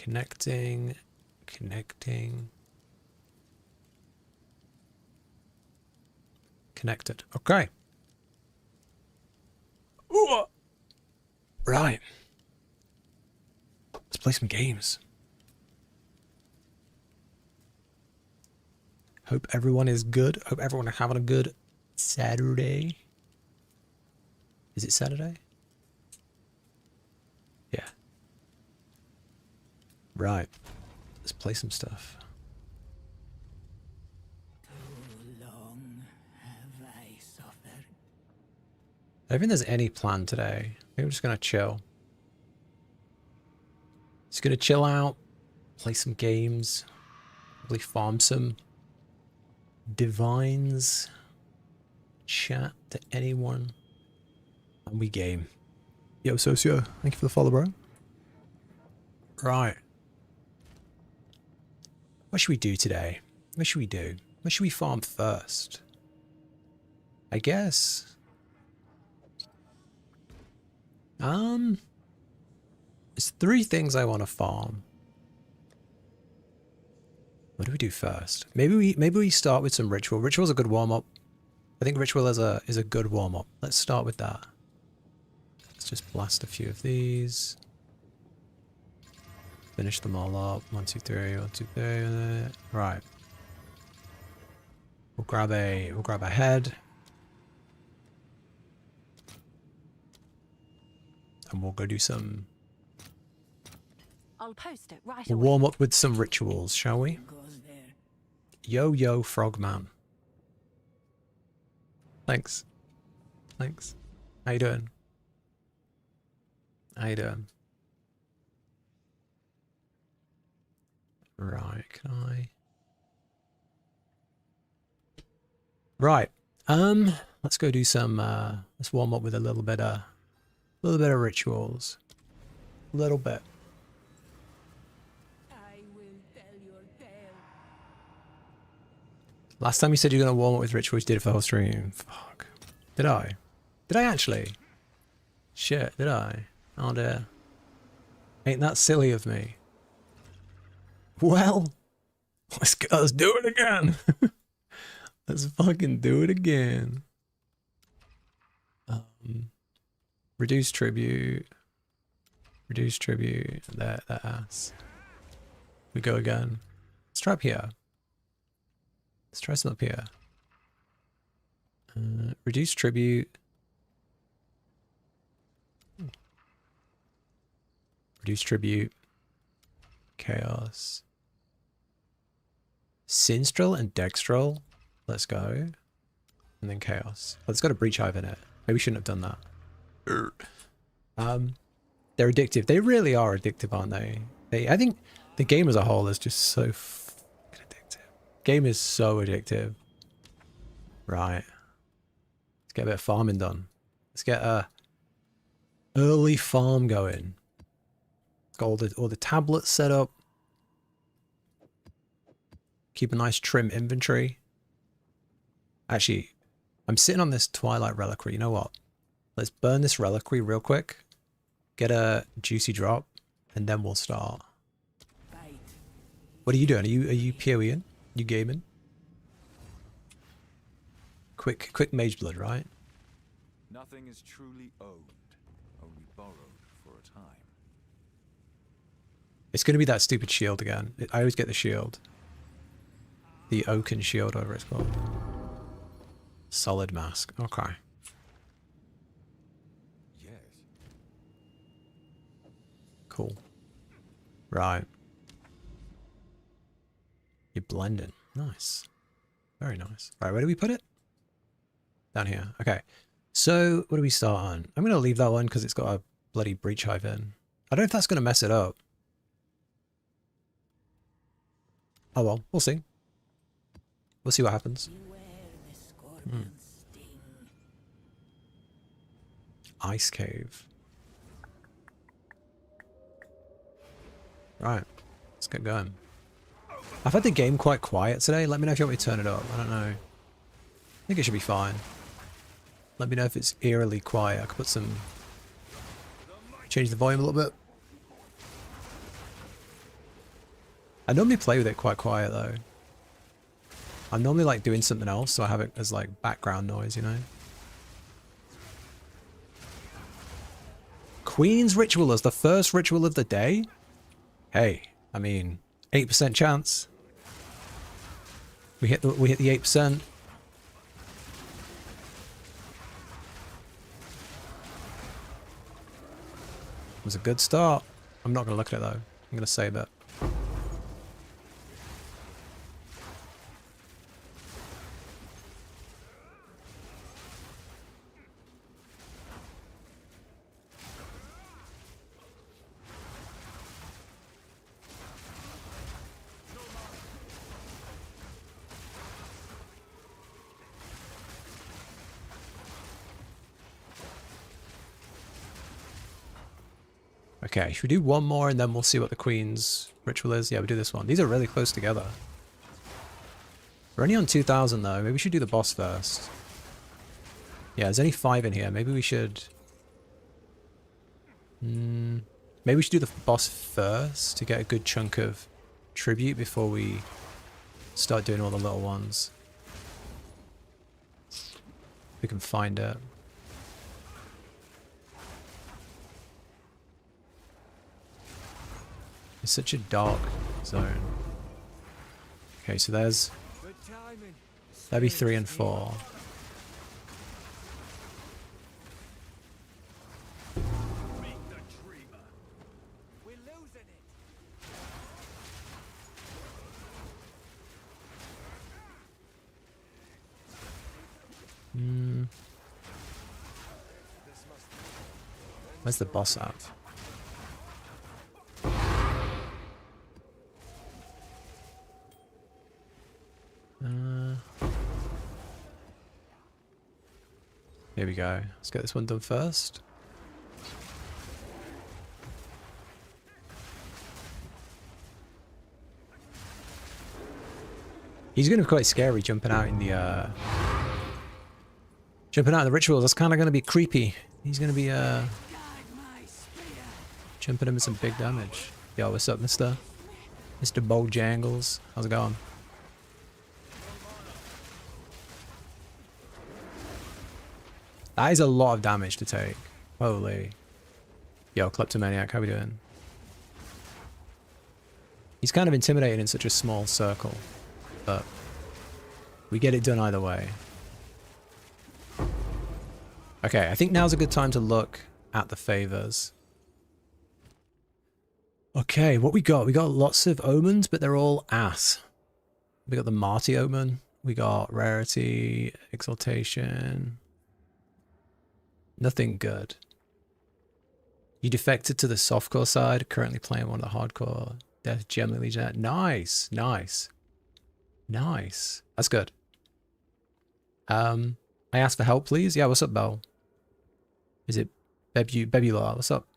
Connecting. Connecting. Connected. Okay. Ooh. Right. Let's play some games. Hope everyone is good. Hope everyone is having a good Saturday. Is it Saturday? Yeah. Right. Let's play some stuff. Too long have I suffered. I don't think there's any plan today. Maybe we're just gonna chill. Just gonna chill out, play some games, probably farm some divines, chat to anyone, and we game. Yo, Socio, thank you for the follow, bro. Right. What should we do today? What should we do? What should we farm first? I guess. There's 3 things I want to farm. What do we do first? Maybe we start with some ritual. Ritual's a good warm-up. I think ritual is a good warm-up. Let's start with that. Let's just blast a few of these. Finish them all up. 1, 2, 3, 1, 2, 3. Right. We'll grab a head. And we'll go do some. I'll post it right We'll away. warm up with some rituals, shall we? Goes there. Yo, frogman. Thanks. Thanks. How you doing? How you doing? Right, can I? Right. Let's go do some let's warm up with a little bit of rituals. A little bit. I will tell your tale. Last time you said you're gonna warm up with rituals, you did it for the whole stream. Fuck. Did I? Did I actually? Shit, did I? Oh dear. Ain't that silly of me? Well, let's do it again. Let's fucking do it again. Reduce tribute. Reduce tribute. That ass. We go again. Let's try up here. Let's try some up here. Reduce tribute. Reduce tribute. Chaos. Sinstrel and Dextrel. Let's go. And then Chaos. Oh, it's got a Breach Hive in it. Maybe we shouldn't have done that. They're addictive. They really are addictive, aren't they? I think the game as a whole is just so fucking addictive. Game is so addictive. Right. Let's get a bit of farming done. Let's get a early farm going. Got all the tablets set up. Keep a nice trim inventory. Actually, I'm sitting on this Twilight Reliquary. You know what? Let's burn this reliquary real quick. Get a juicy drop, and then we'll start. Fight. What are you doing? Are you PoEing? You gaming? Quick mage blood, right? Nothing is truly owned, only borrowed for a time. It's going to be that stupid shield again. I always get the shield. The Oaken shield, whatever it's called. Solid mask. Okay. Yes. Cool. Right. You're blending. Nice. Very nice. Right, where do we put it? Down here. Okay. So, what do we start on? I'm going to leave that one because it's got a bloody Breach Hive in. I don't know if that's going to mess it up. Oh well, we'll see. We'll see what happens. Beware the scorpion's sting. Ice Cave. Right. Let's get going. I've had the game quite quiet today. Let me know if you want me to turn it up. I don't know. I think it should be fine. Let me know if it's eerily quiet. I could put some... change the volume a little bit. I normally play with it quite quiet though. I'm normally like doing something else, so I have it as like background noise, you know? Queen's Ritual as the first ritual of the day? Hey, I mean, 8% chance. We hit the 8%. It was a good start. I'm not going to look at it though. I'm going to save it. Okay, should we do one more and then we'll see what the Queen's ritual is? Yeah, we'll do this one. These are really close together. We're only on 2,000 though. Maybe we should do the boss first. Yeah, there's only 5 in here. Maybe we should... maybe we should do the boss first to get a good chunk of tribute before we start doing all the little ones. We can find it. It's such a dark zone. Okay, so there's... that'd be 3 and 4. Where's the boss at? Here we go. Let's get this one done first. He's going to be quite scary jumping out in the rituals. That's kind of going to be creepy. He's going to be jumping in with some big damage. Yo, what's up, Mr. Bojangles? How's it going? That is a lot of damage to take. Holy. Yo, Kleptomaniac, how we doing? He's kind of intimidating in such a small circle, but we get it done either way. Okay, I think now's a good time to look at the favors. Okay, what we got? We got lots of omens, but they're all ass. We got the Marty omen. We got rarity, exaltation. Nothing good. You defected to the softcore side, currently playing one of the hardcore. Death Gem Legion. Nice, nice. Nice. That's good. I asked for help, please. Yeah, what's up, Belle? Is it Bebula? What's up?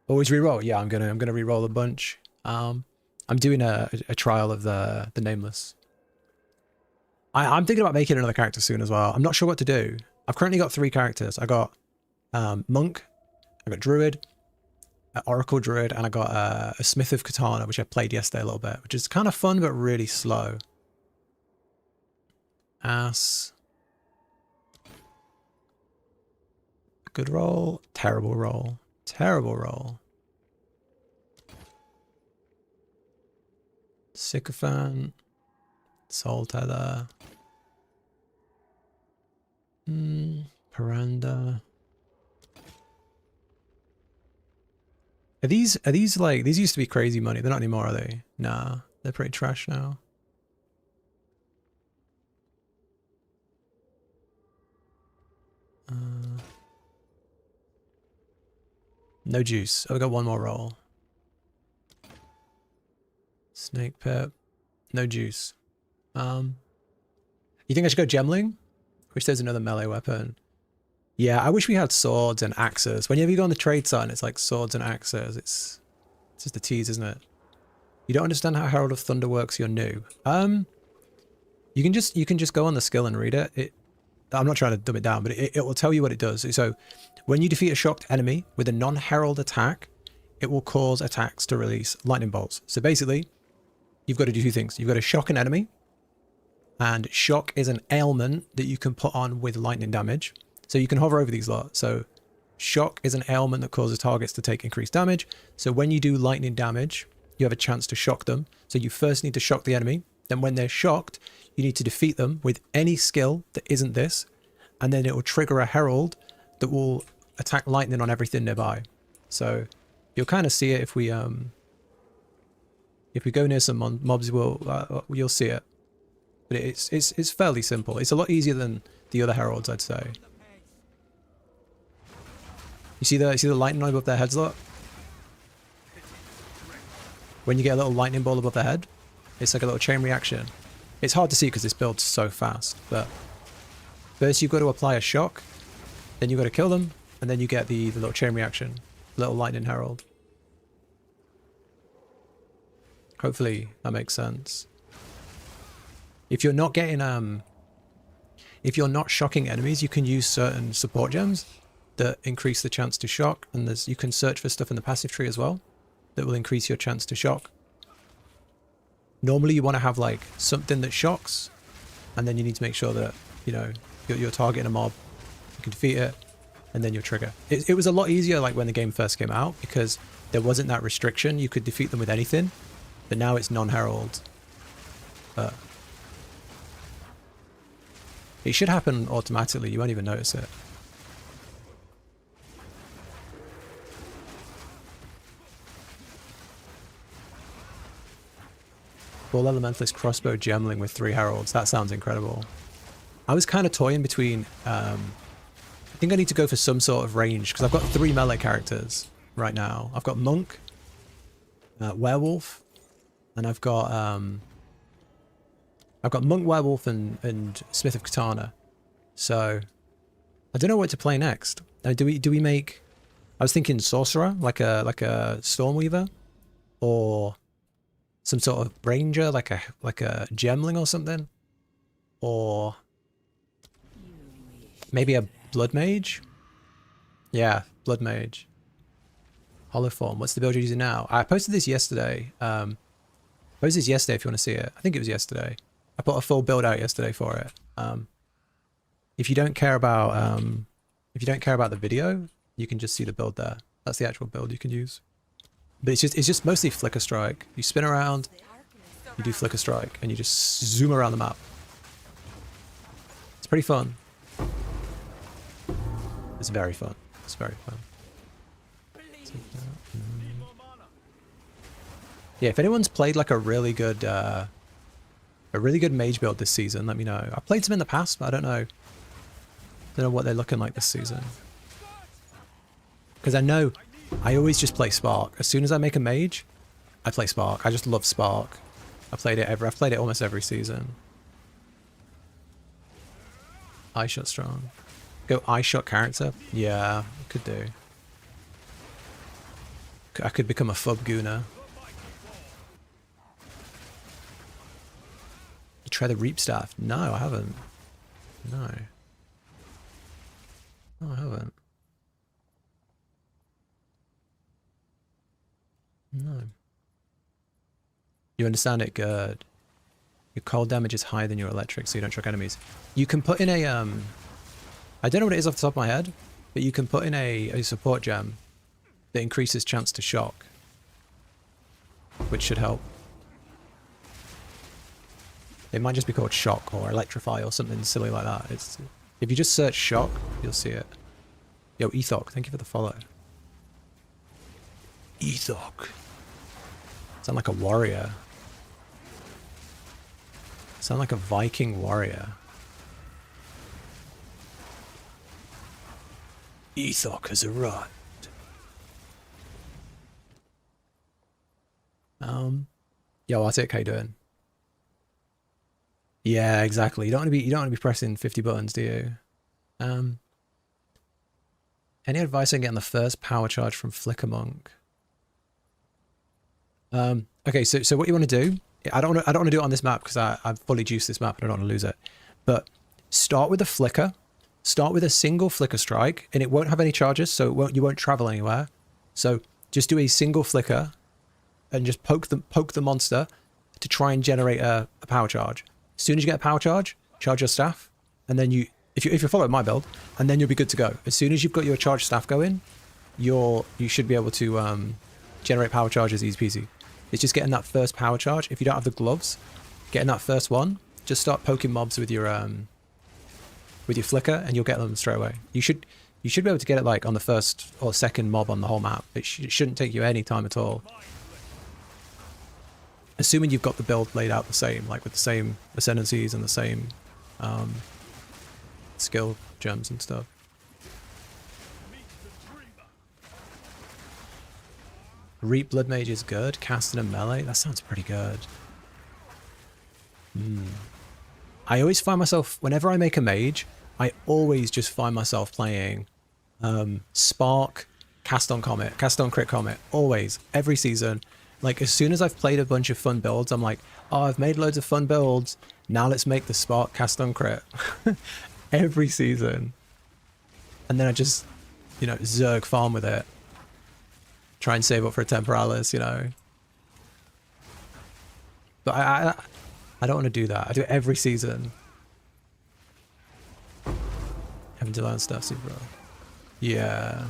Always reroll. Yeah, I'm gonna reroll a bunch. I'm doing a trial of the Nameless. I'm thinking about making another character soon as well. I'm not sure what to do. I've currently got 3 characters. I got Monk, I got Druid, Oracle Druid, and I got a Smith of Katana, which I played yesterday a little bit, which is kind of fun but really slow. Ass. Good roll. Terrible roll. Terrible roll. Sycophant. Soul Tether. Paranda. Are these like, these used to be crazy money. They're not anymore, are they? Nah, they're pretty trash now. No juice. Oh, we got one more roll. Snake Pit. No juice. You think I should go Gemling? Wish there's another melee weapon. Yeah, I wish we had swords and axes. Whenever you go on the trade site and it's like swords and axes, it's just a tease, isn't it? You don't understand how Herald of Thunder works, you're new. You can just go on the skill and read it. I'm not trying to dumb it down, but it will tell you what it does. So when you defeat a shocked enemy with a non-herald attack, it will cause attacks to release lightning bolts. So basically, you've got to do two things. You've got to shock an enemy, and shock is an ailment that you can put on with lightning damage. So you can hover over these lot. So shock is an ailment that causes targets to take increased damage. So when you do lightning damage, you have a chance to shock them. So you first need to shock the enemy. Then when they're shocked, you need to defeat them with any skill that isn't this. And then it will trigger a herald that will attack lightning on everything nearby. So you'll kind of see it if we go near some mobs, you'll see it. But it's fairly simple. It's a lot easier than the other heralds, I'd say. You see the lightning above their heads, look? When you get a little lightning ball above their head, it's like a little chain reaction. It's hard to see because this build's so fast, but first you've got to apply a shock, then you've got to kill them, and then you get the little chain reaction, little lightning herald. Hopefully that makes sense. If you're not getting if you're not shocking enemies, you can use certain support gems that increase the chance to shock, and you can search for stuff in the passive tree as well that will increase your chance to shock. Normally you want to have like something that shocks, and then you need to make sure that, you know, you're targeting a mob, you can defeat it, and then you'll trigger. It was a lot easier like when the game first came out because there wasn't that restriction. You could defeat them with anything, but now it's non-herald. But it should happen automatically, you won't even notice it. Full Elementalist crossbow gemling with 3 heralds. That sounds incredible. I was kind of toying between... I think I need to go for some sort of range because I've got 3 melee characters right now. I've got Monk, Werewolf, and I've got Monk, Werewolf, and Smith of Katana. So I don't know what to play next. Do we make? I was thinking Sorcerer, like a Stormweaver, or some sort of Ranger, like a Gemling or something, or maybe a Blood Mage. Yeah, Blood Mage. Hollow Form. What's the build you're using now? I posted this yesterday. Posted this yesterday if you want to see it. I think it was yesterday. I put a full build out yesterday for it. If you don't care about the video, you can just see the build there. That's the actual build you can use. But it's just mostly Flicker Strike. You spin around, you do Flicker Strike, and you just zoom around the map. It's pretty fun. It's very fun. It's very fun. Yeah, if anyone's played like a really good mage build this season, let me know. I've played some in the past, but I don't know what they're looking like this season. Because I know I always just play Spark. As soon as I make a mage, I play Spark. I just love Spark. I've played it almost every season. Eye shot strong. Go eye shot character? Yeah, could do. I could become a Fub Gooner. You try the Reap Staff? No, I haven't. No. No, I haven't. No. You understand it, good. Your cold damage is higher than your electric, so you don't shock enemies. You can put in a, I don't know what it is off the top of my head, but you can put in a support gem that increases chance to shock, which should help. It might just be called shock or electrify or something silly like that. It's, if you just search shock, you'll see it. Yo, Ethok, thank you for the follow. Ethok. Sound like a warrior. Sound like a Viking warrior. Ethok has arrived. Yo, Arctic, how you doing? Yeah, exactly. You don't want to be pressing 50 buttons, do you? Any advice on getting the first power charge from Flicker Monk? Okay, so what you want to do? I don't want to do it on this map because I've fully juiced this map and I don't want to lose it. But start with a flicker. Start with a single flicker strike, and it won't have any charges, so you won't travel anywhere. So just do a single flicker and just poke the monster to try and generate a power charge. As soon as you get a power charge, charge your staff, and then if you follow my build, and then you'll be good to go. As soon as you've got your charge staff going, you should be able to generate power charges easy peasy. It's just getting that first power charge. If you don't have the gloves, getting that first one, just start poking mobs with your flicker, and you'll get them straight away. You should be able to get it like on the first or second mob on the whole map. It shouldn't take you any time at all. Assuming you've got the build laid out the same, like with the same ascendancies and the same skill gems and stuff. Reap Blood Mage is good. Casting a melee, that sounds pretty good. I always find myself, whenever I make a mage, I always just find myself playing Spark, Cast on Comet, Cast on Crit Comet, always, every season. Like, as soon as I've played a bunch of fun builds, I'm like, oh, I've made loads of fun builds, now let's make the Spark, Cast on Crit. Every season. And then I just, you know, Zerg farm with it. Try and save up for a Temporalis, you know. But I don't want to do that. I do it every season. Having to learn stuff super well. Yeah.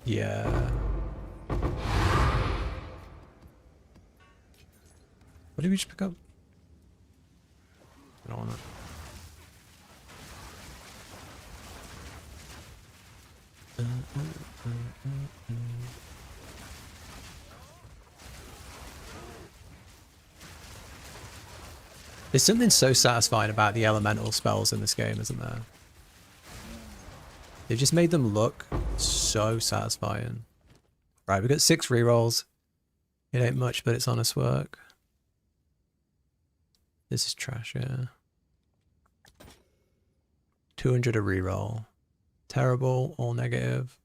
Yeah. What did we just pick up? I don't want it. There's something so satisfying about the elemental spells in this game, isn't there? They've just made them look so satisfying. Right, we got 6 rerolls. It ain't much, but it's honest work. This is trash, yeah. 200 a reroll. Terrible, all negative.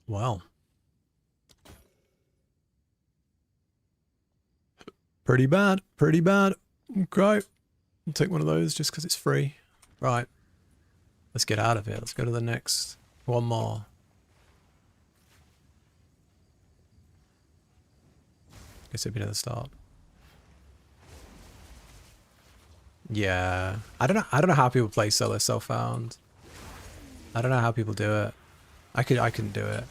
Wow. Pretty bad, pretty bad. Okay. I'll take one of those just because it's free. Right. Let's get out of here. Let's go to the next. One more. Guess it'd be at the start. Yeah. I don't know how people play solo self-found. I don't know how people do it. I couldn't do it.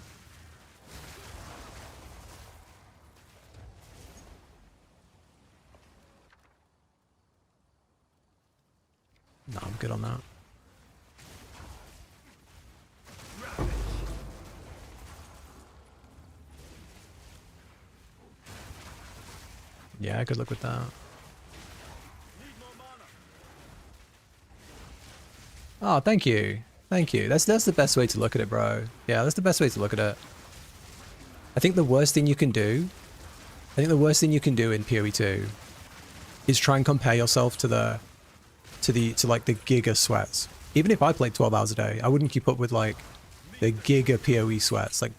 No, I'm good on that. Yeah, good luck with that. Oh, thank you. Thank you. That's the best way to look at it, bro. Yeah, that's the best way to look at it. I think the worst thing you can do, in PoE 2 is try and compare yourself to like the giga sweats. Even if I played 12 hours a day, I wouldn't keep up with like the giga PoE sweats. Like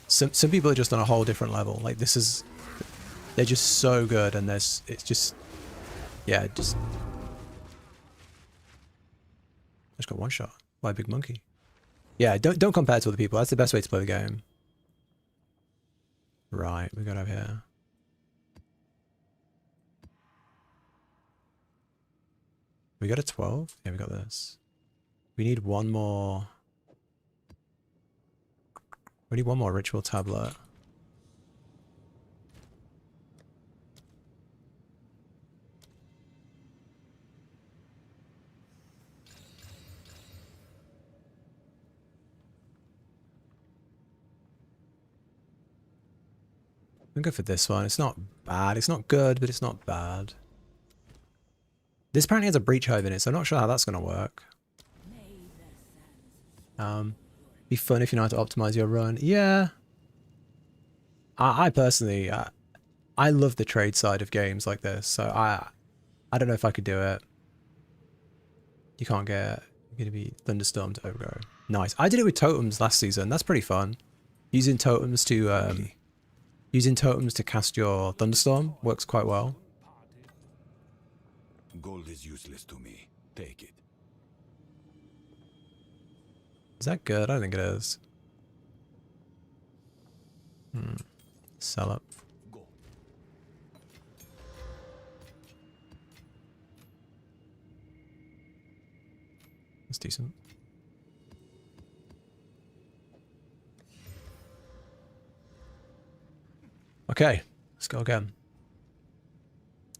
some people are just on a whole different level. Like they're just so good, and it's just, yeah, just got one shot by a big monkey. Yeah, don't compare to other people. That's the best way to play the game. Right, we got over here. We got a 12? Yeah, we got this. We need one more. We need one more ritual tablet. I'm gonna go for this one. It's not bad. It's not good, but it's not bad. This apparently has a breach hive in it, so I'm not sure how that's gonna work. Be fun if you know how to optimize your run. Yeah. I personally, I love the trade side of games like this, so I don't know if I could do it. You can't get, you're going to be thunderstormed to overgrow. Nice. I did it with totems last season. That's pretty fun. Using totems to cast your thunderstorm works quite well. Gold is useless to me. Take it. Is that good? I don't think it is. Sell it. Go. That's decent. Okay, let's go again.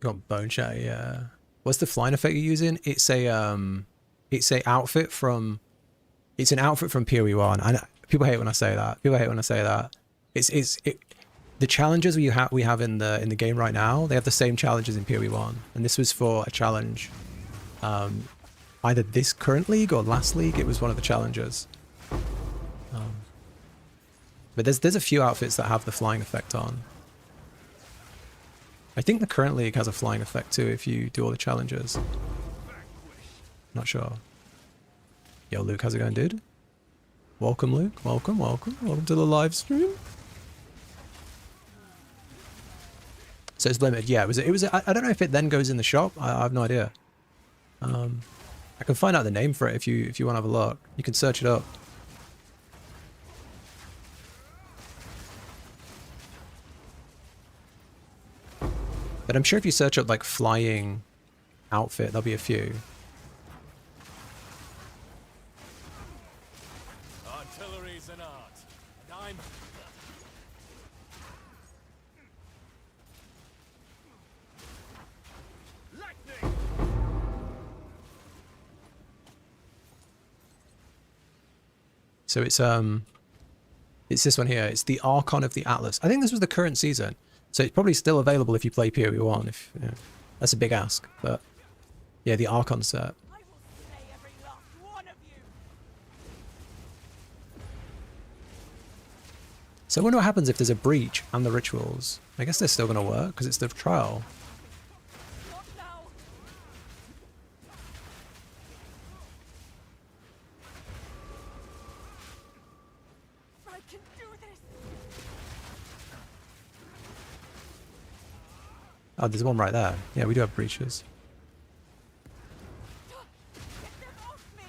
Got bone shatter, yeah. What's the flying effect you're using? It's a outfit from, it's an outfit from PoE1. I know people hate when I say that. People hate when I say that. The challenges we have in the game right now, they have the same challenges in PoE1, and this was for a challenge. Either this current league or last league, it was one of the challenges. But there's a few outfits that have the flying effect on. I think the current league has a flying effect too if you do all the challenges. Not sure. Yo, Luke, how's it going, dude? Welcome, Luke. Welcome to the live stream. So it's limited. Yeah, it was. I don't know if it then goes in the shop. I have no idea. I can find out the name for it if you want to have a look. You can search it up. But I'm sure if you search up like flying outfit, there'll be a few. Artillery's an art. And I'm lightning. So it's this one here. It's the Archon of the Atlas. I think this was the current season. So it's probably still available if you play PoE1. If that's a big ask, but yeah, the Archon set. I will slay every last one of you. So I wonder what happens if there's a breach and the rituals. I guess they're still going to work because it's the trial. Not now. I can do this. Oh, there's one right there. Yeah, we do have breaches. Get them off me.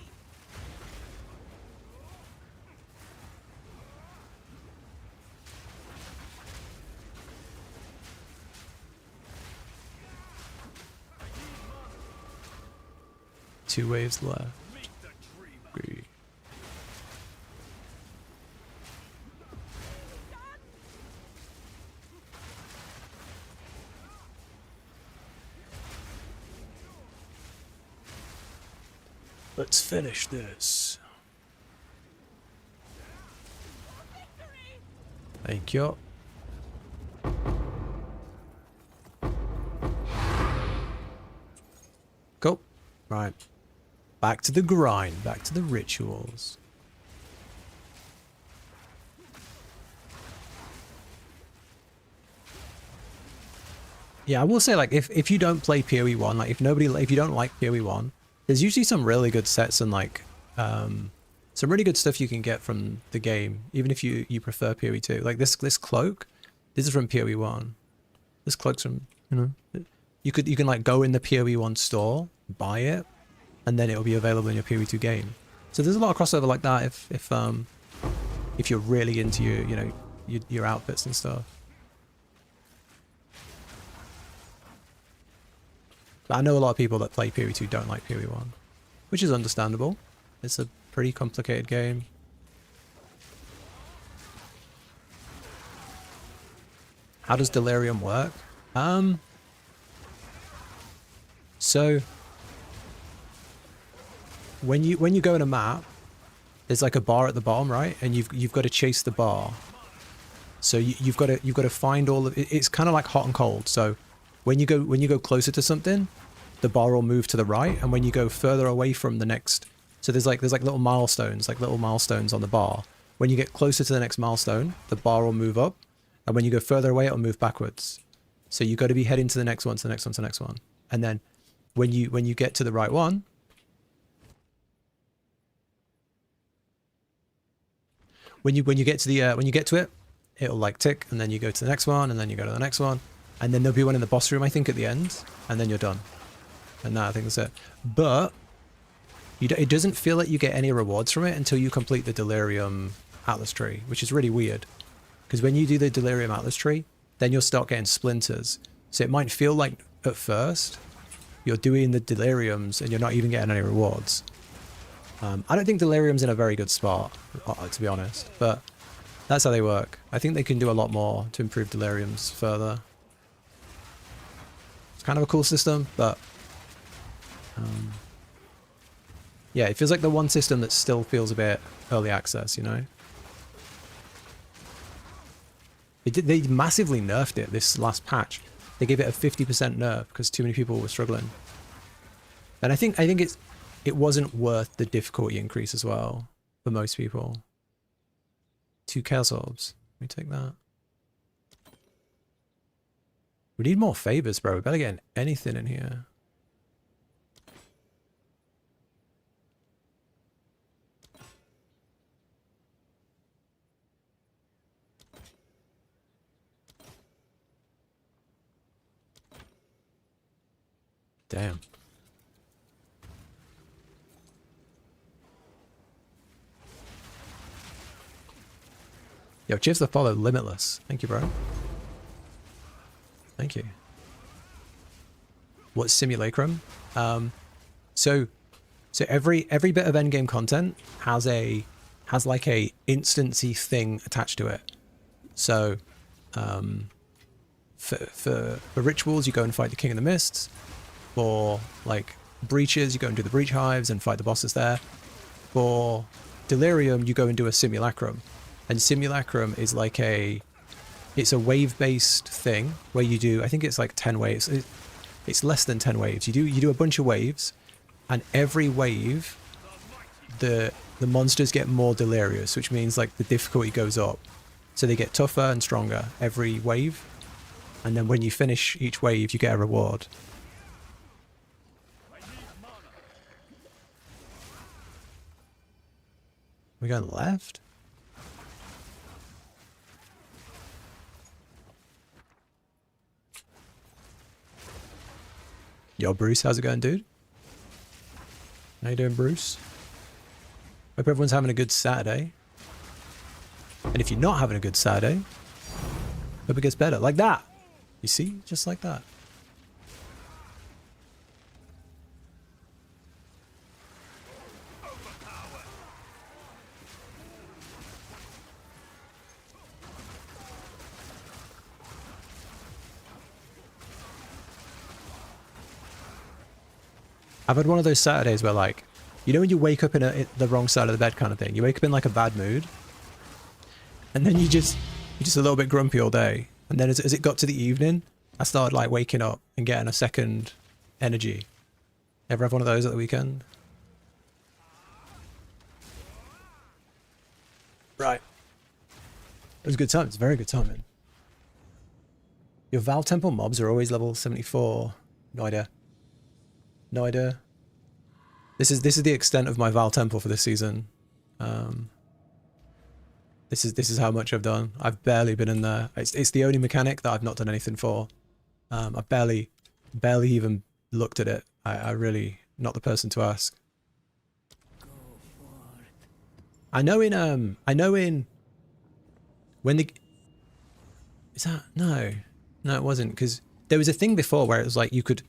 Two waves left. Meet the dreamer. Agree. Let's finish this. Thank you. Cool. Right. Back to the grind. Back to the rituals. Yeah, I will say, like, if you don't play PoE1, like, if you don't like PoE1, there's usually some really good sets and, like, some really good stuff you can get from the game, even if you prefer PoE2. Like, this cloak, this is from PoE1. This cloak's from, you can, like, go in the PoE1 store, buy it, and then it'll be available in your PoE2 game. So there's a lot of crossover like that if you're really into your outfits and stuff. But I know a lot of people that play PoE2 don't like PoE1, which is understandable. It's a pretty complicated game. How does Delirium work? So when you go in a map, there's like a bar at the bottom, right? And you've got to chase the bar. So you've got to find all of it. It's kind of like hot and cold. So when you go closer to something, the bar will move to the right, and when you go further away from the next, so there's like little milestones on the bar. When you get closer to the next milestone, the bar will move up, and when you go further away, it'll move backwards. So you got to be heading to the next one, to the next one, to the next one, and then when you get to the right one, when you get to the when you get to it, it'll like tick, and then you go to the next one, and then you go to the next one, and then there'll be one in the boss room, I think, at the end, and then you're done. And that, I think, that's it. But it doesn't feel like you get any rewards from it until you complete the Delirium Atlas tree, which is really weird. Because when you do the Delirium Atlas tree, then you'll start getting splinters. So it might feel like at first you're doing the Deliriums and you're not even getting any rewards. I don't think Delirium's in a very good spot, to be honest, but that's how they work. I think they can do a lot more to improve Deliriums further. It's kind of a cool system, but yeah, it feels like the one system that still feels a bit early access, you know? They massively nerfed it this last patch. They gave it a 50% nerf because too many people were struggling. And I think it wasn't worth the difficulty increase as well for most people. 2 Chaos Orbs. Let me take that. We need more favors, bro. We better get anything in here. Damn. Yo, cheers to follow Limitless. Thank you, bro. Thank you. What's Simulacrum? So every bit of endgame content has like a instancy thing attached to it. So for rituals, you go and fight the King of the Mists. For like breaches, you go and do the breach hives and fight the bosses there. For Delirium, you go and do a simulacrum. And simulacrum is like it's a wave-based thing where you do, I think it's like 10 waves. It's less than 10 waves. You do a bunch of waves, and every wave, the monsters get more delirious, which means like the difficulty goes up. So they get tougher and stronger every wave. And then when you finish each wave, you get a reward. We going left? Yo, Bruce, how's it going, dude? How you doing, Bruce? Hope everyone's having a good Saturday. And if you're not having a good Saturday, hope it gets better. Like that. You see? Just like that. I've had one of those Saturdays where, like, you know when you wake up in the wrong side of the bed kind of thing? You wake up in like a bad mood, and then you're just a little bit grumpy all day. And then as it got to the evening, I started like waking up and getting a second energy. Ever have one of those at the weekend? Right. It was a good time. It's a very good time, man. Your Val Temple mobs are always level 74. No idea. No idea. This is the extent of my Val Temple for this season. This is how much I've done. I've barely been in there. It's the only mechanic that I've not done anything for. I barely even looked at it. I really not the person to ask. I know in when the is that no it wasn't, because there was a thing before where it was like you could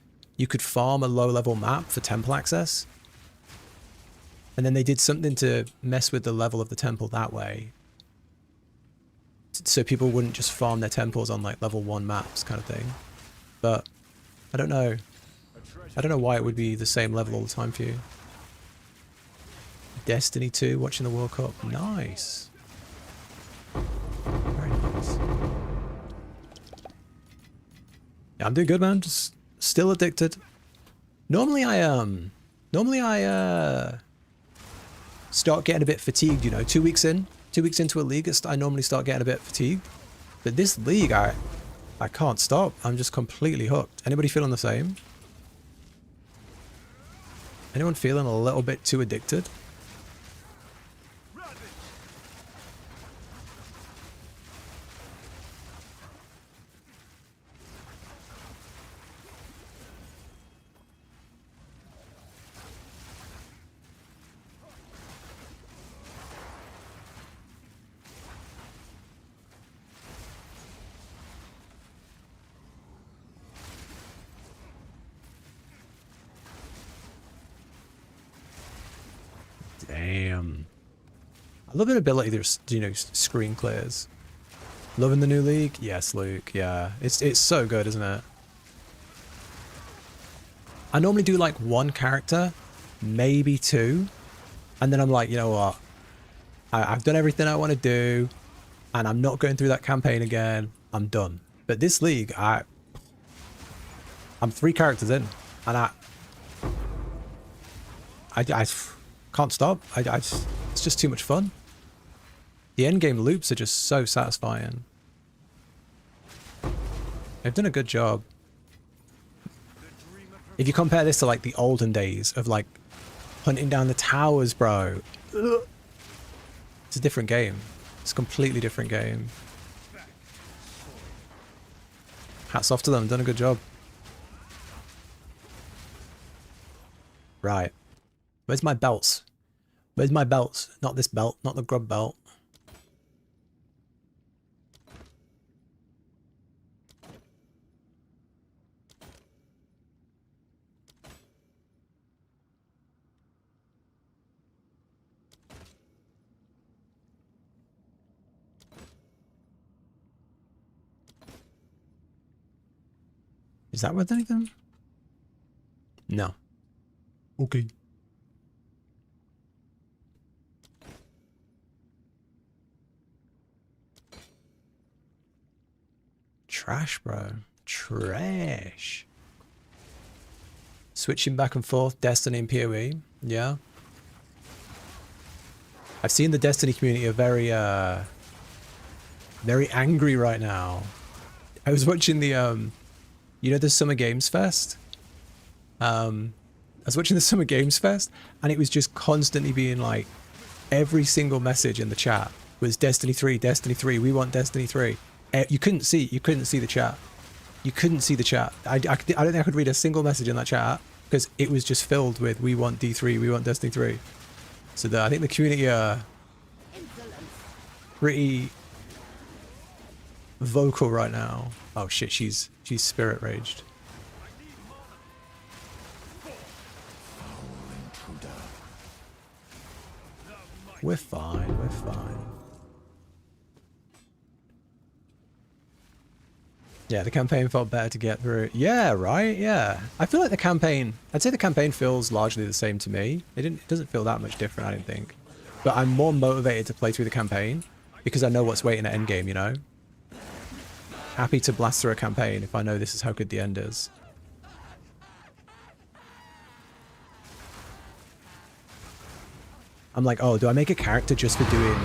farm a low level map for temple access, and then they did something to mess with the level of the temple that way, so people wouldn't just farm their temples on like level 1 maps kind of thing. But I don't know why it would be the same level all the time for you. Destiny 2, watching the World Cup. Nice. Very nice. Yeah, I'm doing good, man. Just still addicted. Normally I start getting a bit fatigued, you know, 2 weeks into a league, I normally start getting a bit fatigued. But this league, I can't stop. I'm just completely hooked. Anybody feeling the same? Anyone feeling a little bit too addicted? I love an ability that's, you know, screen clears. Loving the new league? Yes, Luke. Yeah, it's so good, isn't it? I normally do like one character, maybe two, and then I'm like, you know what? I've done everything I want to do, and I'm not going through that campaign again. I'm done. But this league, I'm 3 characters in, and I can't stop. It's just too much fun. The endgame loops are just so satisfying. They've done a good job. If you compare this to like the olden days of like hunting down the towers, bro, it's a different game. It's a completely different game. Hats off to them, done a good job. Right. Where's my belts? Where's my belts? Not this belt, not the grub belt. Is that worth anything? No. Okay. Trash, bro. Trash. Switching back and forth, Destiny and PoE. Yeah. I've seen the Destiny community are very angry right now. I was watching the you know, the Summer Games Fest. I was watching the Summer Games Fest, and it was just constantly being like, every single message in the chat was Destiny 3, Destiny 3, we want Destiny 3. You couldn't see the chat. You couldn't see the chat. I don't think I could read a single message in that chat because it was just filled with we want D3, we want Destiny 3. So I think the community are pretty vocal right now. Oh shit, she's spirit raged. We're fine, we're fine. Yeah, the campaign felt better to get through. Yeah, right, yeah. I feel like I'd say the campaign feels largely the same to me. It doesn't feel that much different, I don't think. But I'm more motivated to play through the campaign because I know what's waiting at endgame, you know? Happy to blast through a campaign if I know this is how good the end is. I'm like, oh, do I make a character just for doing,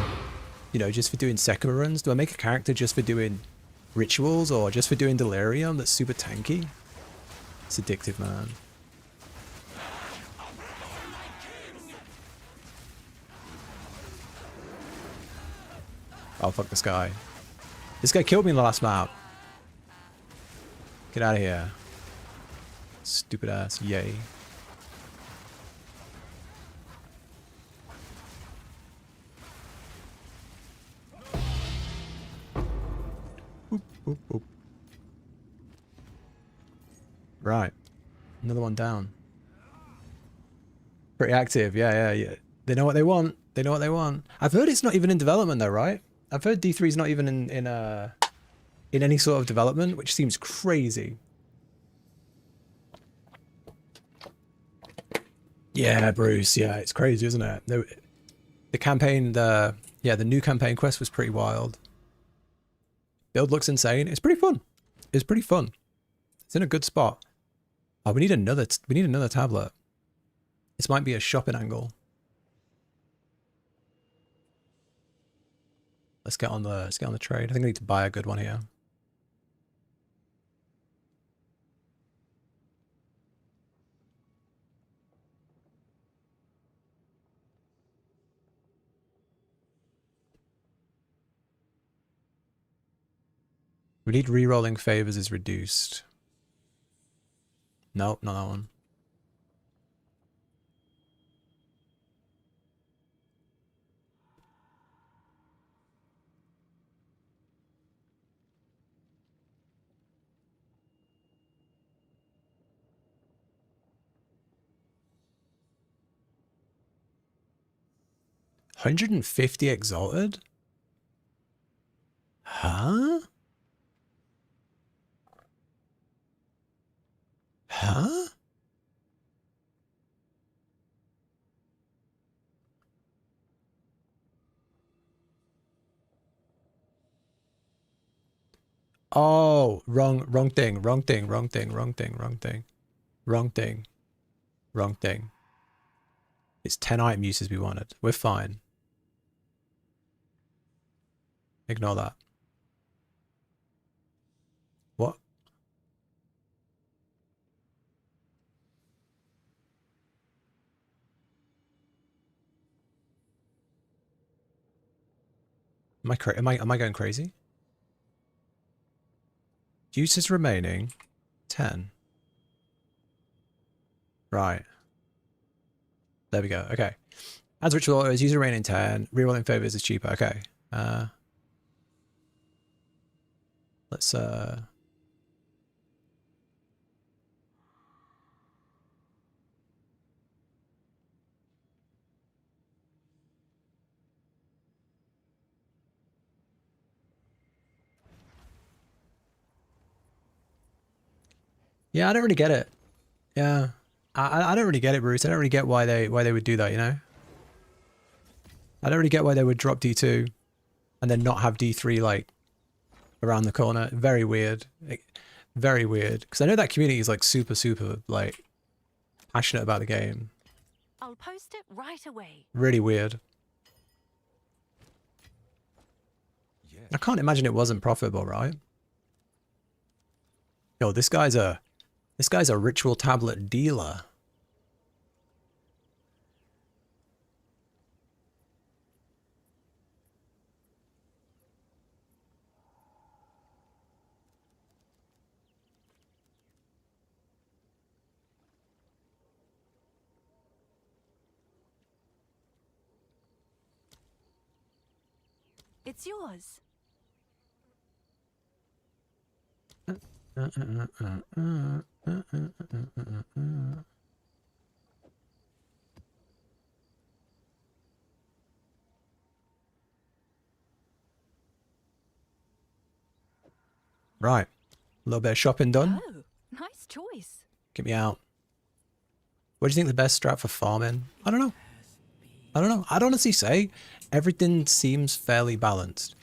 you know, just for doing Sekiro runs? Do I make a character just for doing rituals or just for doing delirium that's super tanky? It's addictive, man. Oh, fuck this guy. This guy killed me in the last map. Get out of here. Stupid ass. Yay. Boop, boop, boop. Right. Another one down. Pretty active. Yeah. They know what they want. They know what they want. I've heard it's not even in development though, right? I've heard D3 is not even in any sort of development, which seems crazy. Yeah, Bruce. Yeah, it's crazy, isn't it? The campaign, the new campaign quest was pretty wild. Build looks insane. It's pretty fun. It's pretty fun. It's in a good spot. Oh, we need another tablet. This might be a shopping angle. Let's get on the trade. I think I need to buy a good one here. We need re-rolling favors is reduced. Nope, not that one. 150 exalted? Huh? Huh? Oh, wrong thing, wrong thing, wrong thing, wrong thing, wrong thing, wrong thing, wrong thing. It's 10 item uses we wanted. We're fine. Ignore that. What? Am I going crazy? Uses remaining 10. Right. There we go. Okay. Adds ritual autos, user remaining 10. Rerolling favors is cheaper. Okay. Let's yeah, I don't really get it. Yeah. I don't really get it, Bruce. I don't really get why they would do that, you know? I don't really get why they would drop D2 and then not have D3 like around the corner. Very weird. Like, very weird. Because I know that community is like super like passionate about the game. I'll post it right away. Really weird. Yes. I can't imagine it wasn't profitable, right? Yo, this guy's a ritual tablet dealer. It's yours. Right. A little bit of shopping done. Oh, nice choice. Get me out. What do you think the best strat for farming? I don't know. I'd honestly say everything seems fairly balanced.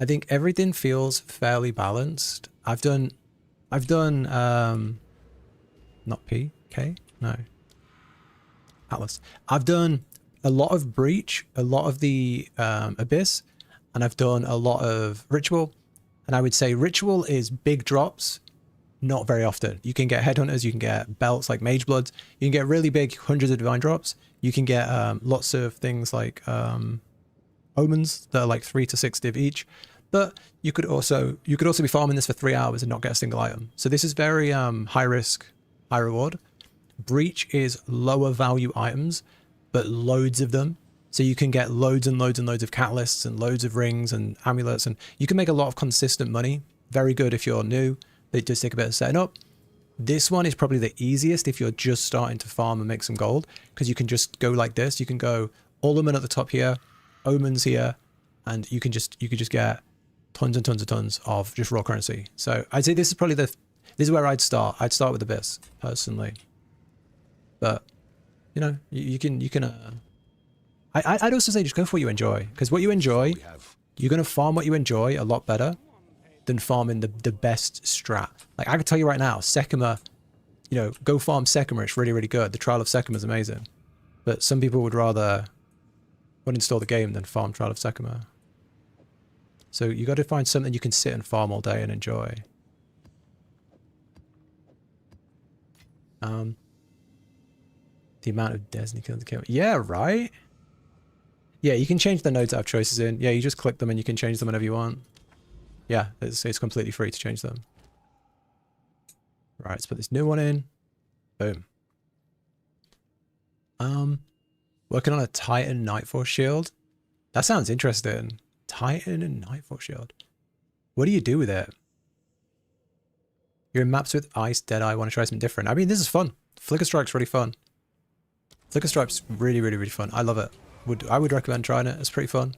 I think everything feels fairly balanced. I've done not P, K? No. Atlas. I've done a lot of Breach, a lot of the Abyss, and I've done a lot of Ritual. And I would say Ritual is big drops, not very often. You can get Headhunters, you can get belts like Mage Bloods, you can get really big hundreds of Divine drops. You can get lots of things like Omens that are like 3 to 6 div each. But you could also be farming this for 3 hours and not get a single item. So this is very high risk, high reward. Breach is lower value items, but loads of them. So you can get loads and loads and loads of catalysts and loads of rings and amulets, and you can make a lot of consistent money. Very good if you're new. It does take a bit of setting up. This one is probably the easiest if you're just starting to farm and make some gold, because you can just go like this. You can go Ultimate at the top here, Omens here, and you can just get tons and tons and tons of just raw currency. So I'd say this is probably this is where I'd start. I'd start with Abyss personally, but you know I'd also say just go for what you enjoy, because what you enjoy, you're gonna farm what you enjoy a lot better than farming the best strat. Like I can tell you right now, Sekima, you know, go farm Sekima. It's really good. The Trial of Sekima is amazing, but some people would rather uninstall the game than farm Trial of Sekima. So you got to find something you can sit and farm all day and enjoy. The amount of Destiny kills to kill. Yeah, right? Yeah, you can change the nodes that have choices in. Yeah, you just click them and you can change them whenever you want. Yeah, it's completely free to change them. Right, let's put this new one in. Boom. Working on a Titan Nightforce shield. That sounds interesting. Titan and Nightforce shield. What do you do with it? You're in maps with Ice, Deadeye, want to try something different. I mean, this is fun. Flicker Strike's really fun. Flicker Strike's really fun. I love it. would recommend trying it. It's pretty fun.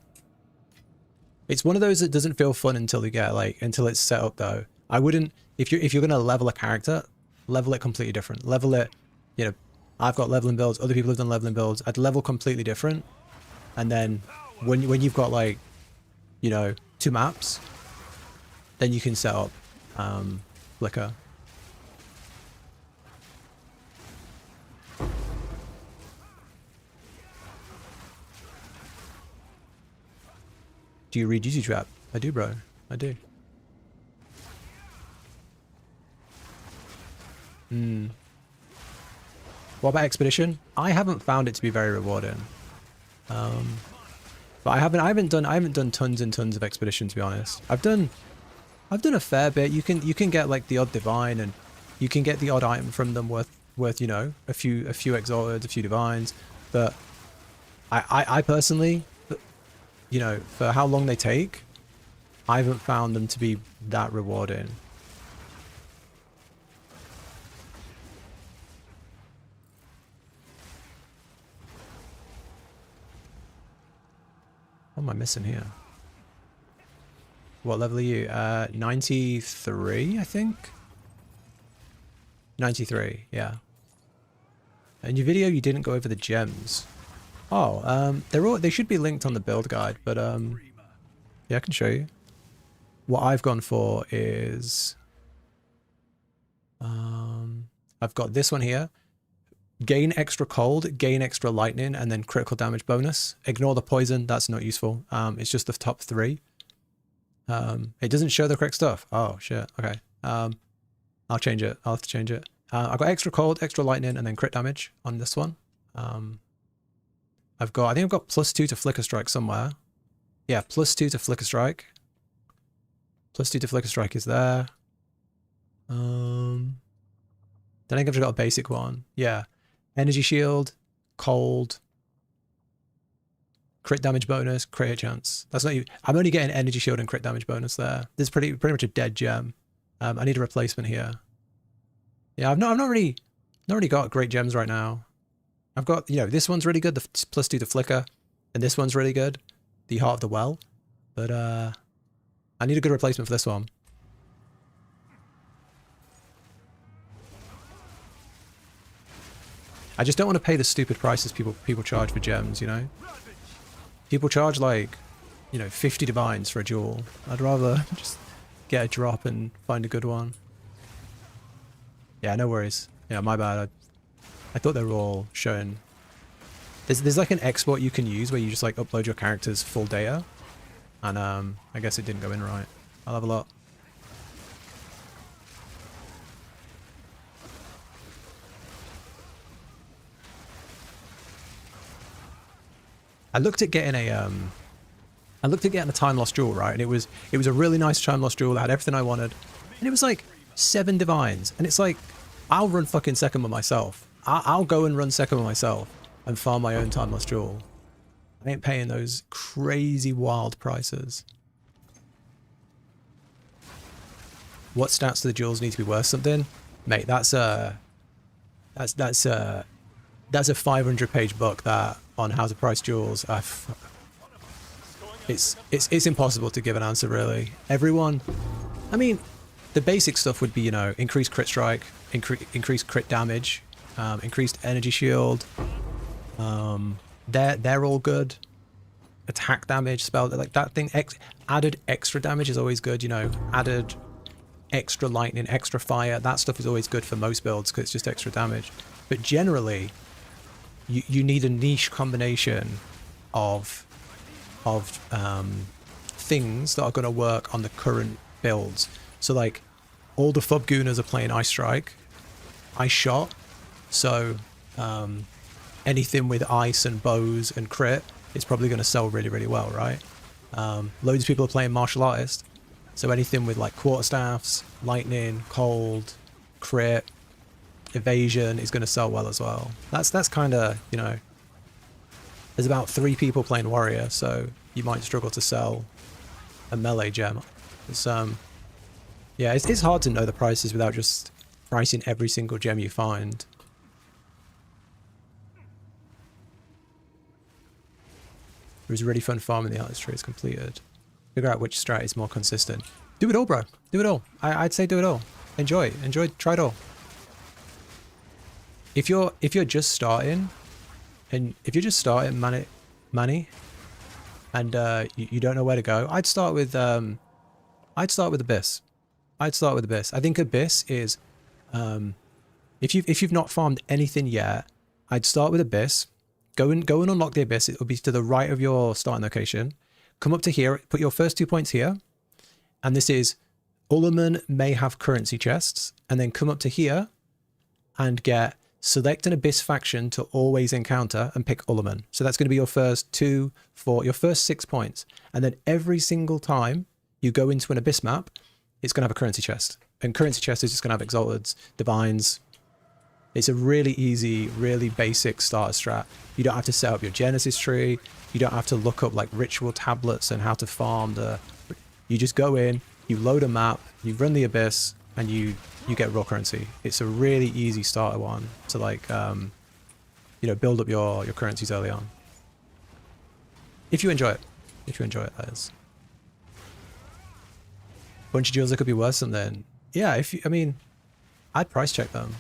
It's one of those that doesn't feel fun until you get like until it's set up though. I wouldn't if you're gonna level a character, level it completely different. Level it, you know, I've got leveling builds, other people have done leveling builds. I'd level completely different. And then when you've got like, you know, 2 maps, then you can set up Flicker. Do you read Easy Trap? I do, bro. I do. What about Expedition? I haven't found it to be very rewarding. But I haven't done tons and tons of Expedition, to be honest. I've done a fair bit. You can get like the odd divine, and you can get the odd item from them worth you know, a few exalted, a few divines. But I personally, you know, for how long they take, I haven't found them to be that rewarding. What am I missing here? What level are you? 93, I think? 93, yeah. In your video, you didn't go over the gems. Oh, they should be linked on the build guide, but yeah, I can show you. What I've gone for is I've got this one here. Gain extra cold, gain extra lightning, and then critical damage bonus. Ignore the poison, that's not useful. It's just the top 3. It doesn't show the correct stuff. Oh shit, okay. I'll change it. I'll have to change it. I've got extra cold, extra lightning, and then crit damage on this one. I think I've got +2 to flicker strike somewhere. Yeah, +2 to flicker strike. +2 to flicker strike is there. Then I think I've just got a basic one. Yeah. Energy shield, cold, crit damage bonus, crit hit chance. That's not even, I'm only getting energy shield and crit damage bonus there. This is pretty much a dead gem. I need a replacement here. Yeah, I've not really got great gems right now. I've got, you know, this one's really good, the +2 to flicker, and this one's really good, the Heart of the Well. But I need a good replacement for this one. I just don't want to pay the stupid prices people charge for gems, you know? People charge like, you know, 50 divines for a jewel. I'd rather just get a drop and find a good one. Yeah, no worries. Yeah, my bad. I thought they were all showing. There's like an export you can use where you just like upload your character's full data. And I guess it didn't go in right. I'll have a lot. I looked at getting a time lost jewel, right? And it was a really nice time lost jewel that had everything I wanted. And it was like 7 divines. And it's like, I'll run fucking second with myself. I'll go and run second with myself and farm my own time lost jewel. I ain't paying those crazy wild prices. What stats do the jewels need to be worth something? Mate, that's a 500-page book that on how to price jewels. It's impossible to give an answer really. Everyone, I mean, the basic stuff would be, you know, increased crit strike, increased crit damage, increased energy shield. They're all good. Attack damage, spell, like that thing. Added extra damage is always good, you know. Added extra lightning, extra fire. That stuff is always good for most builds because it's just extra damage. But generally, you need a niche combination of things that are going to work on the current builds. So like all the Fub Gooners are playing Ice Strike, Ice Shot. So anything with ice and bows and crit is probably going to sell really, really well, right? Loads of people are playing Martial Artist. So anything with like quarterstaffs, lightning, cold, crit, evasion is going to sell well as well. That's kind of, you know, there's about 3 people playing warrior, so you might struggle to sell a melee gem. It's yeah, it's hard to know the prices without just pricing every single gem you find. It was really fun farming the Atlas tree is completed. Figure out which strat is more consistent. Do it all, bro. Do it all. I'd say do it all. Enjoy. Enjoy. Try it all. If you're just starting, and if you're just starting Manny, and you don't know where to go, I'd start with Abyss. I'd start with Abyss. I think Abyss is if you've not farmed anything yet, I'd start with Abyss. Go and unlock the Abyss. It will be to the right of your starting location. Come up to here. Put your first 2 points here, and this is Ullerman may have currency chests, and then come up to here and select an Abyss faction to always encounter and pick Ullerman. So that's going to be your first 2, 4, your first 6 points. And then every single time you go into an Abyss map, it's going to have a currency chest. And currency chest is just going to have Exalteds, Divines. It's a really easy, really basic starter strat. You don't have to set up your Genesis tree. You don't have to look up like ritual tablets and how to farm you just go in, you load a map, you run the Abyss, and you get raw currency. It's a really easy starter one to like, build up your currencies early on. If you enjoy it. If you enjoy it, that is. Bunch of duels that could be worse than then. Yeah, I'd price check them.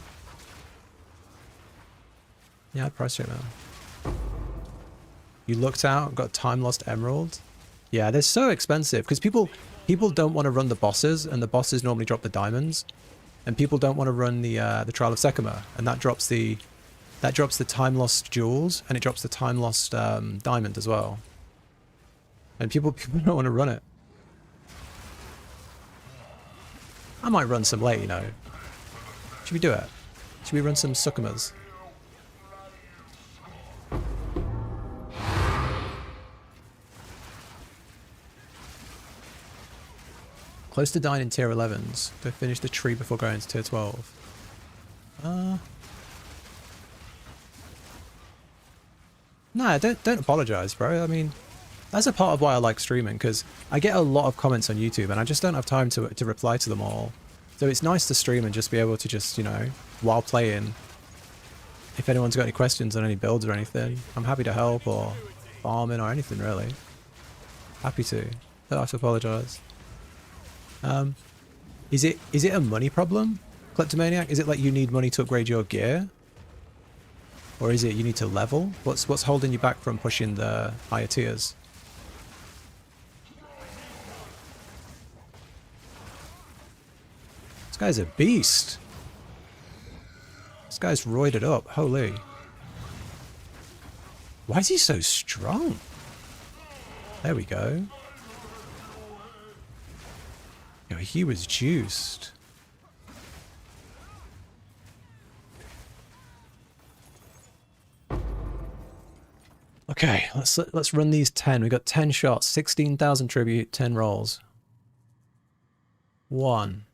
Yeah, I'd price check them. You looked out, got time lost emerald. Yeah, they're so expensive because people don't want to run the bosses, and the bosses normally drop the diamonds, and people don't want to run the Trial of Sekima, and that drops the time lost jewels, and it drops the time lost diamond as well. And people don't want to run it. I might run some late, Should we do it? Should we run some Sukumas? Close to dying in tier 11s. Go finish the tree before going to tier 12. Nah, don't apologize, bro. I mean, that's a part of why I like streaming, because I get a lot of comments on YouTube and I just don't have time to reply to them all. So it's nice to stream and just be able to just, while playing, if anyone's got any questions on any builds or anything, I'm happy to help, or farming or anything really. Happy to. Don't have to apologize. Is it a money problem, Kleptomaniac? Is it like you need money to upgrade your gear? Or is it you need to level? What's holding you back from pushing the higher tiers? This guy's a beast. This guy's roided up. Holy. Why is he so strong? There we go. Yo, he was juiced. Okay, let's run these 10. We got 10 shots, 16,000 tribute, 10 rolls. 1,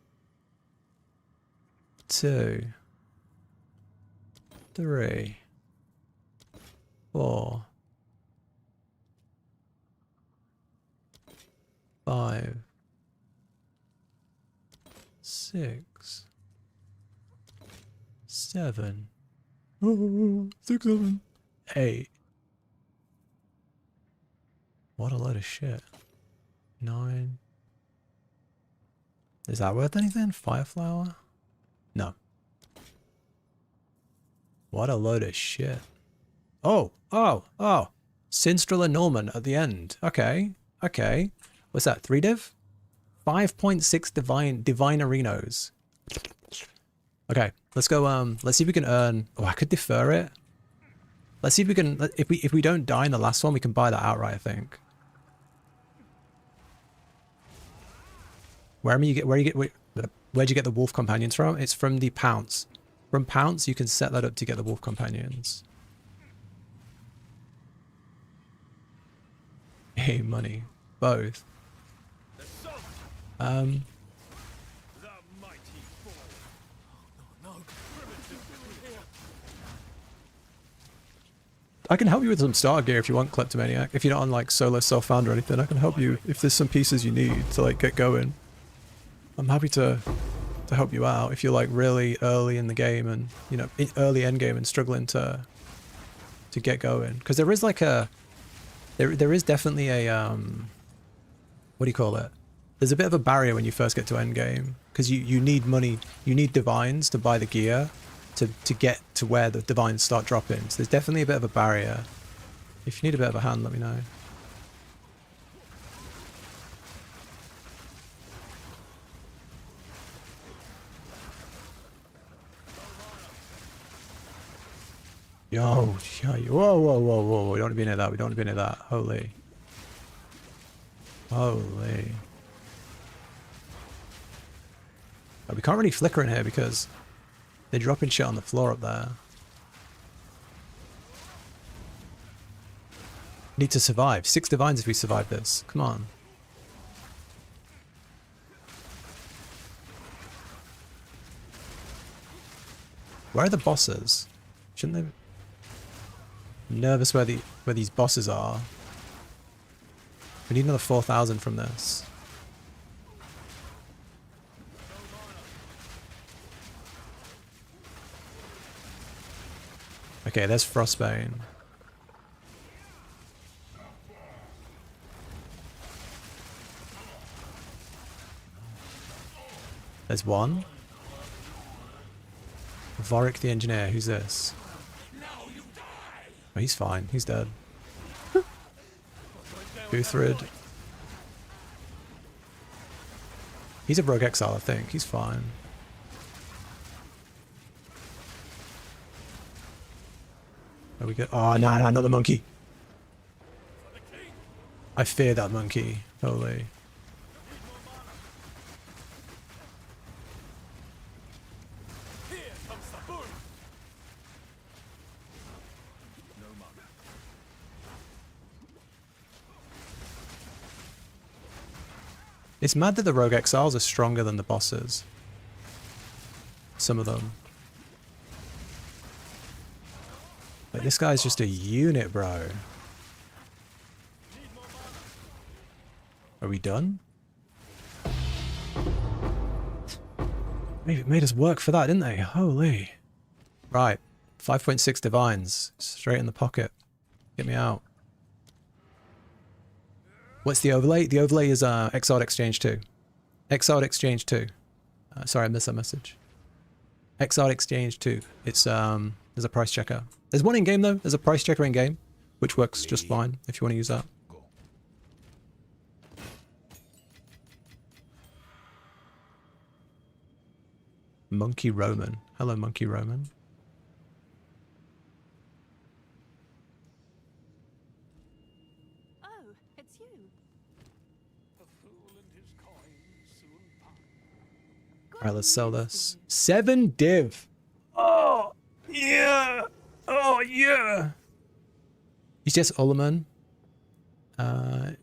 2, 3, 4, 5, 6, 7, 6, 7, 8. What a load of shit. 9. Is that worth anything? Fireflower? No. What a load of shit. Oh. Sinstrel and Norman at the end. Okay. What's that? 3 div? 5.6 divine arenos. Okay, let's go. Let's see if we can earn. Oh, I could defer it. Let's see if we can. If we don't die in the last one, we can buy that outright, I think. Where'd you get the wolf companions from? It's from the Pounce. From Pounce, you can set that up to get the wolf companions. Hey, money, both. I can help you with some starter gear if you want, Kleptomaniac. If you're not on like solo self-found or anything, I can help you if there's some pieces you need to like get going. I'm happy to help you out if you're like really early in the game and early end game and struggling to get going. Because there is like There is definitely a what do you call it? There's a bit of a barrier when you first get to endgame because you need money, you need divines to buy the gear to get to where the divines start dropping. So there's definitely a bit of a barrier. If you need a bit of a hand, let me know. Yo, whoa, whoa, whoa, whoa, we don't want to be near that, we don't want to be near that. Holy. Holy. Oh, we can't really flicker in here because they're dropping shit on the floor up there. Need to survive. 6 divines if we survive this. Come on. Where are the bosses? Shouldn't they... I'm nervous where these bosses are. We need another 4,000 from this. Okay, there's Frostbane. There's one. Vorik the engineer, who's this? Oh, he's fine, he's dead. Uthrid. He's a rogue exile, I think. He's fine. There we go. Oh, no, no, not the monkey. I fear that monkey. Holy. Here comes the boom. No mana. It's mad that the rogue exiles are stronger than the bosses. Some of them. Like, this guy's just a unit, bro. Are we done? Made us work for that, didn't they? Holy. Right. 5.6 divines. Straight in the pocket. Get me out. What's the overlay? The overlay is Exiled Exchange 2. Exiled Exchange 2. Sorry, I missed that message. Exiled Exchange 2. It's there's a price checker. There's one in game though. There's a price checker in game, which works just fine if you want to use that. Monkey Roman. Hello, Monkey Roman. Oh, it's you. Alright, let's sell this. 7 div. Oh, yeah. Oh, yeah. He's just Ullman. I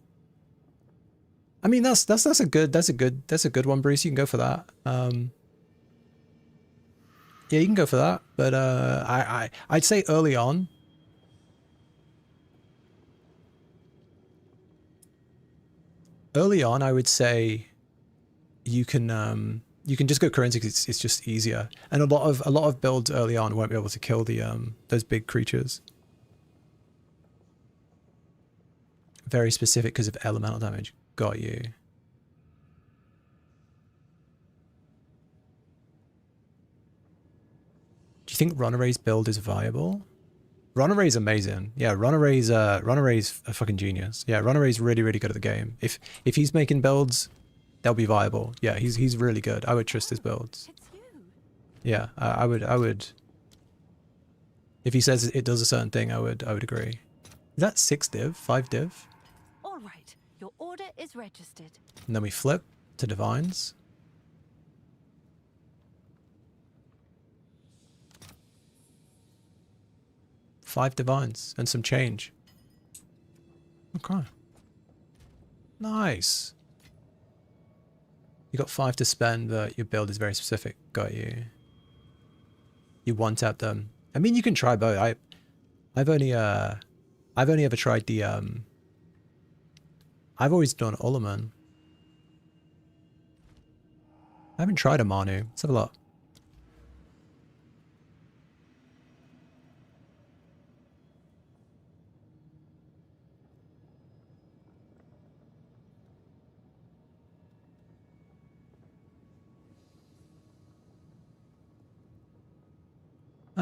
mean, that's a good one, Bruce. You can go for that. Yeah, you can go for that. But I'd say early on. Early on, I would say you can just go currency because it's just easier, and a lot of builds early on won't be able to kill the those big creatures. Very specific because of elemental damage. Got you. Do you think Runaway's build is viable? Runaway's amazing. Yeah, Runaway's a fucking genius. Yeah, Runaway's really good at the game. If he's making builds, they'll be viable. Yeah, he's really good. I would trust his builds. It's you. Yeah, I would. If he says it does a certain thing, I would agree. Is that 6 div? 5 div? All right. Your order is registered. And then we flip to divines. Five divines and some change. Okay. Nice. You got 5 to spend, but your build is very specific. Got you. You one tap them. I mean, you can try both. I've only ever tried the I've always done Ullman. I haven't tried a Manu. Let's have a look.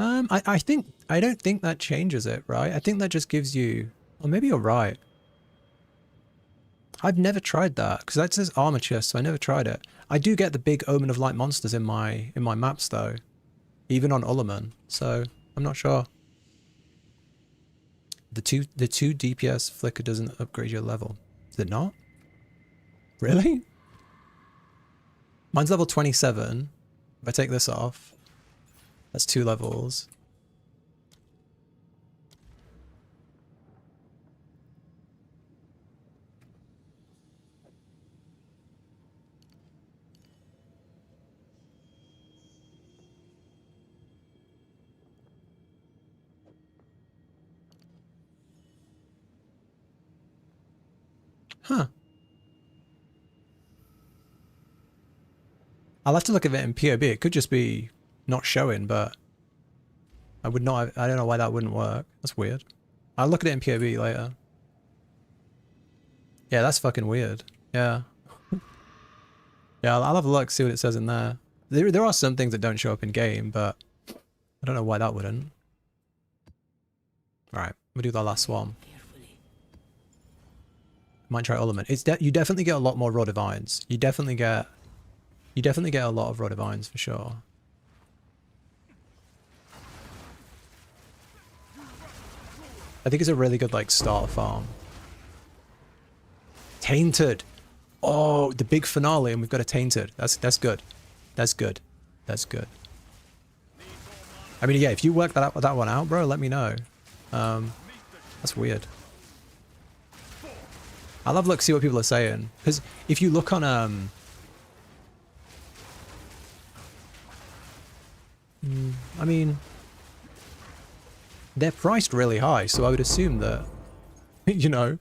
I don't think that changes it, right? I think that just gives you, or maybe you're right. I've never tried that because that says armor chest, so I never tried it. I do get the big Omen of Light monsters in my maps though, even on Ulliman. So I'm not sure. The two DPS flicker doesn't upgrade your level. Is it not? Really? Mine's level 27. If I take this off, that's 2 levels. Huh. I'll have to look at it in POB. It could just be not showing, but I would not. I don't know why that wouldn't work. That's weird. I'll look at it in POB later. Yeah, that's fucking weird. Yeah. Yeah, I'll have a look, see what it says in there. There are some things that don't show up in game, but I don't know why that wouldn't. Alright, we'll do the last one. Might try Ulliman. You definitely get a lot more Raw Divines. You definitely get a lot of Raw Divines for sure. I think it's a really good like starter farm. Tainted. Oh, the big finale, and we've got a Tainted. That's good. That's good. That's good. I mean, yeah, if you work that one out, bro, let me know. That's weird. I'll have a look, see what people are saying. Because if you look on I mean, they're priced really high, so I would assume that you know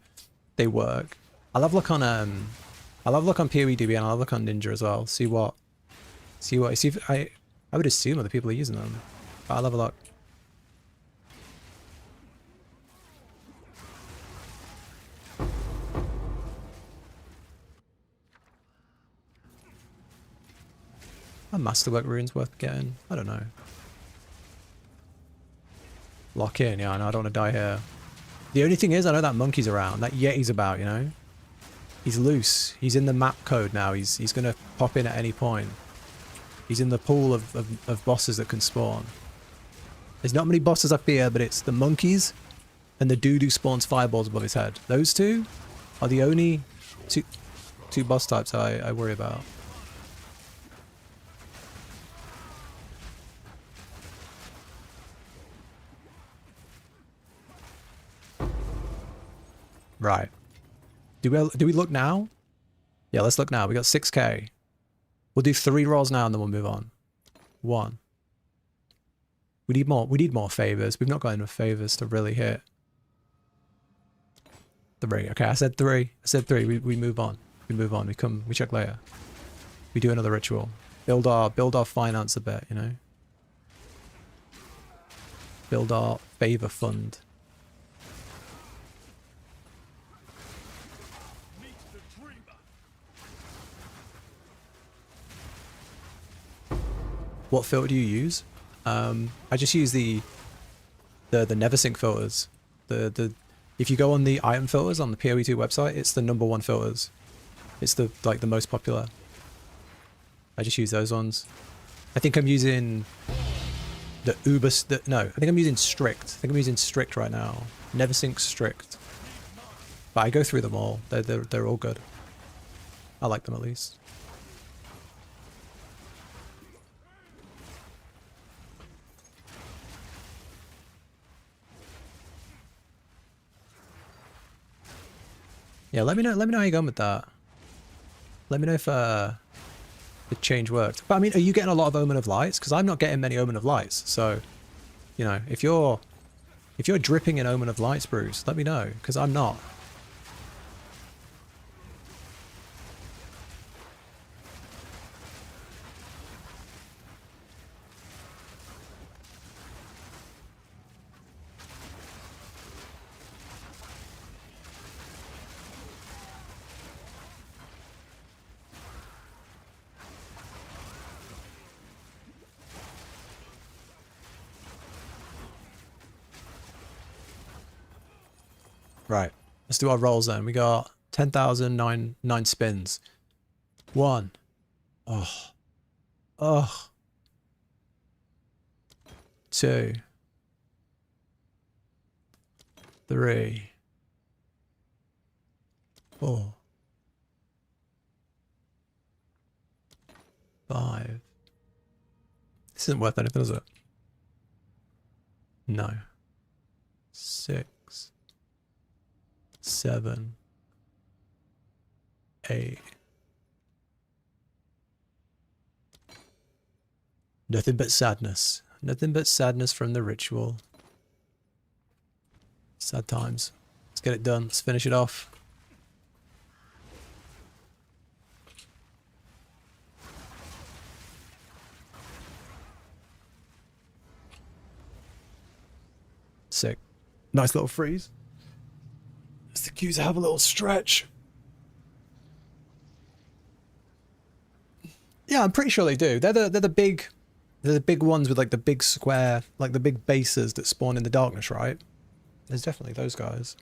they work. I'll have a look on PoEDB, and I'll have a look on Ninja as well. See if I would assume other people are using them. But I'll have a look. Are Masterwork runes worth getting? I don't know. Lock in, yeah, I know, I don't want to die here. The only thing is, I know that monkey's around. That Yeti's about, you know? He's loose. He's in the map code now. He's going to pop in at any point. He's in the pool of bosses that can spawn. There's not many bosses I fear, but it's the monkeys and the dude who spawns fireballs above his head. Those two are the only two boss types I worry about. Right. Do we look now? Yeah, let's look now. We got 6k. We'll do 3 rolls now and then we'll move on. 1. We need more favors. We've not got enough favors to really hit. 3. Okay, I said 3. I said 3. We move on. We move on. We check later. We do another ritual. Build our finance a bit, you know? Build our favor fund. What filter do you use? I just use the never sync filters. If you go on the item filters on the PoE2 website, it's the #1 filters. It's the most popular. I just use those ones. I think I'm using the no, I think I'm using strict. I think I'm using strict right now. Never sync strict. But I go through them all. They're all good. I like them at least. Yeah, let me know how you're going with that. Let me know if the change worked. But I mean, are you getting a lot of Omen of Lights? Because I'm not getting many Omen of Lights. So, you know, if you're dripping in Omen of Lights, Bruce, let me know, because I'm not. Right. Let's do our rolls then. We got 10,000, nine spins. 1. Oh. Oh. 2. 3. 4. 5. This isn't worth anything, is it? No. 6. 7. 8. Nothing but sadness. Nothing but sadness from the ritual. Sad times. Let's get it done. Let's finish it off. Sick. Nice little freeze. As the queues have a little stretch. Yeah, I'm pretty sure they do. They're the big ones with like the big square, like the big bases that spawn in the darkness, right? There's definitely those guys.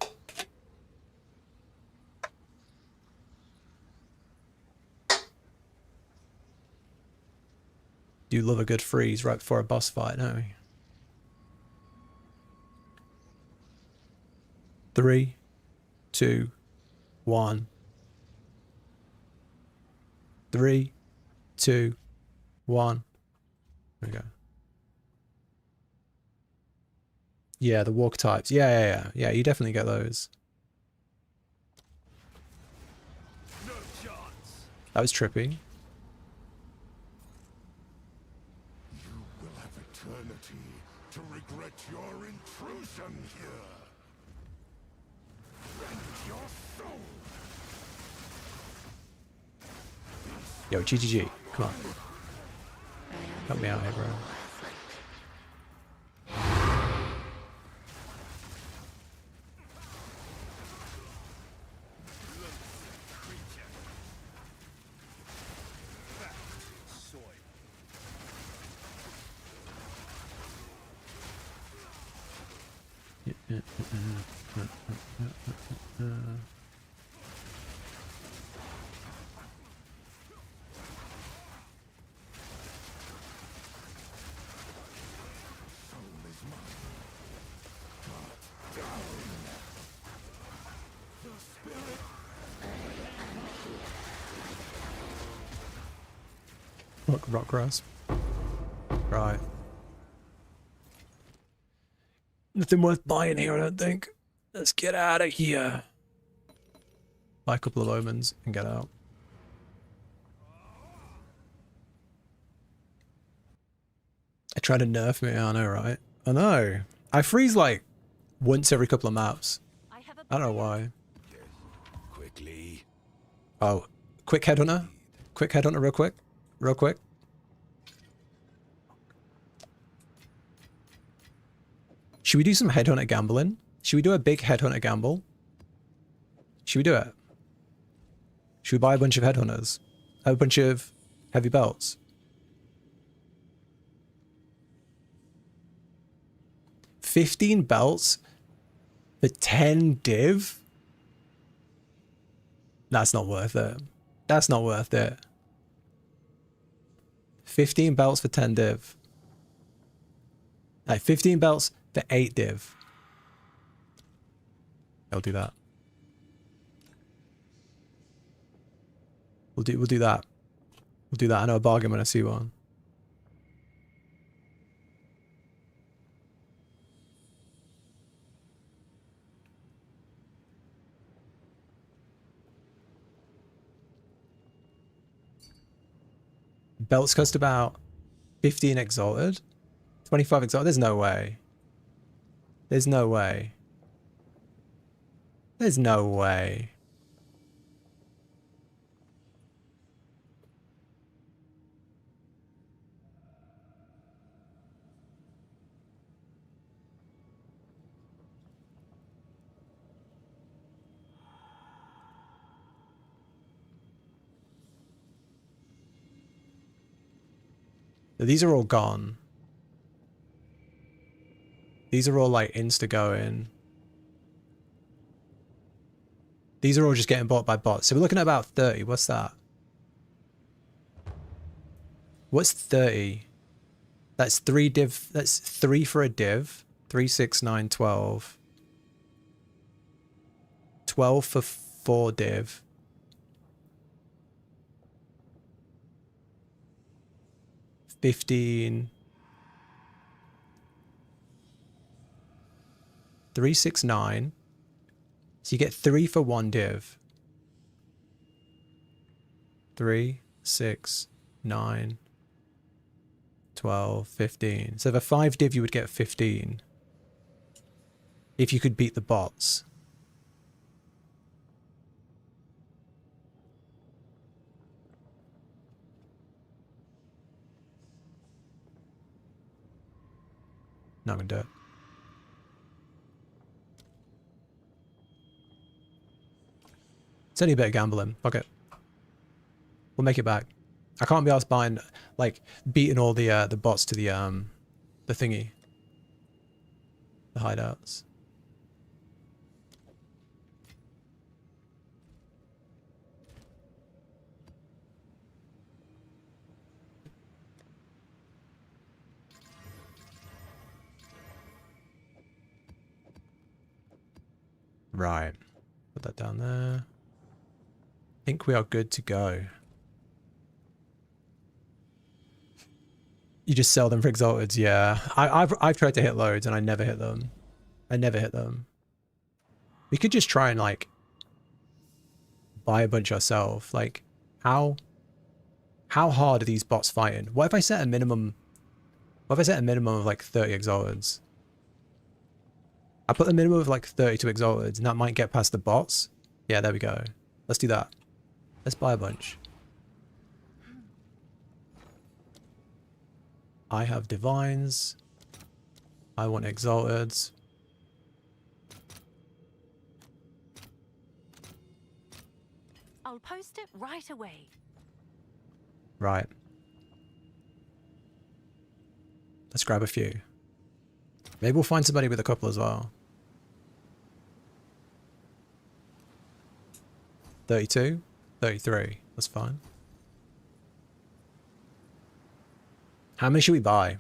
You love a good freeze right before a boss fight, don't we? 3, 2, 1. 3, 2, 1. There we go. Yeah, the walk types. Yeah, you definitely get those. No chance. That was trippy. You will have eternity to regret your intrusion here. Rend your soul. Yo, GGG. Come on. Help me out here, bro. Look, rock grasp. Right. Nothing worth buying here, I don't think. Let's get out of here. Buy a couple of omens and get out. I try to nerf me, I know, right? I know. I freeze like once every couple of maps. I have a I don't know why. Yes. Quickly. Oh, quick headhunter. Quick headhunter real quick. Real quick. Should we do some headhunter gambling? Should we do a big headhunter gamble? Should we do it? Should we buy a bunch of headhunters? A bunch of heavy belts? $15 belts for 10 div? That's not worth it. That's not worth it. 15 belts for 10 div. Like 15 belts for 8 div. I'll do that. We'll do that. We'll do that. I know a bargain when I see one. Belts cost about 15 exalted. 25 exalted. There's no way. There's no way. There's no way. These are all gone. These are all like insta going. These are all just getting bought by bots. So we're looking at about 30. What's that? What's 30? That's 3 div. That's 3 for a div. 3, 6, 9, 12. 12 for 4 div. 15. 3, 6, 9. So you get 3 for 1 div. 3, 6, 9, 12, 15. So for 5 div you would get 15. If you could beat the bots. Not gonna do it. It's only a bit of gambling. Fuck it. We'll make it back. I can't be asked buying, like, beating all the bots to the thingy. The hideouts. Right. Put that down there. I think we are good to go. You just sell them for exalted, yeah. I've tried to hit loads and I never hit them. I never hit them. We could just try and like buy a bunch ourselves. Like how hard are these bots fighting? What if I set a minimum? What if I set a minimum of like 30 exalteds? I put a minimum of like 32 exalteds and that might get past the bots. Yeah, there we go. Let's do that. Let's buy a bunch. I have divines. I want exalteds. I'll post it right away. Right. Let's grab a few. Maybe we'll find somebody with a couple as well. 32, 33. That's fine. How many should we buy?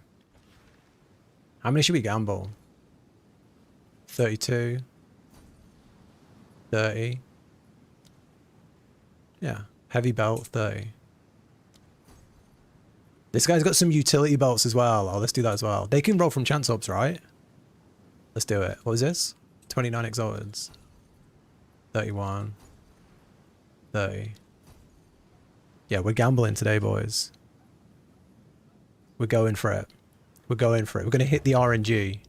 How many should we gamble? 32. 30. Yeah. Heavy belt, 30. This guy's got some utility belts as well. Oh, let's do that as well. They can roll from chance orbs, right? Let's do it. What is this? 29 exalteds. 31. 30. Yeah, we're gambling today, boys. We're going for it. We're going for it. We're going to hit the RNG.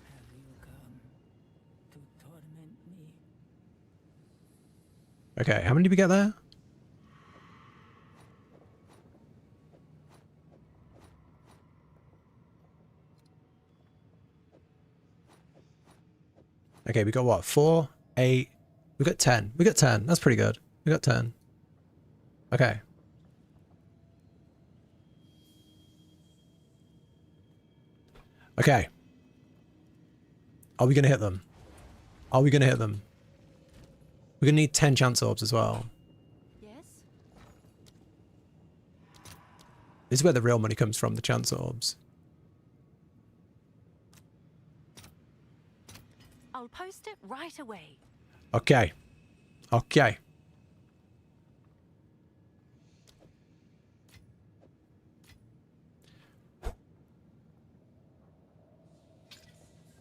Have you come to torment me? Okay, how many did we get there? Okay, we got what? 4, 8. We got 10. We got 10. That's pretty good. We got 10. Okay. Okay. Are we going to hit them? Are we going to hit them? We're going to need 10 chance orbs as well. Yes? This is where the real money comes from, the chance orbs. I'll post it right away. Okay. Okay.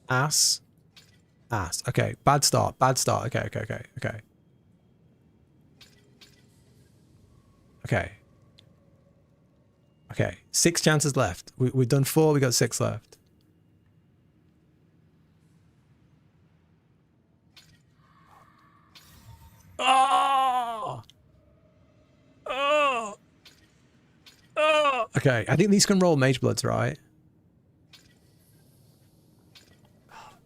Ass. Ass. Okay. Bad start. Bad start. Okay. Okay. Okay. Okay. Okay. Okay. 6 chances left. We've done 4. We got 6 left. Oh! Oh! Oh! Okay. I think these can roll Mage Bloods, right?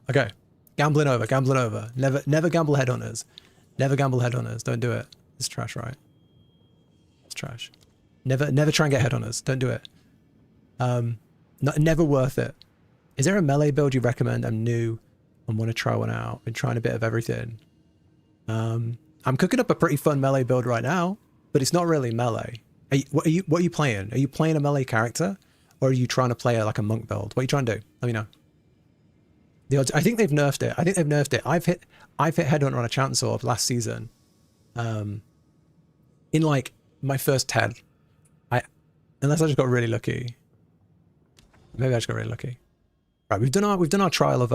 Okay. Gambling over, gambling over. Never gamble headhunters. Never gamble headhunters. Don't do it. It's trash, right? It's trash. Never try and get headhunters. Don't do it. Never worth it. Is there a melee build you recommend? I'm new and want to try one out. Been trying a bit of everything. I'm cooking up a pretty fun melee build right now, but it's not really melee. What are you playing? Are you playing a melee character, or are you trying to play like a monk build? What are you trying to do? Let me know. The odds, I think they've nerfed it. I think they've nerfed it. I've hit Headhunter on a Chance Orb last season. In like my first 10. Unless I just got really lucky. Maybe I just got really lucky. Right, we've done our trial of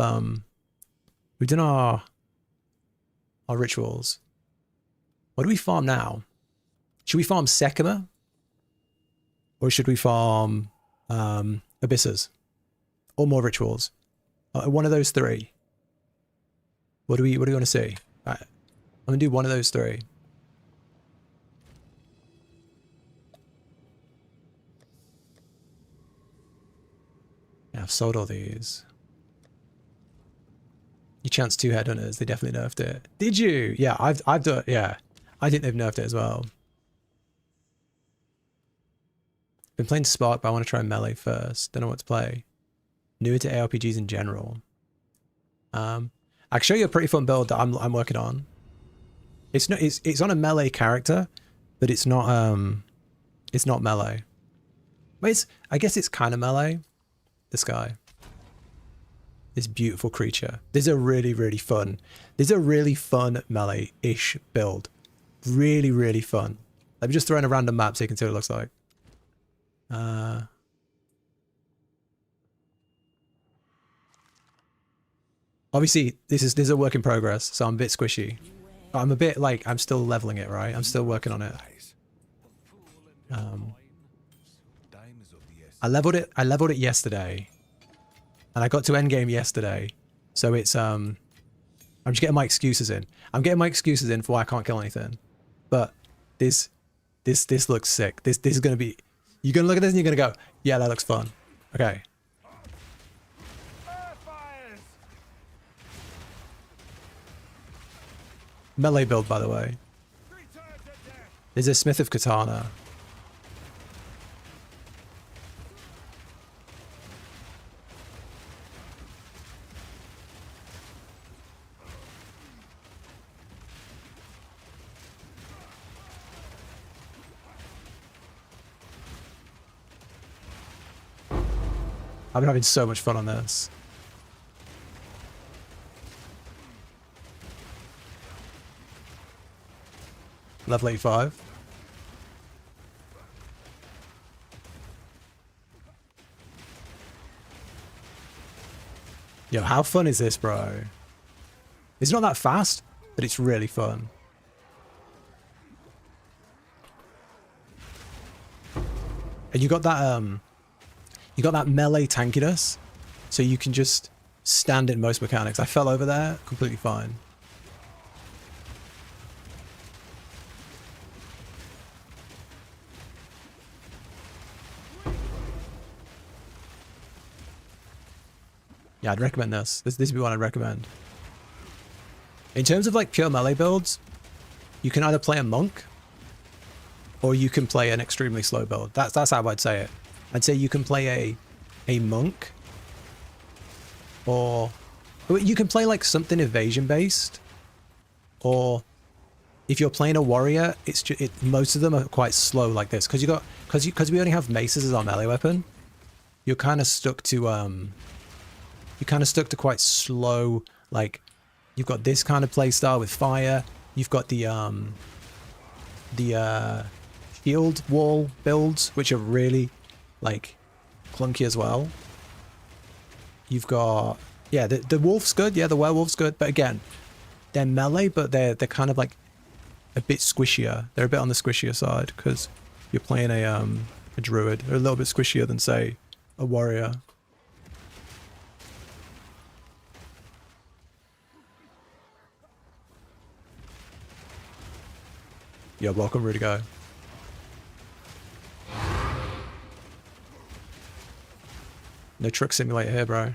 we've done our rituals. What do we farm now? Should we farm Sekima? Or should we farm Abysses? Or more rituals? One of those three. What do we want to see? Right, I'm gonna do one of those three. Yeah, I've sold all these. You chanced 2 headhunters. They definitely nerfed it. Did you? Yeah, I've done. Yeah, I think they've nerfed it as well. Been playing Spark, but I want to try Melee first. Don't know what to play. Newer to ARPGs in general. I can show you a pretty fun build that I'm working on. It's on a melee character, but it's not melee. But I guess it's kind of melee. This guy. This beautiful creature. There's a really fun melee-ish build. Really fun. Let me just throw in a random map so you can see what it looks like. Obviously, this is a work in progress, so I'm a bit squishy. I'm a bit like, I'm still leveling it, right? I'm still working on it. I leveled it yesterday. And I got to Endgame yesterday. So it's, I'm just getting my excuses in. I'm getting my excuses in for why I can't kill anything. But this looks sick. This is going to be, you're going to look at this and you're going to go, yeah, that looks fun. Okay. Melee build, by the way. There's a Smith of Katana. I've been having so much fun on this. Level 85. Yo, how fun is this, bro? It's not that fast, but it's really fun. And you got that melee tankiness, so you can just stand in most mechanics. I fell over there, completely fine. Yeah, I'd recommend this. This would be one I'd recommend. In terms of like pure melee builds, you can either play a monk or you can play an extremely slow build. That's how I'd say it. I'd say you can play a monk, or you can play like something evasion based, or if you're playing a warrior, it's just most of them are quite slow like this because we only have maces as our melee weapon. You're kind of stuck to quite slow, like you've got this kind of play style with fire. You've got the shield wall builds, which are really like clunky as well. You've got, yeah, the wolf's good, yeah, the werewolf's good, but again, they're melee, but they're kind of like a bit squishier. They're a bit on the squishier side because you're playing a druid. They're a little bit squishier than say a warrior. Yeah, welcome, Rudy Go. No truck simulator here, bro.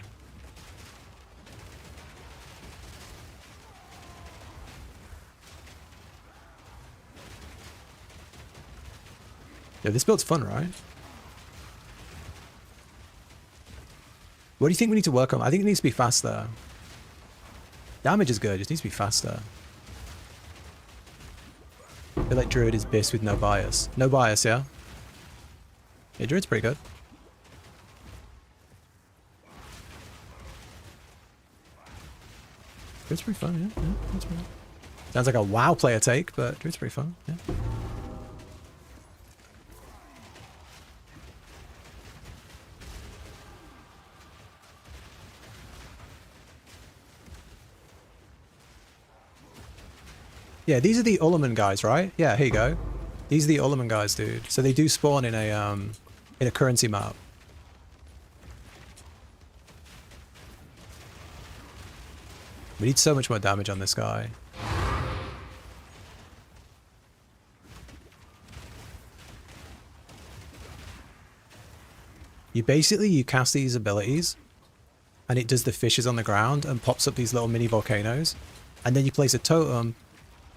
Yeah, this build's fun, right? What do you think we need to work on? I think it needs to be faster. Damage is good, it just needs to be faster. I feel like Druid is Biss with no bias. No bias, yeah? Yeah, Druid's pretty good. Druid's pretty fun, yeah. That's pretty fun. Sounds like a WoW player take, but Druid's pretty fun, yeah. Yeah, these are the Ullerman guys, right? Yeah, here you go. These are the Ullerman guys, dude. So they do spawn in a currency map. We need so much more damage on this guy. You cast these abilities, and it does the fishes on the ground and pops up these little mini volcanoes, and then you place a totem,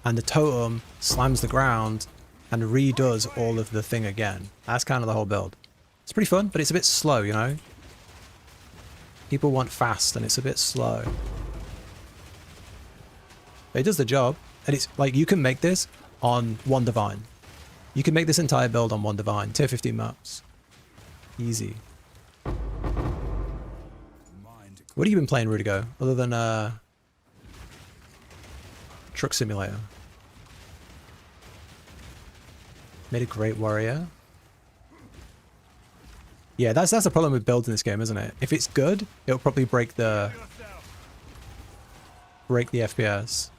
and the totem slams the ground and redoes all of the thing again. That's kind of the whole build. It's pretty fun, but it's a bit slow, you know? People want fast, and it's a bit slow. But it does the job, and it's like you can make this on one divine. You can make this entire build on one divine. Tier 15 maps. Easy. What have you been playing, Rudigo, other than Truck Simulator? Made a great warrior. Yeah, that's the problem with builds in this game, isn't it? If it's good, it'll probably break the FPS.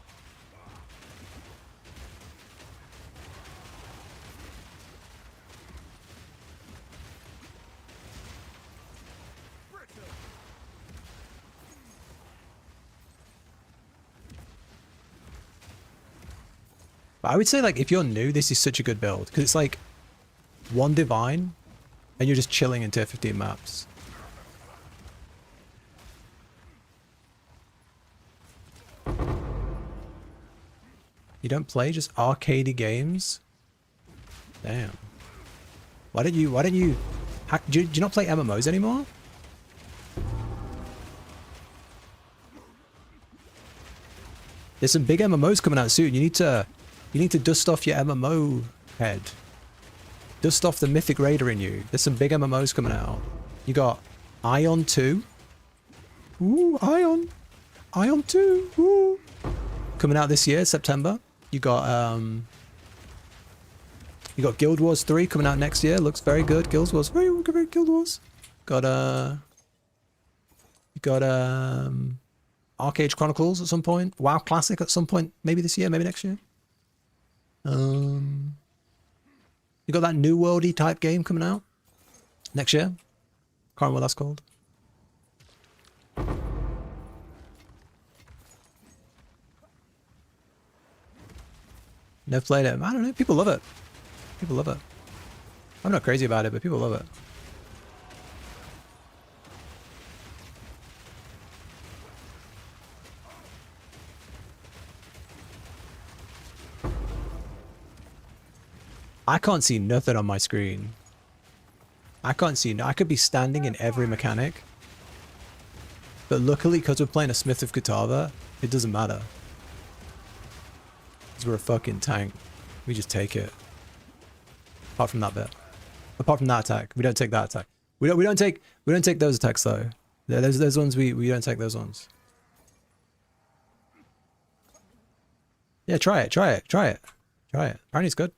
But I would say, like, if you're new, this is such a good build. Because it's like one divine, and you're just chilling in tier 15 maps. You don't play just arcadey games? Damn. Why don't you... Do you not play MMOs anymore? There's some big MMOs coming out soon. You need to dust off your MMO head. Dust off the Mythic Raider in you. There's some big MMOs coming out. You got Ion 2. Ooh, Ion. Ion 2. Ooh. Coming out this year, September. You got Guild Wars 3 coming out next year. Looks very good. Guild Wars. Very good Guild Wars. Got you got Arcade Chronicles at some point. WoW Classic at some point. Maybe this year, maybe next year. You got that New Worldy type game coming out next year. Can't remember what that's called. Never played it. I don't know. People love it. People love it. I'm not crazy about it, but people love it. I can't see nothing on my screen. I can't see. I could be standing in every mechanic. But luckily, because we're playing a Smith of Katava, it doesn't matter. Because we're a fucking tank. We just take it. Apart from that bit. Apart from that attack. We don't take that attack. We don't take those attacks though. Those ones we don't take those ones. Yeah, try it. Apparently it's good.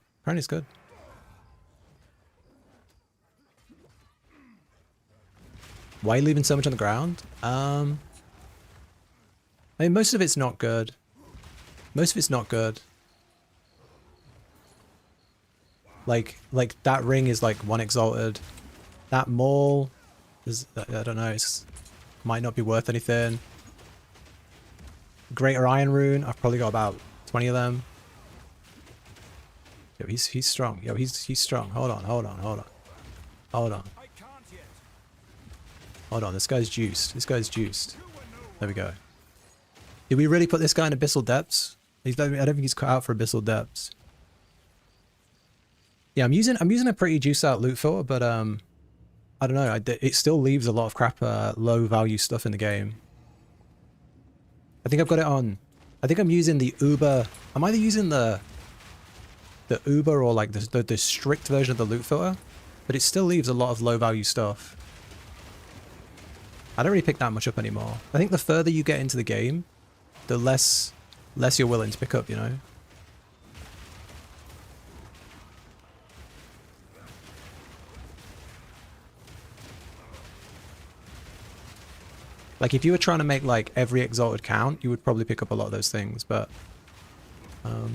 Why are you leaving so much on the ground? I mean, most of it's not good. Like that ring is like one exalted. That maul is, I don't know, it's might not be worth anything. Greater Iron Rune, I've probably got about 20 of them. Yo, he's strong. Yo, he's strong. Hold on. Hold on, this guy's juiced. There we go. Did we really put this guy in Abyssal Depths? I don't think he's cut out for Abyssal Depths. Yeah, I'm using a pretty juiced out loot filter, but I don't know. It still leaves a lot of crap, low value stuff in the game. I think I've got it on. I think I'm using the Uber. I'm either using the Uber or like the strict version of the loot filter, but it still leaves a lot of low value stuff. I don't really pick that much up anymore. I think the further you get into the game, the less you're willing to pick up, you know? Like if you were trying to make like every exalted count, you would probably pick up a lot of those things, but I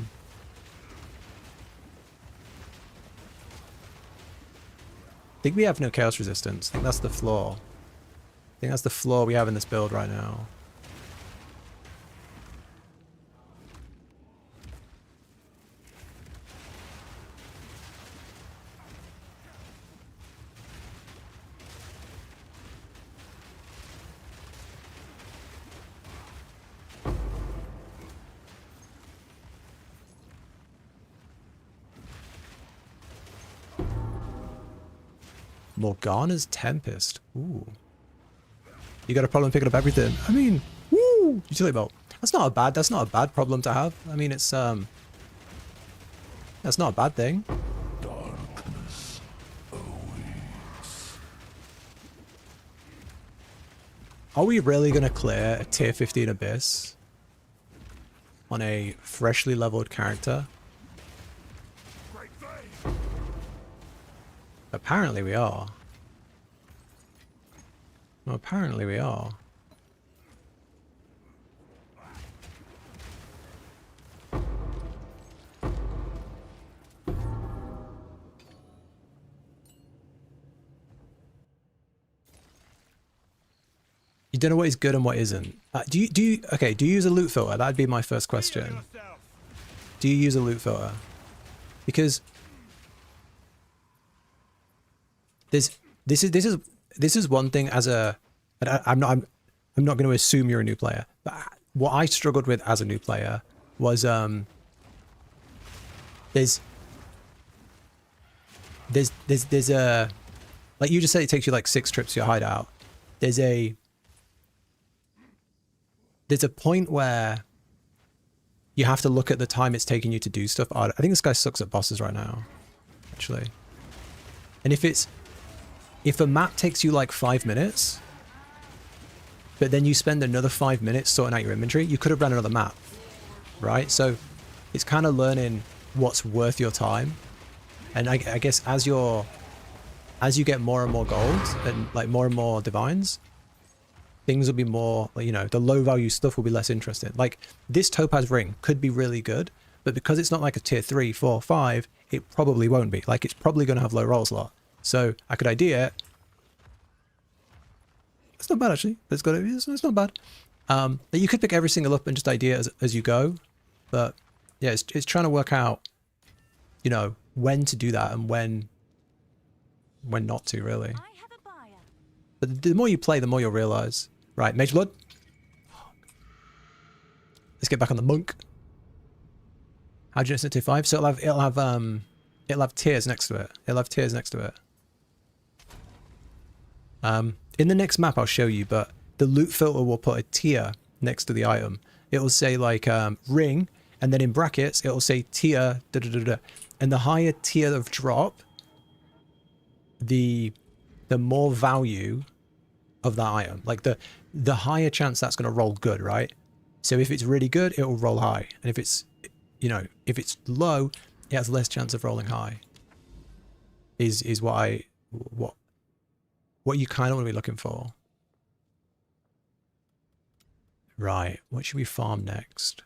think we have no chaos resistance. I think that's the flaw. I think that's the flaw we have in this build right now. Morgana's Tempest. Ooh. You got a problem picking up everything. I mean, woo! Utility belt. That's not a bad problem to have. I mean, it's that's not a bad thing. Darkness awaits. Are we really gonna clear a tier 15 abyss on a freshly leveled character? Great thing. Apparently we are. Well, apparently we are. You don't know what is good and what isn't. Do you okay, do you use a loot filter? That'd be my first question. Do you use a loot filter? Because this is one thing as a, I'm not going to assume you're a new player, but what I struggled with as a new player was there's a, like you just said, it takes you like 6 trips to your hideout. There's a point where you have to look at the time it's taking you to do stuff. I think this guy sucks at bosses right now, actually. And if a map takes you like 5 minutes, but then you spend another 5 minutes sorting out your inventory, you could have ran another map, right? So it's kind of learning what's worth your time. And I guess as you get more and more gold and like more and more divines, things will be more, you know, the low value stuff will be less interesting. Like this topaz ring could be really good, but because it's not like a tier 3, 4, 5, it probably won't be. Like it's probably going to have low rolls a lot. So I could idea it. It's not bad actually. It's not bad. You could pick every single up and just idea as you go, but yeah, it's trying to work out, you know, when to do that and when not to really. I have a buyer. But the more you play, the more you'll realize. Right, Mage Blood. Let's get back on the monk. How do you know tier 5? So it'll have tiers next to it. It'll have tiers next to it. In the next map I'll show you, but the loot filter will put a tier next to the item. It'll say like ring, and then in brackets it'll say tier da da da da. And the higher tier of drop, the more value of that item. Like the higher chance that's going to roll good, right? So if it's really good, it will roll high, and if it's, you know, if it's low, it has less chance of rolling high. Is what you kind of want to be looking for. Right, what should we farm next?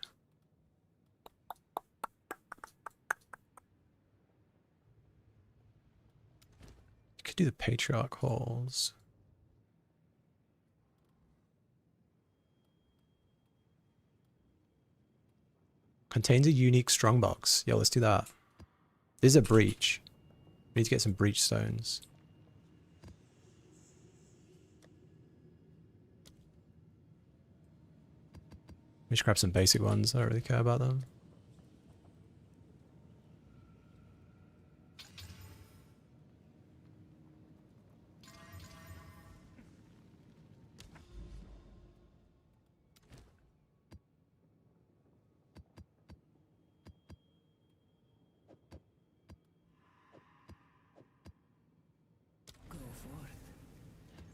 You could do the Patriarch Halls. Contains a unique strongbox. Yo, let's do that. This is a breach. We need to get some breach stones. We should grab some basic ones. I don't really care about them.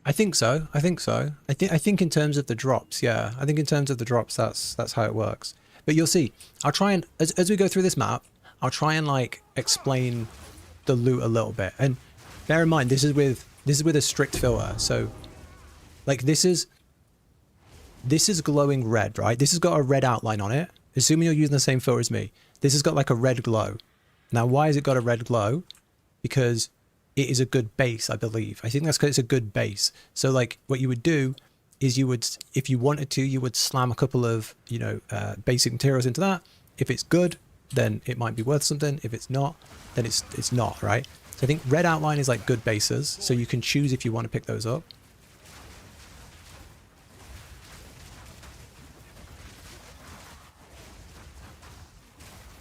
I think so. I think so. I think in terms of the drops, yeah. I think in terms of the drops, that's how it works. But you'll see. I'll try and as we go through this map, I'll try and like explain the loot a little bit. And bear in mind, this is with a strict filter. So like this is glowing red, right? This has got a red outline on it. Assuming you're using the same filter as me, this has got like a red glow. Now, why has it got a red glow? Because it is a good base, I believe. I think that's because it's a good base. So like what you would do is you would, if you wanted to, you would slam a couple of, you know, basic materials into that. If it's good, then it might be worth something. If it's not, then it's not, right? So I think red outline is like good bases. So you can choose if you want to pick those up.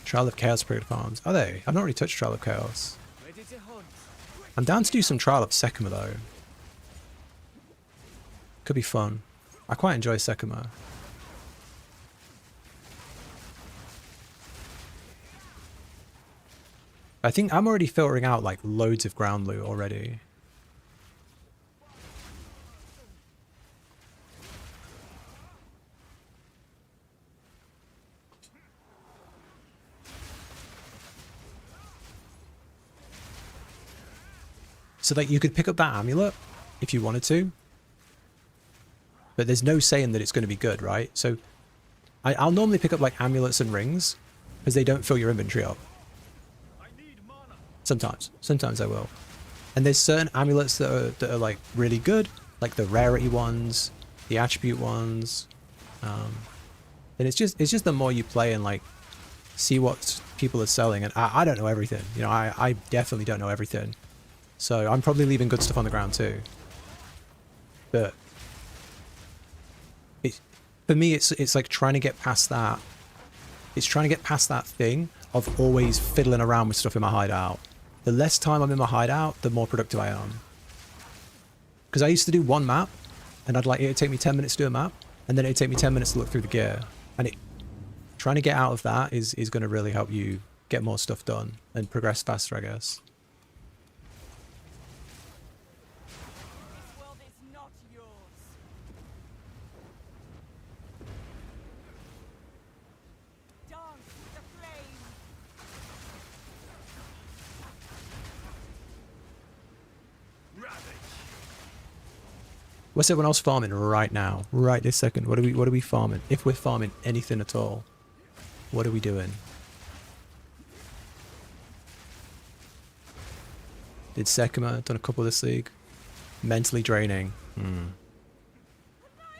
Trial of Chaos period farms. Are they? I've not really touched Trial of Chaos. I'm down to do some Trial of Sekima though. Could be fun. I quite enjoy Sekima. I think I'm already filtering out like loads of ground loot already. So like you could pick up that amulet if you wanted to, but there's no saying that it's going to be good, right? So I'll normally pick up like amulets and rings because they don't fill your inventory up. Sometimes I will. And there's certain amulets that are like really good, like the rarity ones, the attribute ones. And it's just the more you play and like see what people are selling. And I don't know everything, you know, I definitely don't know everything. So I'm probably leaving good stuff on the ground too. But for me, it's like trying to get past that. It's trying to get past that thing of always fiddling around with stuff in my hideout. The less time I'm in my hideout, the more productive I am. Because I used to do one map, and it'd take me 10 minutes to do a map, and then it'd take me 10 minutes to look through the gear. And trying to get out of that is going to really help you get more stuff done and progress faster, I guess. What's everyone else farming right now? Right this second. What are we farming? If we're farming anything at all, what are we doing? Did Sekima, done a couple this league. Mentally draining.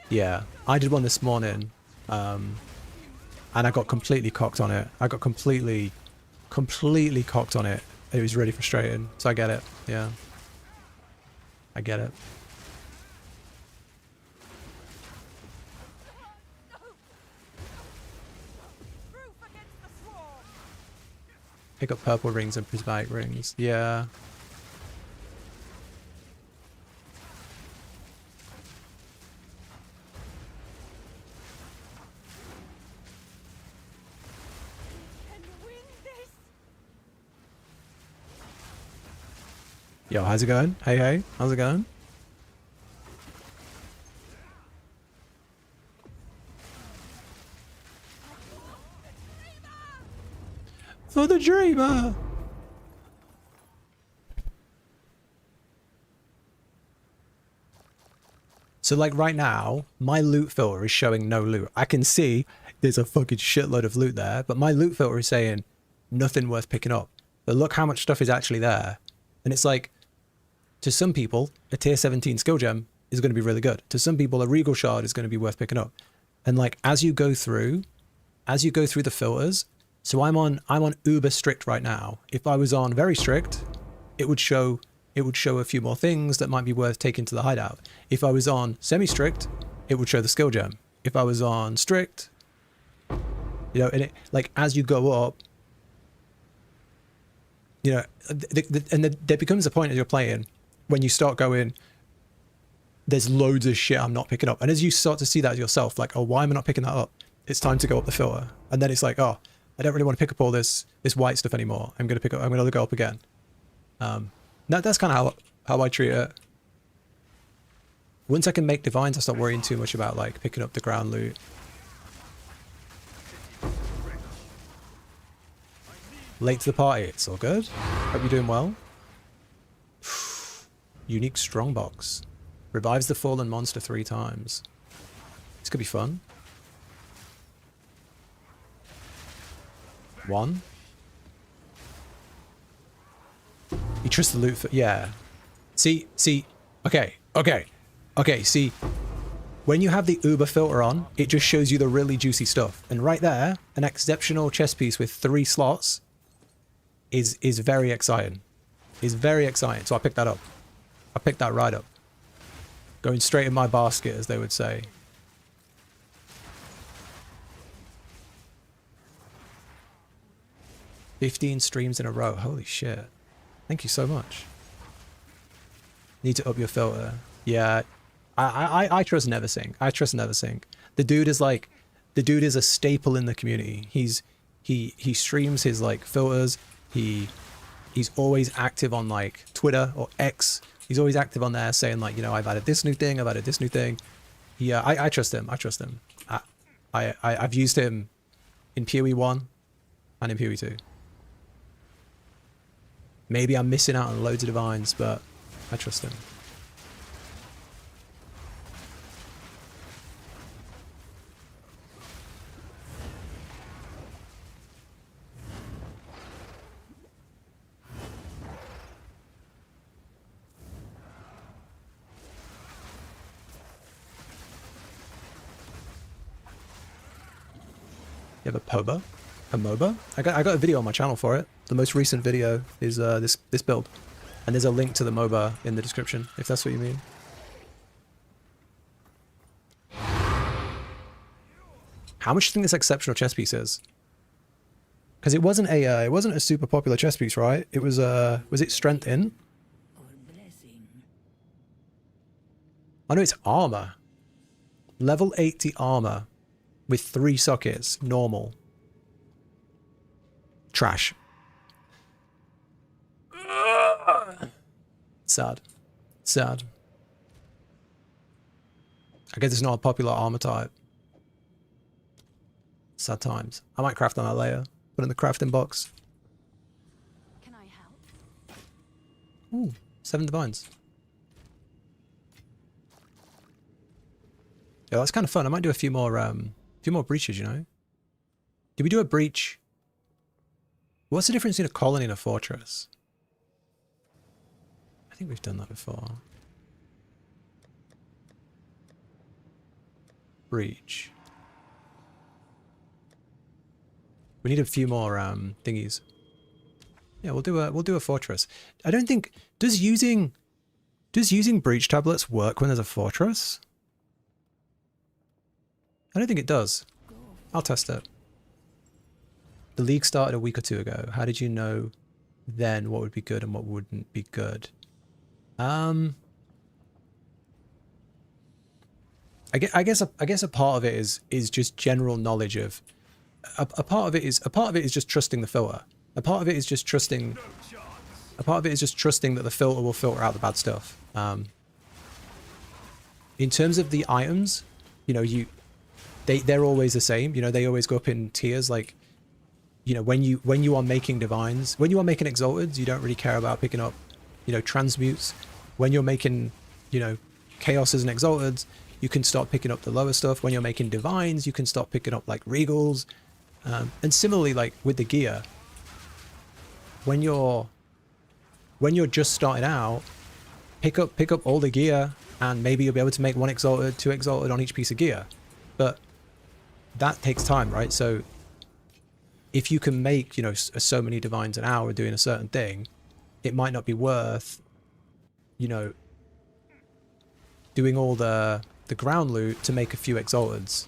Yeah, I did one this morning, and I got completely cocked on it. I got completely cocked on it. It was really frustrating. So I get it. Yeah, I get it. Pick up purple rings and prismatic rings. Yeah. Yo, how's it going? Hey, how's it going? For the dreamer! So like right now, my loot filter is showing no loot. I can see there's a fucking shitload of loot there, but my loot filter is saying nothing worth picking up. But look how much stuff is actually there. And it's like, to some people, a tier 17 skill gem is going to be really good. To some people, a regal shard is going to be worth picking up. And like, as you go through the filters, so I'm on uber strict right now. If I was on very strict, it would show a few more things that might be worth taking to the hideout. If I was on semi-strict, it would show the skill gem. If I was on strict, you know, and it, like as you go up, you know, there becomes a point as you're playing when you start going, there's loads of shit I'm not picking up. And as you start to see that yourself, like, oh, why am I not picking that up? It's time to go up the filter. And then it's like, oh, I don't really want to pick up all this white stuff anymore. I'm going to go up again. That's kind of how I treat it. Once I can make divines, I stop worrying too much about like picking up the ground loot. Late to the party, it's all good. Hope you're doing well. Unique strongbox. Revives the fallen monster 3 times. This could be fun. 1. You trust the loot for... Yeah. See, okay, see, when you have the Uber filter on, it just shows you the really juicy stuff. And right there, an exceptional chess piece with 3 slots is very exciting. Is very exciting. So I picked that up. I picked that right up. Going straight in my basket, as they would say. "15 streams in a row. Holy shit. Thank you so much. Need to up your filter." Yeah. I trust Neversink. I trust Neversink. The dude is like, the dude is a staple in the community. He streams his like filters. He's always active on like Twitter or X. He's always active on there saying like, you know, I've added this new thing. I've added this new thing. Yeah, I trust him. I trust him. I've used him in PoE 1 and in PoE 2. Maybe I'm missing out on loads of divines, but I trust him. You have a POBA? A MOBA? I got a video on my channel for it. The most recent video is this build. And there's a link to the MOBA in the description, if that's what you mean. How much do you think this exceptional chess piece is? Because it wasn't a super popular chess piece, right? It was it strength in? Or blessing. Oh no, it's armor. Level 80 armor with 3 sockets, normal. Trash. Sad. Sad. I guess it's not a popular armor type. Sad times. I might craft on that later. Put it in the crafting box. Can I help? Ooh, 7 divines. Yeah, that's kind of fun. I might do a few more breaches, you know? Did we do a breach? What's the difference between a colony and a fortress? I think we've done that before. Breach. We need a few more thingies. Yeah, we'll do a fortress. I don't think does using breach tablets work when there's a fortress? I don't think it does. I'll test it. The league started a week or 2 ago. How did you know then what would be good and what wouldn't be good? I guess a part of it is just general knowledge of. A part of it is just trusting the filter. A part of it is just trusting. A part of it is just trusting that the filter will filter out the bad stuff. In terms of the items, you know, they're always the same. You know, they always go up in tiers. Like, you know, when you are making divines, when you are making exalteds, you don't really care about picking up, you know, transmutes. When you're making, you know, chaoses and exalteds, you can start picking up the lower stuff. When you're making divines, you can start picking up like regals. And similarly, like with the gear, when you're just starting out, pick up all the gear, and maybe you'll be able to make 1 exalted, 2 exalted on each piece of gear. But that takes time, right? So if you can make, you know, so many divines an hour doing a certain thing, it might not be worth, you know, doing all the ground loot to make a few exalteds.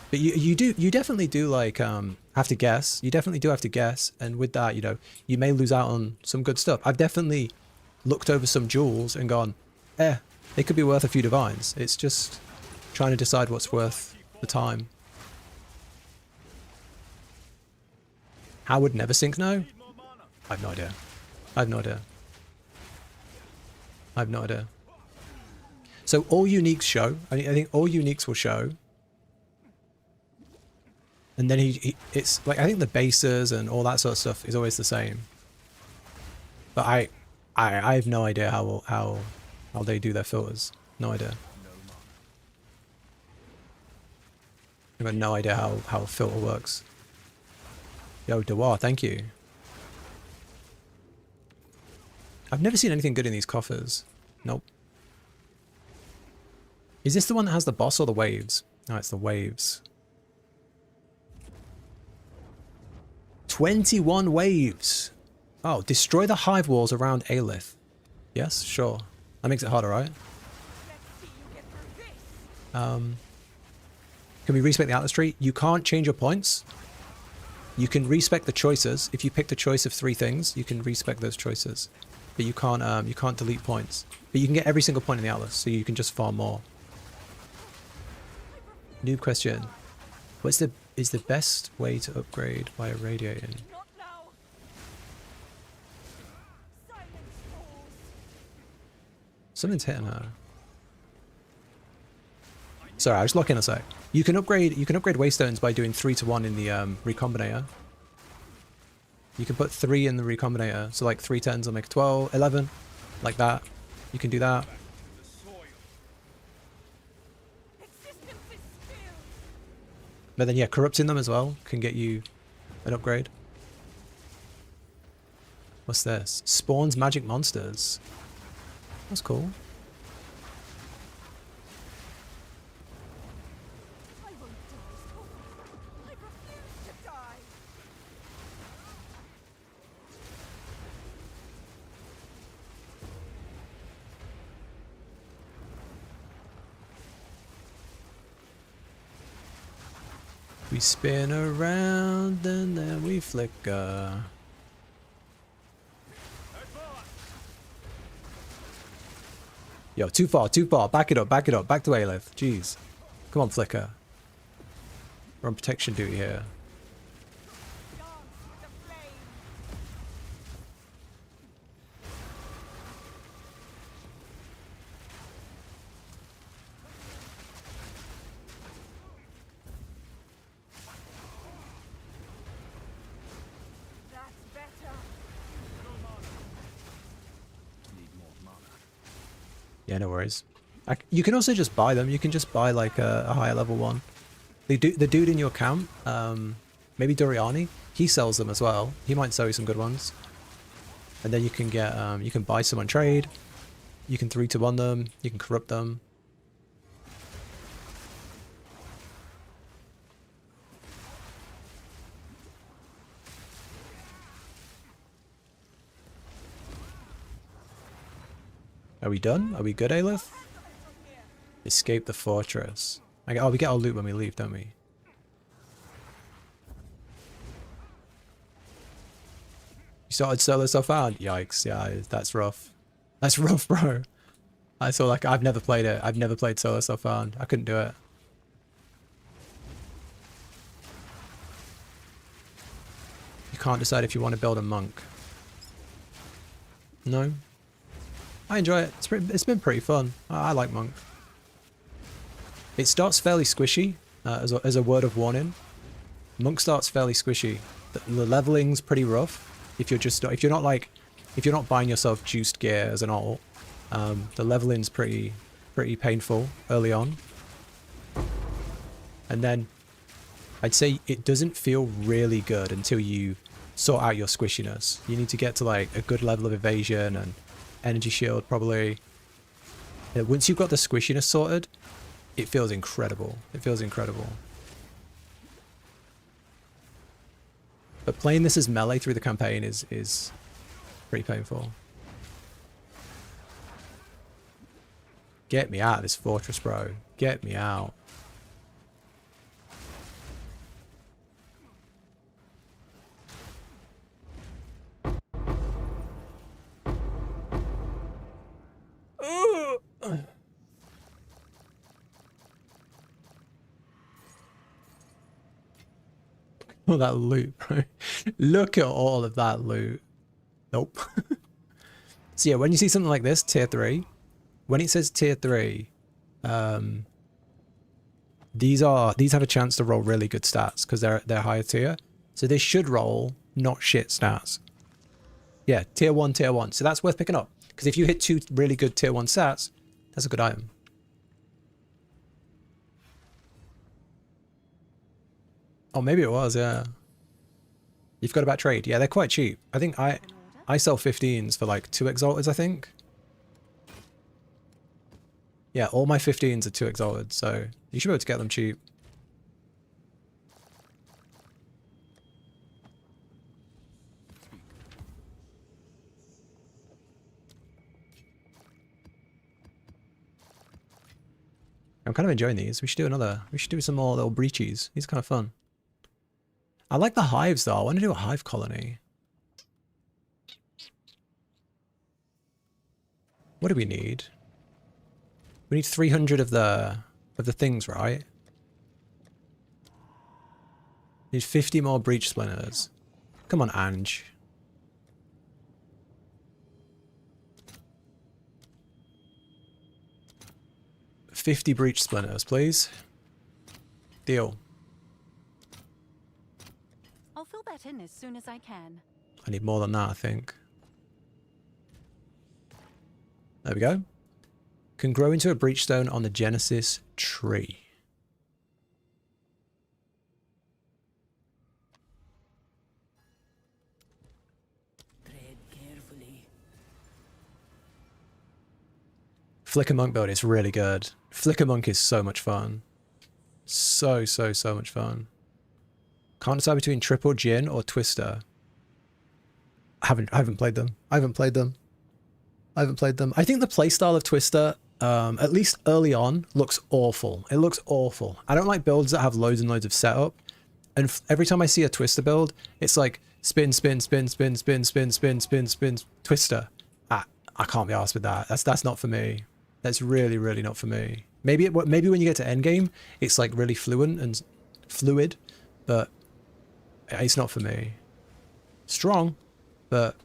But you definitely do like have to guess. You definitely do have to guess, and with that, you know, you may lose out on some good stuff. I've definitely looked over some jewels and gone, they could be worth a few divines. It's just trying to decide what's worth the time. How would Neversink know? I have no idea. I have no idea. I have no idea. So all uniques show. I think all uniques will show. And then it's like, I think the bases and all that sort of stuff is always the same. But I have no idea how they do their filters. No idea. I've got no idea how a filter works. Yo, Dewar, thank you. I've never seen anything good in these coffers. Nope. Is this the one that has the boss or the waves? No, it's the waves. 21 waves. Oh, destroy the hive walls around Aelith. Yes, sure. That makes it harder, right? Can we respec the Atlas tree? You can't change your points. You can respec the choices. If you pick the choice of 3 things, you can respec those choices. But you can't delete points. But you can get every single point in the Atlas, so you can just farm more. Noob question. What's the best way to upgrade by irradiating? Not now. Silence falls. Something's hitting her. Sorry, I was locking a sec. You can upgrade Waystones by doing 3 to 1 in the recombinator. You can put 3 in the recombinator, so like 3 10s will make 12, 11, like that. You can do that. But then yeah, corrupting them as well can get you an upgrade. What's this? Spawns magic monsters. That's cool. I won't die, Scorpion. I refuse to die. We spin around and then we flicker. Yo, too far, too far. Back it up, back it up. Back to Aelith. Jeez. Come on, Flicker. We're on protection duty here. Dance with the flame. That's better. Need more mana. Yeah, no worries. You can also just buy them. You can just buy like a higher level one. The dude in your camp, maybe Doriani, he sells them as well. He might sell you some good ones. And then you can get, you can buy some on trade. You can 3 to 1 them. You can corrupt them. Are we done? Are we good, Aelith? Escape the fortress. Oh, we get our loot when we leave, don't we? You started solo so far? Yikes, yeah, that's rough. That's rough, bro. I saw like, I've never played it. I've never played solo so far. I couldn't do it. You can't decide if you want to build a monk. No? I enjoy it. It's been pretty fun. I like monk. It starts fairly squishy, as a word of warning. Monk starts fairly squishy. The leveling's pretty rough. If you're not buying yourself juiced gear as an alt, the leveling's pretty painful early on. And then I'd say it doesn't feel really good until you sort out your squishiness. You need to get to like a good level of evasion and energy shield probably. Yeah, once you've got the squishiness sorted, it feels incredible. It feels incredible. But playing this as melee through the campaign is pretty painful. Get me out of this fortress, bro. Get me out. All that loot, bro. Look at all of that loot. Nope. So yeah, when you see something like this, tier 3, when it says tier 3, These have a chance to roll really good stats because they're higher tier. So they should roll not shit stats. Yeah, tier 1, tier 1. So that's worth picking up. Because if you hit 2 really good tier 1 stats, that's a good item. Oh, maybe it was, yeah. You've got about trade. Yeah, they're quite cheap. I think I sell 15s for like 2 exalted, I think. Yeah, all my 15s are 2 exalted, so you should be able to get them cheap. I'm kind of enjoying these. We should do some more little breaches. These are kind of fun. I like the hives though. I want to do a hive colony. What do we need? We need 300 of the things, right? Need 50 more breach splinters. Come on, Ange. $50 breach splinters, please. Deal. I'll fill that in as soon as I can. I need more than that, I think. There we go. Can grow into a breachstone on the Genesis tree. Tread carefully. Flicker Monk build is really good. Flicker Monk is so much fun. So much fun. Can't decide between Triple Jin or Twister. I haven't played them. I haven't played them. I think the playstyle of Twister, at least early on, looks awful. It looks awful. I don't like builds that have loads and loads of setup. And every time I see a Twister build, it's like spin, Twister. I can't be arsed with that. That's not for me. That's really not for me. Maybe when you get to Endgame, it's like really fluid, but it's not for me. Strong, but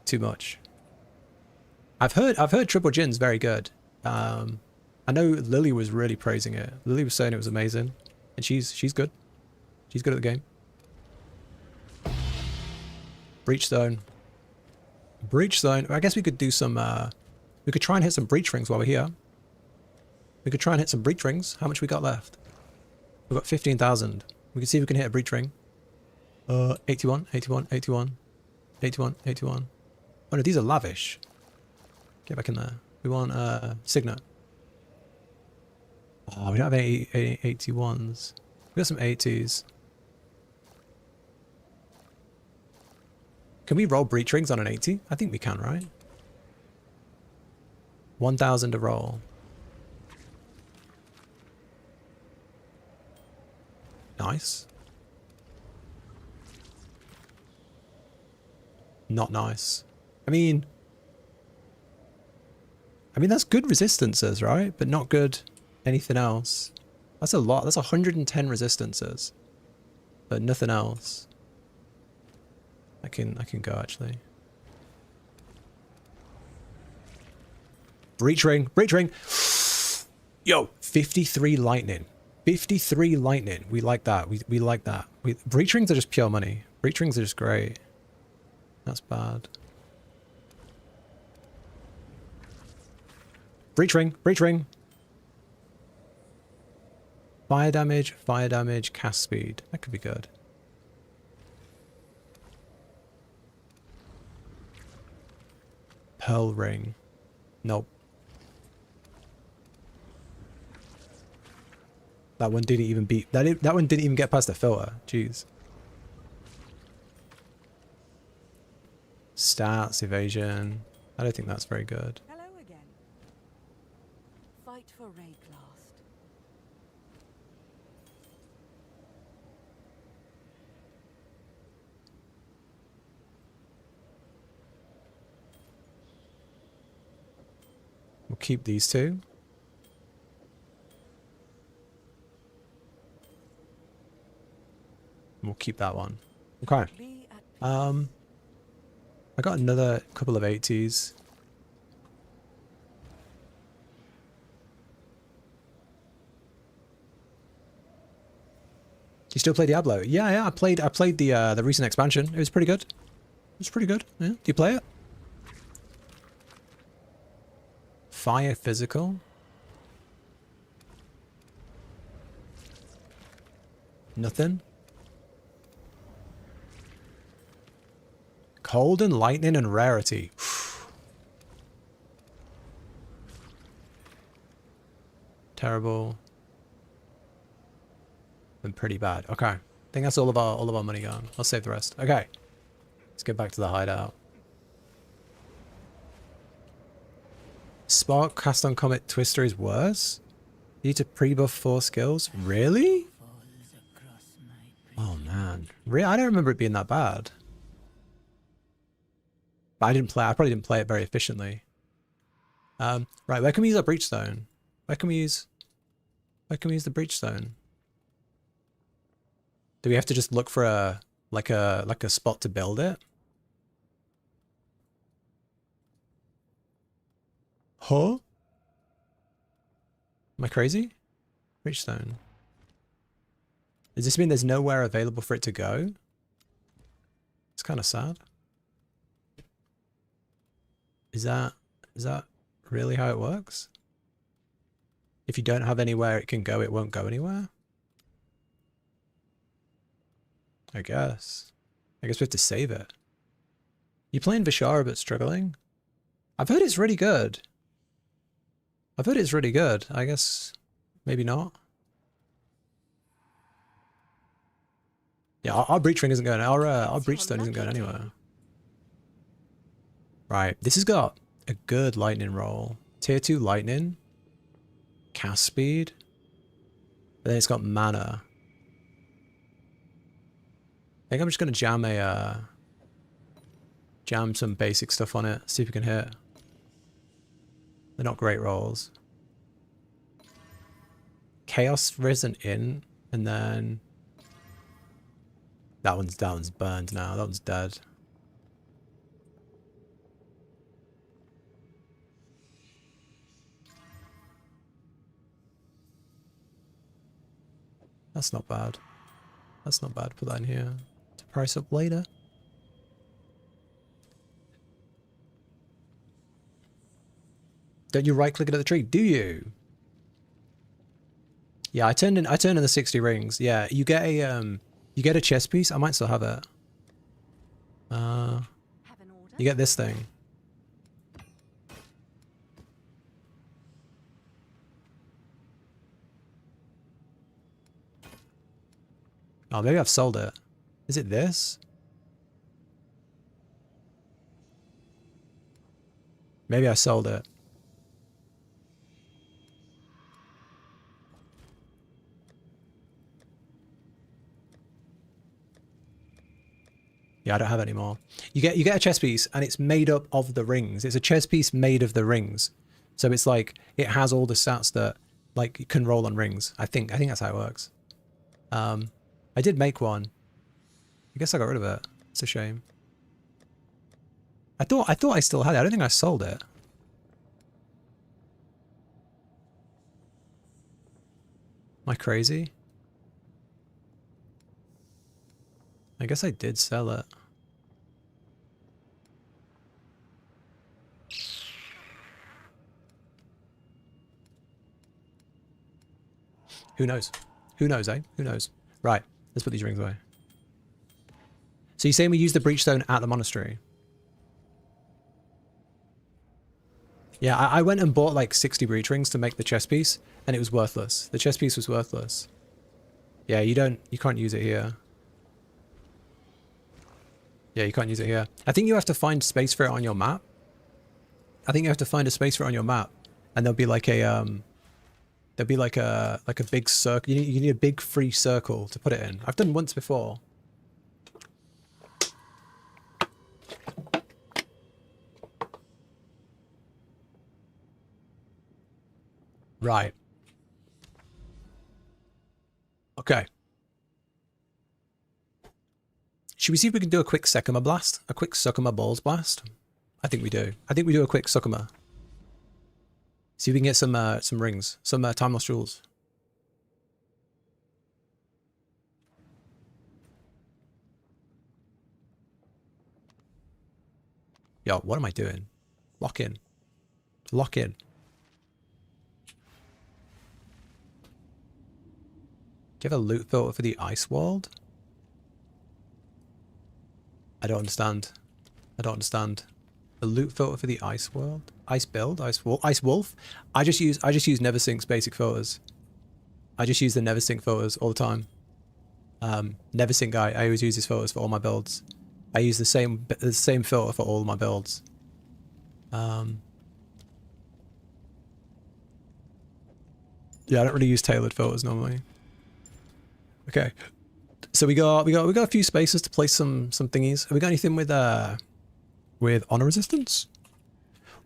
too much. I've heard Triple Jin's very good. I know Lily was really praising it. Lily was saying it was amazing, and she's good. She's good at the game. Breachstone. Breachstone. I guess we could do some. We could try and hit some breach rings while we're here. We could try and hit some breach rings. How much we got left? We've got 15,000. We can see if we can hit a breach ring. 81, 81, 81, 81, 81. Oh no, these are lavish. Get back in there. We want Signet. Oh, we don't have any 81s. We got some 80s. Can we roll breach rings on an 80? I think we can, right? 1,000 to roll. Nice. Not nice. I mean that's good resistances, right? But not good anything else. That's a lot. That's 110 resistances. But nothing else. I can go actually. Breach ring. Breach ring. Yo, 53 lightning. 53 lightning. We like that. We like that. Breach rings are just pure money. Breach rings are just great. That's bad. Breach ring. Breach ring. Fire damage, cast speed. That could be good. Pearl ring. Nope. That one didn't even beat. That one didn't even get past the filter. Jeez. Stats, evasion. I don't think that's very good. Hello again. Fight for Rayclast. We'll keep these two. We'll keep that one. Okay. Be at peace. I got another couple of 80s. You still play Diablo? Yeah, yeah. I played the recent expansion. It was pretty good. It was pretty good. Yeah. Do you play it? Fire physical. Nothing. Cold and lightning and rarity. Terrible. Been pretty bad. Okay. I think that's all of our money gone. I'll save the rest. Okay. Let's get back to the hideout. Spark cast on Comet Twister is worse? You need to pre-buff 4 skills? Really? Oh man. Really? I don't remember it being that bad. But I probably didn't play it very efficiently. Right, where can we use our breachstone? Where can we use the breachstone? Do we have to just look for a spot to build it? Huh? Am I crazy? Breachstone. Does this mean there's nowhere available for it to go? It's kind of sad. Is that really how it works? If you don't have anywhere it can go, it won't go anywhere? I guess we have to save it. You playing Vishara but struggling? I've heard it's really good. I guess maybe not. Yeah, our breach ring isn't going. Our breachstone isn't going anywhere. Right, this has got a good lightning roll. Tier 2 lightning. Cast speed. But then it's got mana. I think I'm just gonna jam some basic stuff on it. See if we can hit. They're not great rolls. Chaos Risen in, and then that one's burned now. That one's dead. That's not bad. That's not bad. Put that in here to price up later. Don't you right click it at the tree? Do you? Yeah, I turned in the 60 rings. Yeah, you get a chess piece. I might still have it. You get this thing. Oh, maybe I've sold it. Is it this? Maybe I sold it. Yeah, I don't have any more. You get a chess piece and it's made up of the rings. It's a chess piece made of the rings. So it's like it has all the stats that like you can roll on rings. I think that's how it works. I did make one. I guess I got rid of it. It's a shame. I thought I still had it. I don't think I sold it. Am I crazy? I guess I did sell it. Who knows? Who knows, eh? Who knows? Right, let's put these rings away. So you're saying we use the breachstone at the monastery? Yeah, I went and bought like 60 breach rings to make the chess piece, and it was worthless. The chess piece was worthless. Yeah, you can't use it here. Yeah, you can't use it here. I think you have to find space for it on your map. I think you have to find a space for it on your map, and there'll be like a big circle. You need a big free circle to put it in. I've done once before. Right. Okay. Should we see if we can do a quick Sekima blast? A quick Sukima balls blast? I think we do. I think we do a quick Sukima. See if we can get some rings. Some time lost jewels. Yo, what am I doing? Lock in. Lock in. Do you have a loot filter for the ice world? I don't understand. I don't understand. The loot filter for the ice world? Ice build? Ice wolf? I just use Neversink's basic filters. I just use the Neversink's filters all the time. Neversink's guy, I always use his filters for all my builds. I use the same filter for all my builds. Yeah, I don't really use tailored filters normally. Okay. So we got a few spaces to place some thingies. Have we got anything with honor resistance?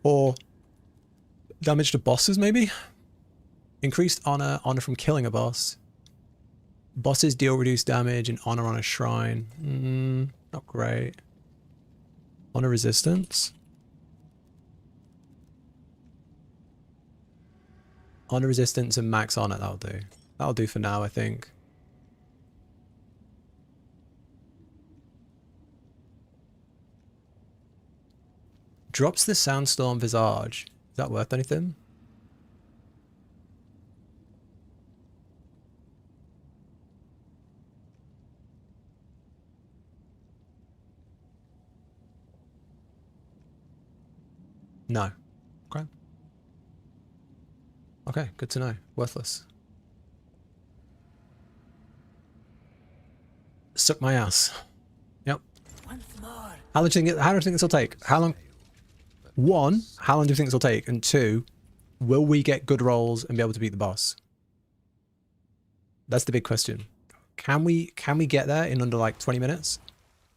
Or damage to bosses maybe? Increased honor from killing a boss. Bosses deal reduced damage and honor on a shrine. Not great. Honor resistance. Honor resistance and max honor, that'll do. That'll do for now, I think. Drops the Sandstorm Visage. Is that worth anything? No. Okay. Okay, good to know. Worthless. Suck my ass. Yep. Once more. How long do you think this will take? How long? One, how long do you think this will take? And two, will we get good rolls and be able to beat the boss? That's the big question. Can we get there in under like 20 minutes?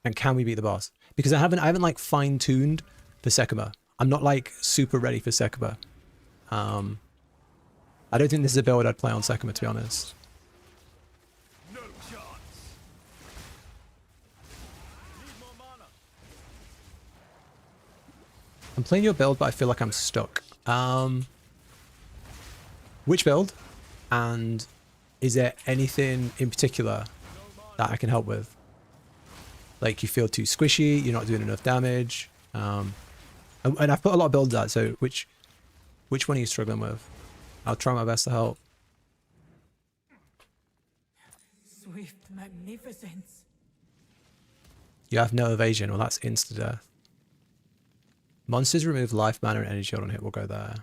And can we beat the boss? Because I haven't like fine-tuned for Sekima. I'm not like super ready for Sekima. I don't think this is a build I'd play on Sekima, to be honest. No chance. Need more mana. I'm playing your build, but I feel like I'm stuck. Which build? And is there anything in particular that I can help with? Like you feel too squishy, you're not doing enough damage. And I've put a lot of builds out, so which one are you struggling with? I'll try my best to help. Swift magnificence. You have no evasion, well that's insta-death. Monsters remove life, mana, and energy shield on hit, we'll go there.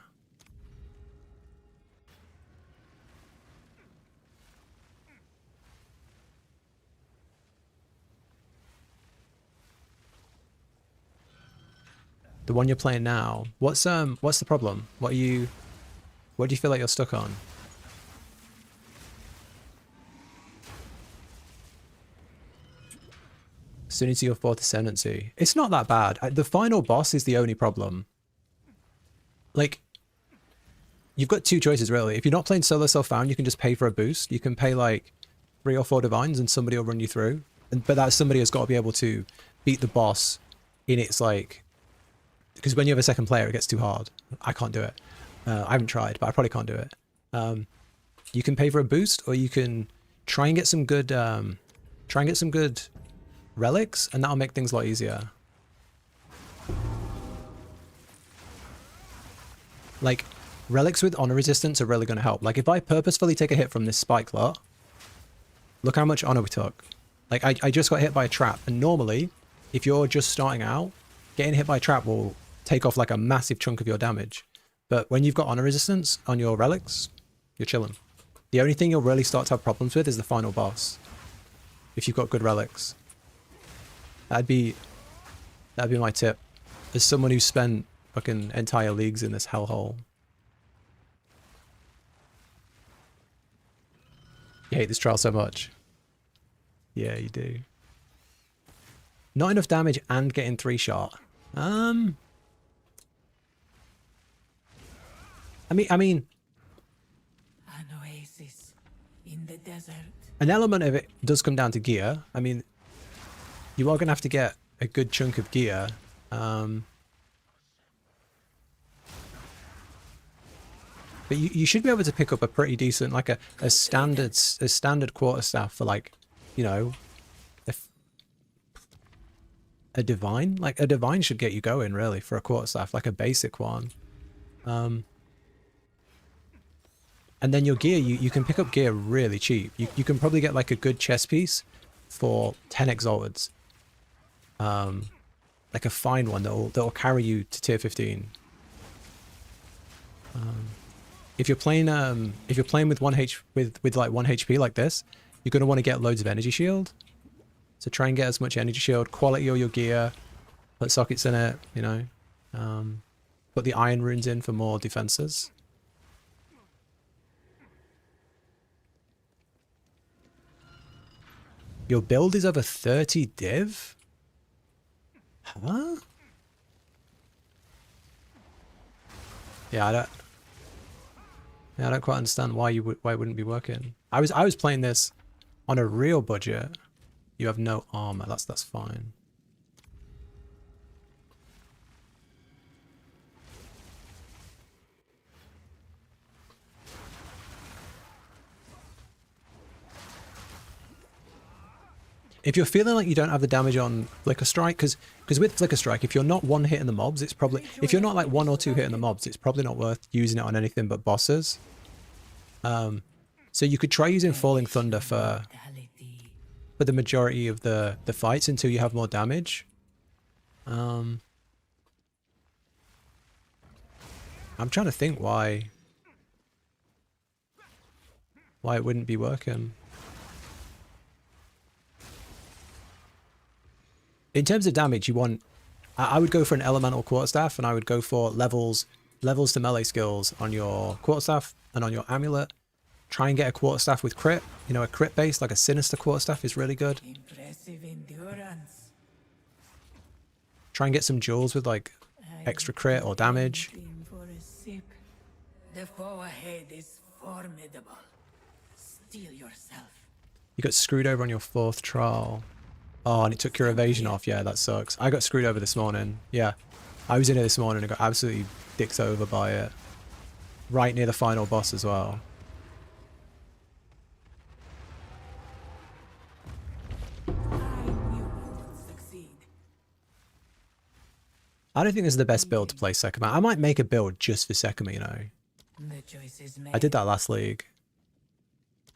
The one you're playing now, what's the problem? What do you feel like you're stuck on? Soon into your fourth ascendancy. It's not that bad. The final boss is the only problem. Like, you've got two choices really. If you're not playing solo self-found, you can just pay for a boost. You can pay like 3 or 4 divines and somebody will run you through. But that somebody has got to be able to beat the boss in its like... Because when you have a second player, it gets too hard. I can't do it. I haven't tried, but I probably can't do it. You can pay for a boost, or you can try and get some good, relics, and that'll make things a lot easier. Like, relics with honor resistance are really going to help. Like, if I purposefully take a hit from this spike lot, look how much honor we took. Like, I just got hit by a trap, and normally, if you're just starting out, getting hit by a trap will take off like a massive chunk of your damage. But when you've got honor resistance on your relics, you're chilling. The only thing you'll really start to have problems with is the final boss. If you've got good relics. That'd be my tip. As someone who's spent fucking entire leagues in this hellhole. You hate this trial so much. Yeah, you do. Not enough damage and getting 3-shot. I mean, An oasis in the desert. an element of it does come down to gear. I mean, you are going to have to get a good chunk of gear. But you should be able to pick up a pretty decent, like a standard quarterstaff for like, you know, a divine. Like a divine should get you going really for a quarterstaff, like a basic one. And then your gear, you can pick up gear really cheap. You can probably get like a good chest piece for 10 exalteds. Like a fine one that'll carry you to tier 15. If you're playing with with like 1 HP like this, you're gonna want to get loads of energy shield. So try and get as much energy shield, quality all your gear, put sockets in it, you know. Put the iron runes in for more defenses. Your build is over 30 div? Huh? Yeah, I don't quite understand why it wouldn't be working. I was playing this on a real budget. You have no armor. That's fine. If you're feeling like you don't have the damage on Flicker Strike, because with Flicker Strike, if you're not one hitting the mobs, it's probably, if you're not like 1 or 2 hitting the mobs, it's probably not worth using it on anything but bosses. So you could try using Falling Thunder for the majority of the fights until you have more damage. I'm trying to think why it wouldn't be working. In terms of damage, you want, I would go for an elemental quarterstaff, and I would go for levels to melee skills on your quarterstaff and on your amulet. Try and get a quarterstaff with crit. You know, a crit base like a sinister quarterstaff is really good. Impressive endurance. Try and get some jewels with like extra crit or damage. For a sip. The foe ahead is formidable. Steel yourself. You got screwed over on your 4th trial. Oh, and it took your evasion off. Yeah, that sucks. I got screwed over this morning. Yeah, I was in here this morning and got absolutely dicked over by it. Right near the final boss as well. I don't think this is the best build to play Sekima. I might make a build just for Sekima, you know. The choice is made. I did that last league.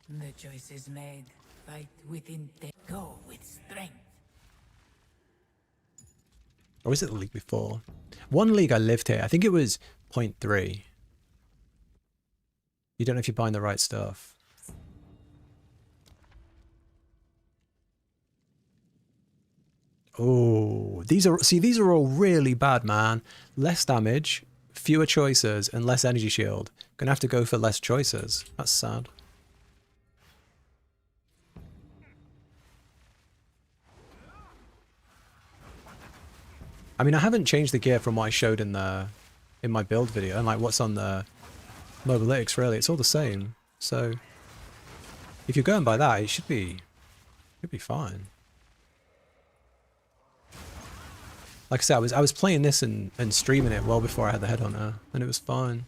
The choice is made. Fight with intent. Go with strength. Or was it the league before? One league I lived here. I think it was 0.3. You don't know if you're buying the right stuff. Oh, these are all really bad, man. Less damage, fewer choices, and less energy shield. Gonna have to go for less choices. That's sad. I mean, I haven't changed the gear from what I showed in my build video, and like what's on the mobalytics, really. It's all the same. So if you're going by that, it should be fine. Like I said, I was playing this and streaming it well before I had the Headhunter, and it was fine.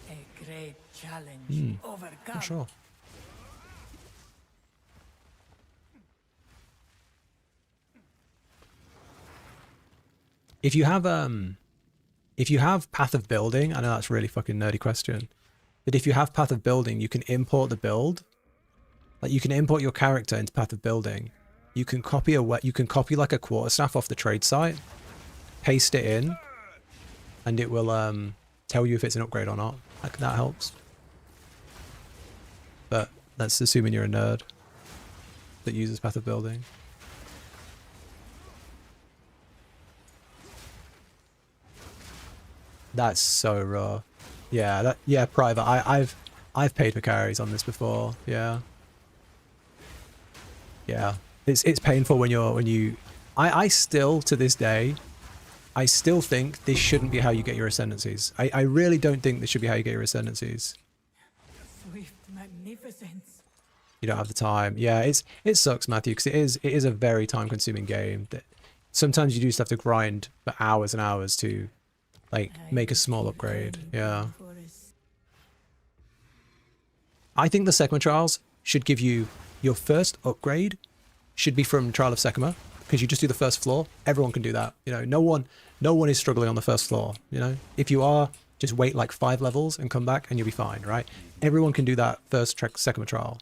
A great challenge. Overcome. Not sure. If you have Path of Building, I know that's a really fucking nerdy question, but if you have Path of Building, you can import the build. Like you can import your character into Path of Building. You can copy like a quarterstaff off the trade site, paste it in, and it will tell you if it's an upgrade or not. That helps. But that's assuming you're a nerd that uses Path of Building. That's so raw. Yeah, private. I've paid for carries on this before. Yeah. Yeah. It's painful when you I still to this day I still think this shouldn't be how you get your ascendancies. I really don't think this should be how you get your ascendancies. Swift magnificence. You don't have the time. Yeah, it sucks, Matthew, because it is a very time consuming game. That sometimes you do just have to grind for hours and hours to like make a small upgrade. Yeah. I think the Sekma trials should give you your first upgrade should be from Trial of Sekima, because you just do the first floor. Everyone can do that. You know, no one is struggling on the first floor. You know, if you are, just wait like 5 levels and come back and you'll be fine, right? Everyone can do that first Sekima trial.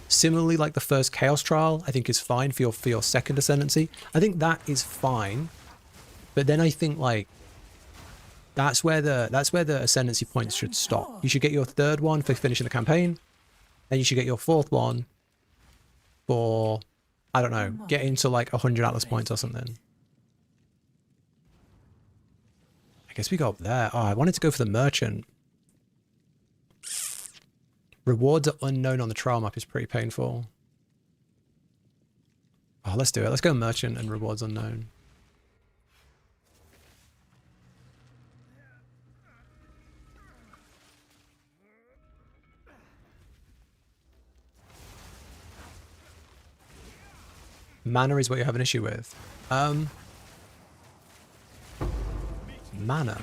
Similarly, like the first Chaos trial, I think is fine for your second Ascendancy. I think that is fine, but then I think like that's where the Ascendancy points should stop. You should get your 3rd one for finishing the campaign, and you should get your 4th one for, I don't know, getting to like 100 Atlas points or something. I guess we go up there. Oh, I wanted to go for the Merchant. Rewards are unknown on the trial map is pretty painful. Oh, let's do it. Let's go Merchant and rewards unknown. Mana is what you have an issue with. Mana.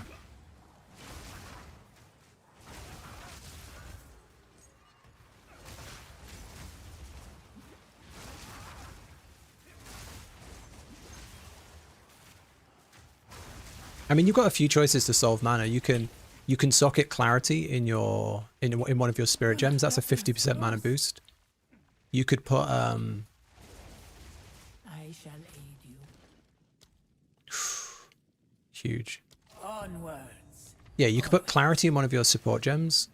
I mean, you've got a few choices to solve mana. You can socket Clarity in one of your Spirit Gems. That's a 50% mana boost. You could put I shall aid you. huge. Onwards. Yeah, you could put Clarity in one of your support gems.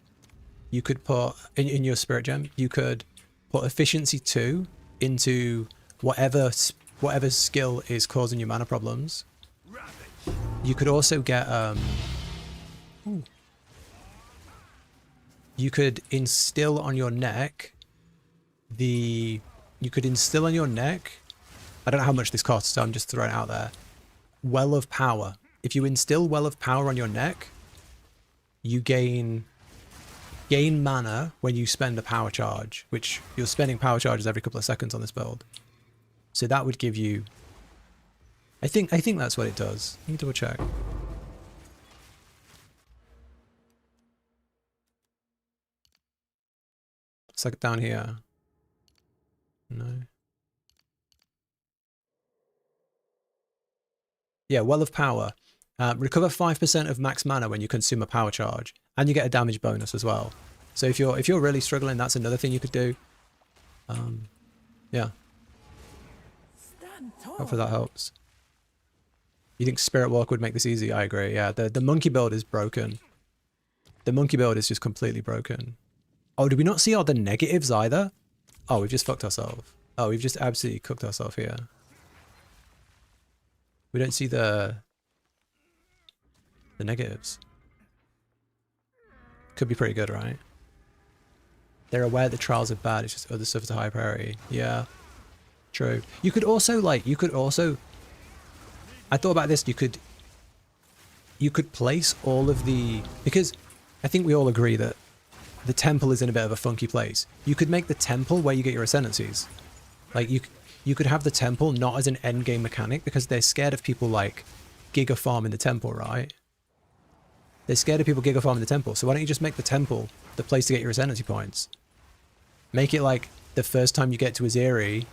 You could put in your Spirit Gem. You could put Efficiency 2 into whatever skill is causing you mana problems. You could also get you could instill on your neck I don't know how much this costs, so I'm just throwing it out there. Well of Power. If you instill Well of Power on your neck, you gain mana when you spend a power charge, which you're spending power charges every couple of seconds on this build. So that would give you, I think that's what it does. Let me double check. It's like down here. No. Yeah, Well of Power. Recover 5% of max mana when you consume a power charge, and you get a damage bonus as well. So if you're really struggling, that's another thing you could do. Yeah. Stand tall. Hopefully that helps. You think Spirit Walk would make this easy? I agree. Yeah, the monkey build is broken. The monkey build is just completely broken. Oh, did we not see all the negatives either? Oh, we've just fucked ourselves. Oh, we've just absolutely cooked ourselves here. We don't see the negatives. Could be pretty good, right? They're aware the trials are bad, it's just other stuff is a high priority. Yeah, true. You could also I thought about this, you could place all of the, because I think we all agree that the temple is in a bit of a funky place. You could make the temple where you get your ascendancies. Like you could have the temple not as an endgame mechanic, because they're scared of people like giga farming the temple, right? They're scared of people giga farming the temple. So why don't you just make the temple the place to get your ascendancy points? Make it like the first time you get to Aziri,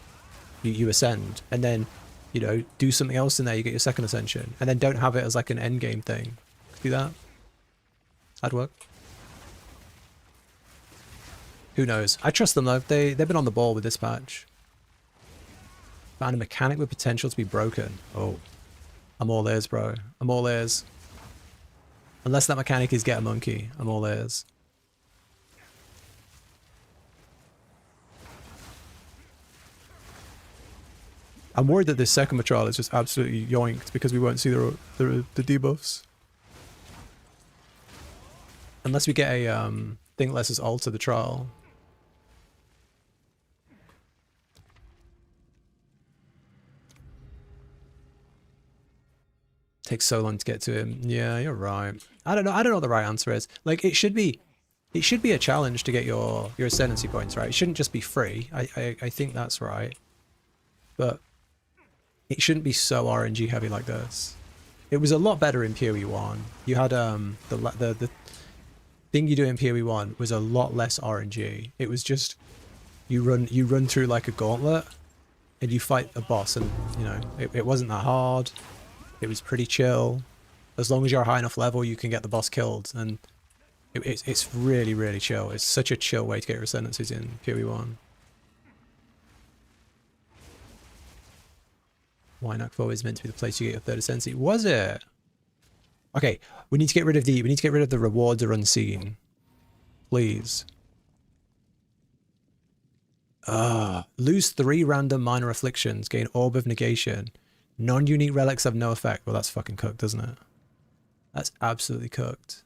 you ascend, and then, you know, do something else in there, you get your second ascension, and then don't have it as like an end game thing. Do that. That'd work. Who knows? I trust them though. They've been on the ball with this patch. Found a mechanic with potential to be broken. Oh, I'm all ears, bro. I'm all ears. Unless that mechanic is get a monkey, I'm all ears. I'm worried that this second trial is just absolutely yoinked because we won't see the debuffs. Unless we get a thing that lets us alter the trial. Takes so long to get to him. Yeah, you're right. I don't know what the right answer is. Like it should be a challenge to get your ascendancy points, right? It shouldn't just be free. I think that's right. But it shouldn't be so RNG heavy like this. It was a lot better in PoE 1. You had the thing you do in PoE 1 was a lot less RNG. It was just You run through like a gauntlet, and you fight a boss, and you know it wasn't that hard. It was pretty chill. As long as you're a high enough level, you can get the boss killed, and it's really chill. It's such a chill way to get your ascendancies in PoE1. Wynack 4 is meant to be the place you get your third ascendancy. Was it? Okay, we need to get rid of the rewards are unseen. Please. Lose 3 random minor afflictions, gain orb of negation. Non-unique relics have no effect. Well, that's fucking cooked, doesn't it? That's absolutely cooked.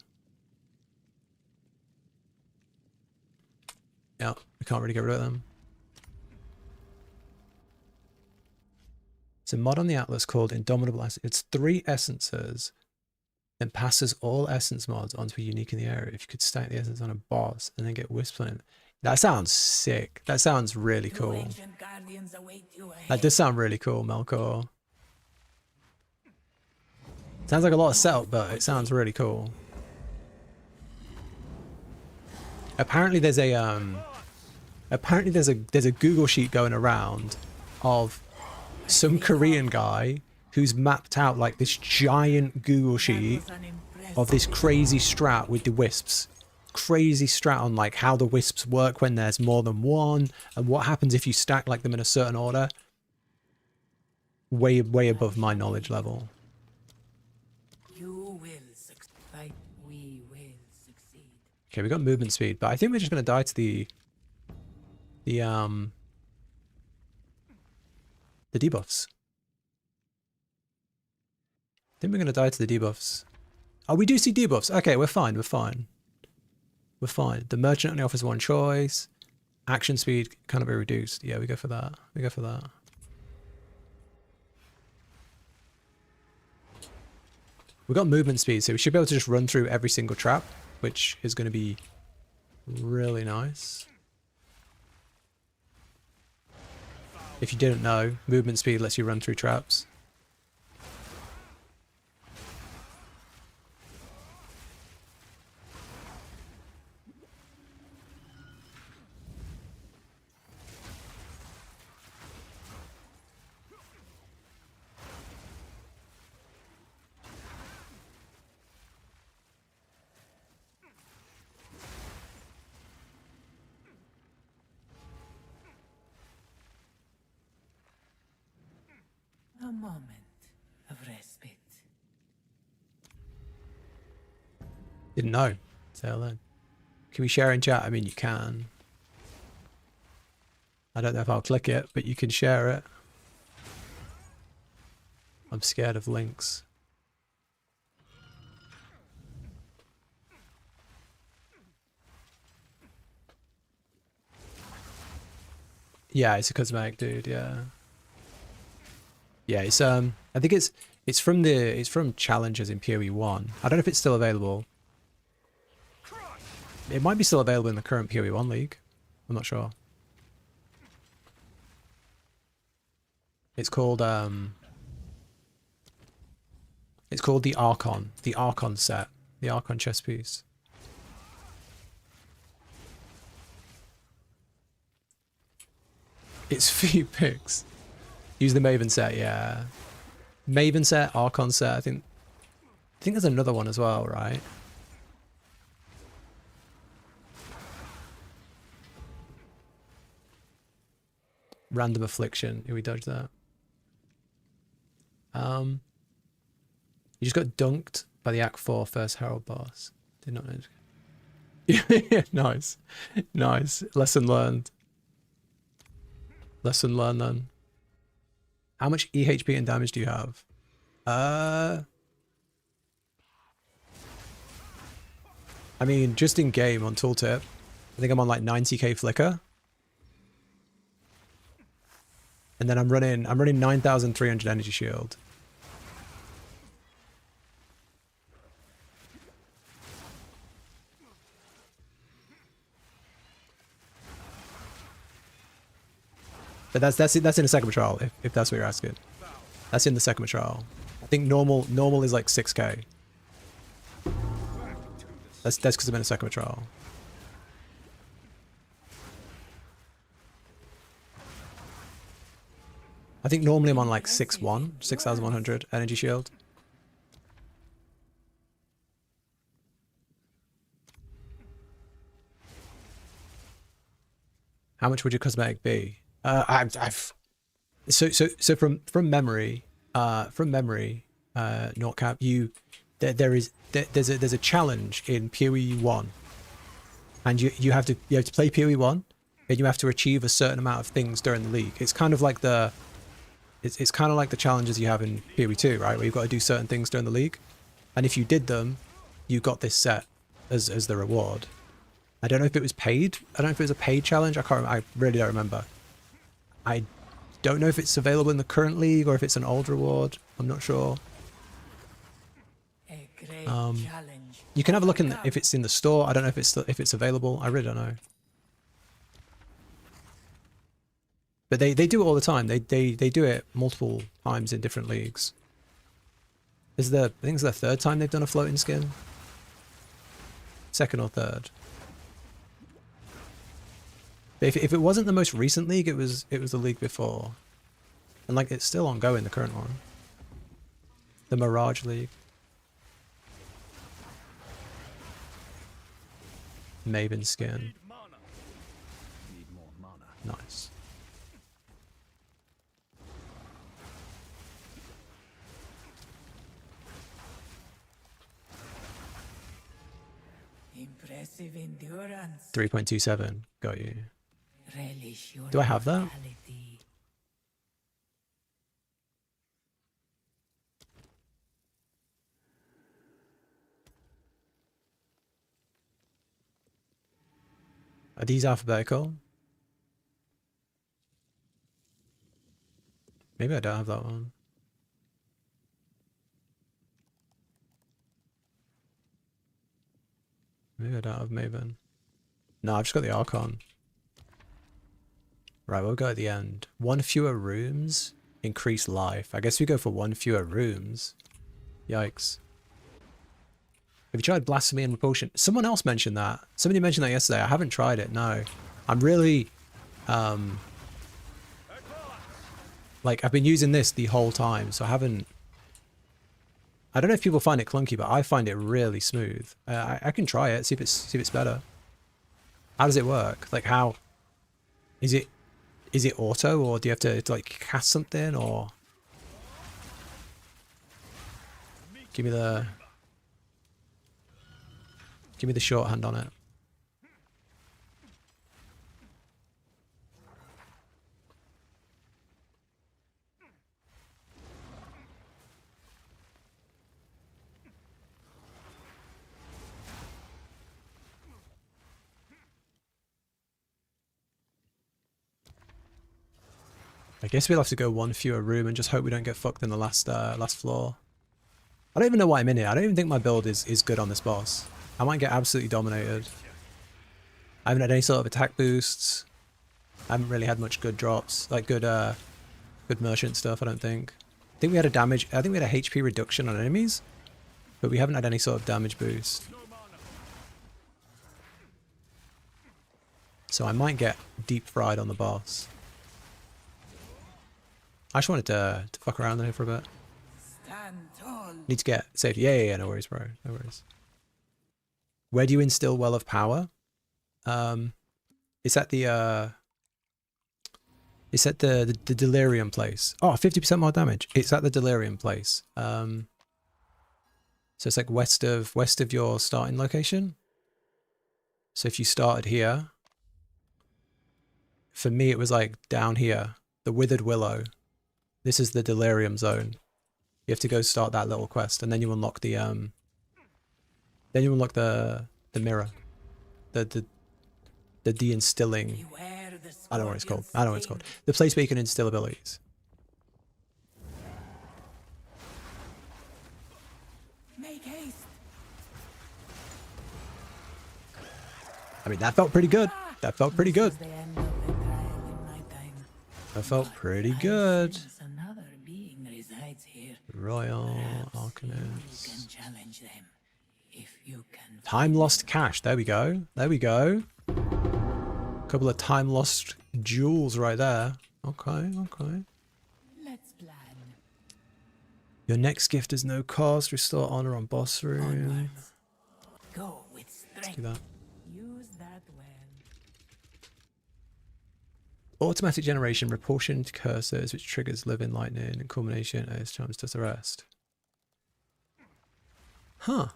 Yeah, we can't really get rid of them. It's a mod on the Atlas called Indomitable Essence. It's 3 essences, then passes all essence mods onto a unique in the area. If you could stack the essence on a boss and then get Wisp on it. That sounds sick. That sounds really cool. That does sound really cool, Melkor. Sounds like a lot of setup, but it sounds really cool. Apparently there's a Google sheet going around of some Korean guy who's mapped out like this giant Google sheet of this crazy strat with the wisps. Crazy strat on like how the wisps work when there's more than one, and what happens if you stack like them in a certain order. Way above my knowledge level. You will succeed. We will succeed. Okay, we got movement speed, but I think we're just gonna die to the debuffs. I think we're gonna die to the debuffs. Oh, we do see debuffs. Okay, we're fine. We're fine. We're fine. The merchant only offers 1 choice. Action speed kind of be reduced. Yeah, we go for that. We go for that. We've got movement speed, so we should be able to just run through every single trap, which is going to be really nice. If you didn't know, movement speed lets you run through traps. A moment of respite. Didn't know. Say hello. Can we share in chat? I mean, you can. I don't know if I'll click it, but you can share it. I'm scared of links. Yeah, it's a cosmetic, dude. Yeah. Yeah, it's I think it's from challenges in PoE1. I don't know if it's still available. It might be still available in the current PoE1 league. I'm not sure. It's called the Archon set, the Archon chess piece. It's few picks. Use the Maven set, yeah. Maven set, Archon set, I think there's another one as well, right? Random affliction. Yeah, we dodged that. You just got dunked by the Act 4 first Herald boss. Did not know. Yeah, nice. Nice. Lesson learned. Lesson learned then. How much EHP and damage do you have? I mean, just in game on tooltip, I think I'm on like 90k flicker. And then I'm running 9,300 energy shield. But that's in the second trial, if that's what you're asking. That's in the second trial. I think normal is like 6k. That's because I'm in a second trial. I think normally I'm on like 6-1, 6,100 energy shield. How much would your cosmetic be? So from memory, Nordcap, there's a challenge in PoE 1, and you have to play PoE 1, and you have to achieve a certain amount of things during the league. It's kind of like the challenges you have in PoE 2, right? Where you've got to do certain things during the league, and if you did them, you got this set as the reward. I don't know if it was paid. I don't know if it was a paid challenge. I really don't remember. I don't know if it's available in the current league or if it's an old reward. I'm not sure. A great challenge. You can have a look in if it's in the store. I don't know if it's available. I really don't know. But they do it all the time. They do it multiple times in different leagues. I think it's the third time they've done a floating skin. Second or third. But if it wasn't the most recent league, it was the league before. And like it's still ongoing, the current one. The Mirage League. Maven skin. Need mana. Need more mana. Nice. Impressive endurance. 3.27. Got you. Relish your Do I have that? mortality. Are these alphabetical? Maybe I don't have that one. Maybe I don't have Maven. No, I've just got the Archon. Right, we'll go at the end. 1 fewer rooms, increase life. I guess we go for 1 fewer rooms. Yikes. Have you tried Blasphemy and Repulsion? Someone else mentioned that. Somebody mentioned that yesterday. I haven't tried it, no. I'm really... like, I've been using this the whole time, so I haven't... I don't know if people find it clunky, but I find it really smooth. I can try it, see if it's better. How does it work? Like, how... Is it auto, or do you have to like cast something, or... Give me the shorthand on it. I guess we'll have to go 1 fewer room and just hope we don't get fucked in the last floor. I don't even know why I'm in here. I don't even think my build is good on this boss. I might get absolutely dominated. I haven't had any sort of attack boosts. I haven't really had much good drops, like good merchant stuff, I don't think. I think we had a HP reduction on enemies, but we haven't had any sort of damage boost. So I might get deep fried on the boss. I just wanted to fuck around there for a bit. Stand tall. Need to get safety. Yeah, no worries, bro. No worries. Where do you instill Well of Power? It's at the Delirium place. Oh, 50% more damage. It's at the Delirium place. So it's like west of your starting location. So if you started here, for me it was like down here, the Withered Willow. This is the Delirium zone. You have to go start that little quest, and then you unlock the mirror, the de-instilling. I don't know what it's called. I don't know what it's called. The place where you can instill abilities. Make haste. I mean, that felt pretty good. That felt pretty good. The end of the trial in my time. That felt But pretty I good. sense another being resides here. Royal Perhaps you Alchemist. can challenge them if you can. Time lost cash. There we go. There we go. Couple of time lost jewels right there. Okay, okay. Your next gift is no cost. Restore honor on boss room. Onwards. Go with Let's do strength. that. Use that well. Automatic generation, proportioned cursors, which triggers living lightning and culmination as charms does the rest. Huh.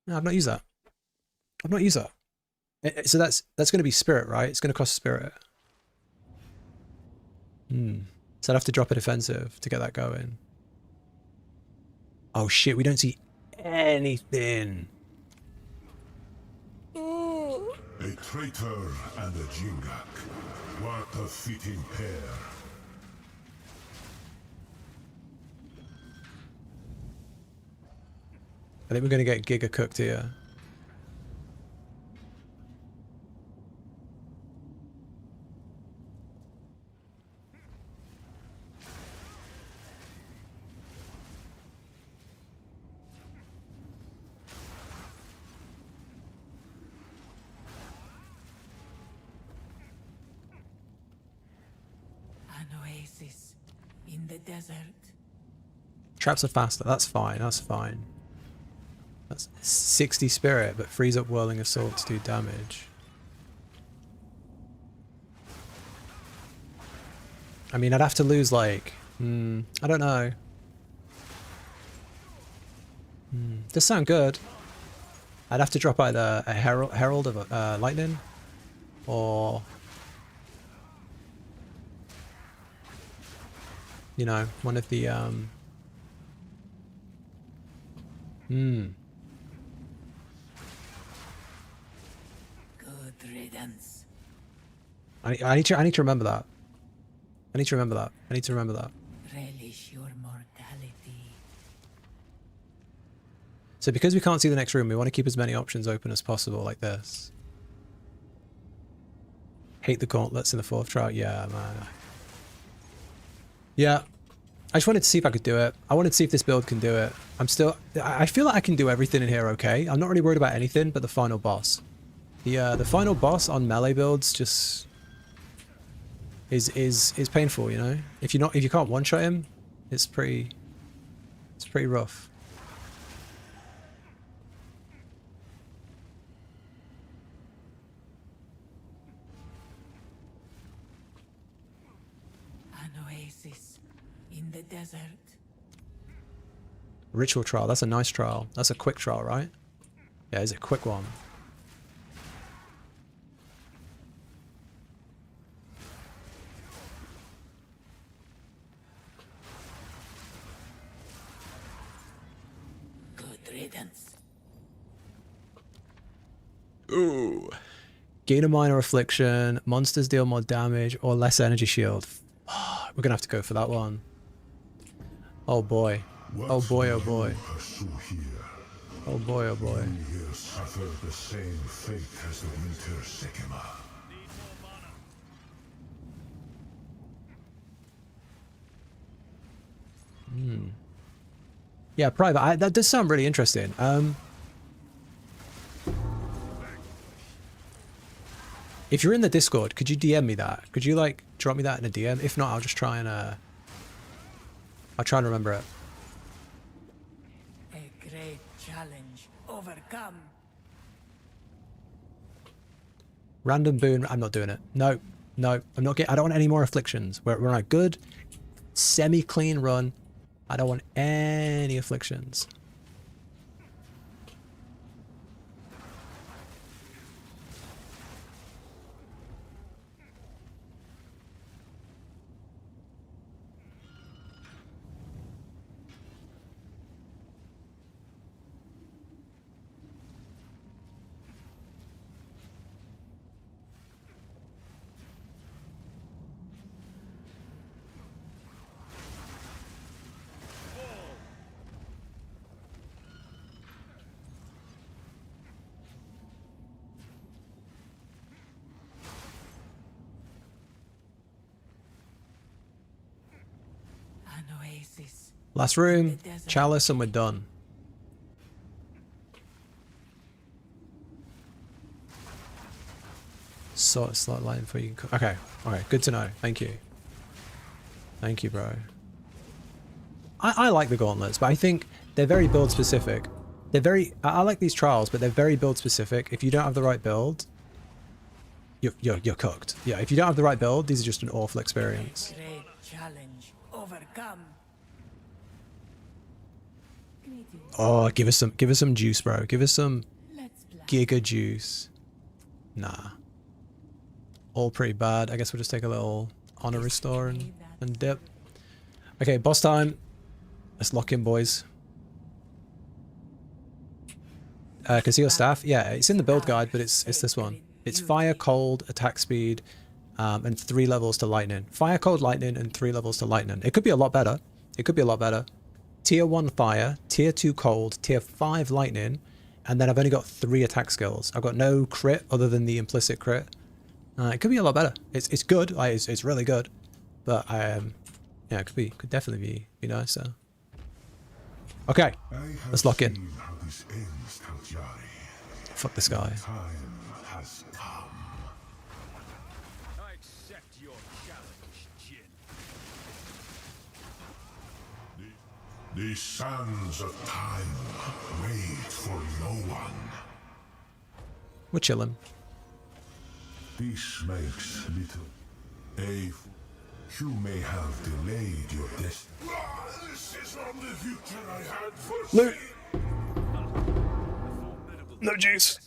No, I've not used that. I've not used that. So that's going to be spirit, right? It's going to cost spirit. So I'd have to drop a defensive to get that going. Oh shit, we don't see anything. A traitor and a Jingak. What a fitting pair. I think we're going to get Giga cooked here. An oasis in the desert. Traps are faster. That's fine. That's fine. That's 60 spirit, but frees up whirling assault to do damage. I mean, I'd have to lose like, I don't know. Does sound good. I'd have to drop either a Herald of Lightning or, you know, one of the Good riddance. I need to remember that. I need to remember that. I need to remember that. Relish your mortality. So because we can't see the next room, we want to keep as many options open as possible, like this. Hate the gauntlets in the 4th trial. Yeah, man. Yeah. I just wanted to see if I could do it. I wanted to see if this build can do it. I feel like I can do everything in here okay. I'm not really worried about anything but the final boss. The final boss on melee builds just is painful, you know? If you can't one-shot him, it's pretty rough. An oasis in the desert. Ritual trial, that's a nice trial. That's a quick trial, right? Yeah, it's a quick one. Good riddance. Ooh. Gain a minor affliction, monsters deal more damage, or less energy shield. We're gonna have to go for that one. Oh boy. Oh boy, oh boy. Pursue here. Oh boy, oh boy. You here suffer the same fate as the winter sycamore. Yeah, private. That does sound really interesting. If you're in the Discord, could you DM me that? Could you like drop me that in a DM? If not, I'll just try and I'll try and remember it. A great challenge overcome. Random boon. I'm not doing it. No, no, I'm not getting. I don't want any more afflictions. We're on a good, semi-clean run. I don't want any afflictions. An oasis. Last room, chalice, and we're done. Sort of slot line for you. Okay, good to know. Thank you. Thank you, bro. I like the gauntlets, but I think they're very build specific. They're very, I like these trials, but they're very build specific. If you don't have the right build, you're cooked. Yeah, if you don't have the right build, these are just an awful experience. Great challenge overcome. Greetings. Oh, give us some juice, bro. Give us some Let's blast. giga juice. Nah. All pretty bad. I guess we'll just take a little honor restore and dip. Okay, boss time. Let's lock in, boys. Conceal staff. Yeah, it's in the build guide, but it's this one. It's fire, cold, attack speed, and 3 levels to lightning. Fire, cold, lightning, and 3 levels to lightning. It could be a lot better. It could be a lot better. Tier 1 fire, tier 2 cold, tier 5 lightning, and then I've only got 3 attack skills. I've got no crit other than the implicit crit. It could be a lot better. It's good. It's really good, but yeah, it could definitely be nicer. Okay, let's lock in. How this ends, Taljari. Fuck this guy. Time has come. I accept your challenge, Jin. The sands of time wait for no one. We're chilling. This makes little. You may have delayed your destiny. This is not the future I had foreseen. No juice.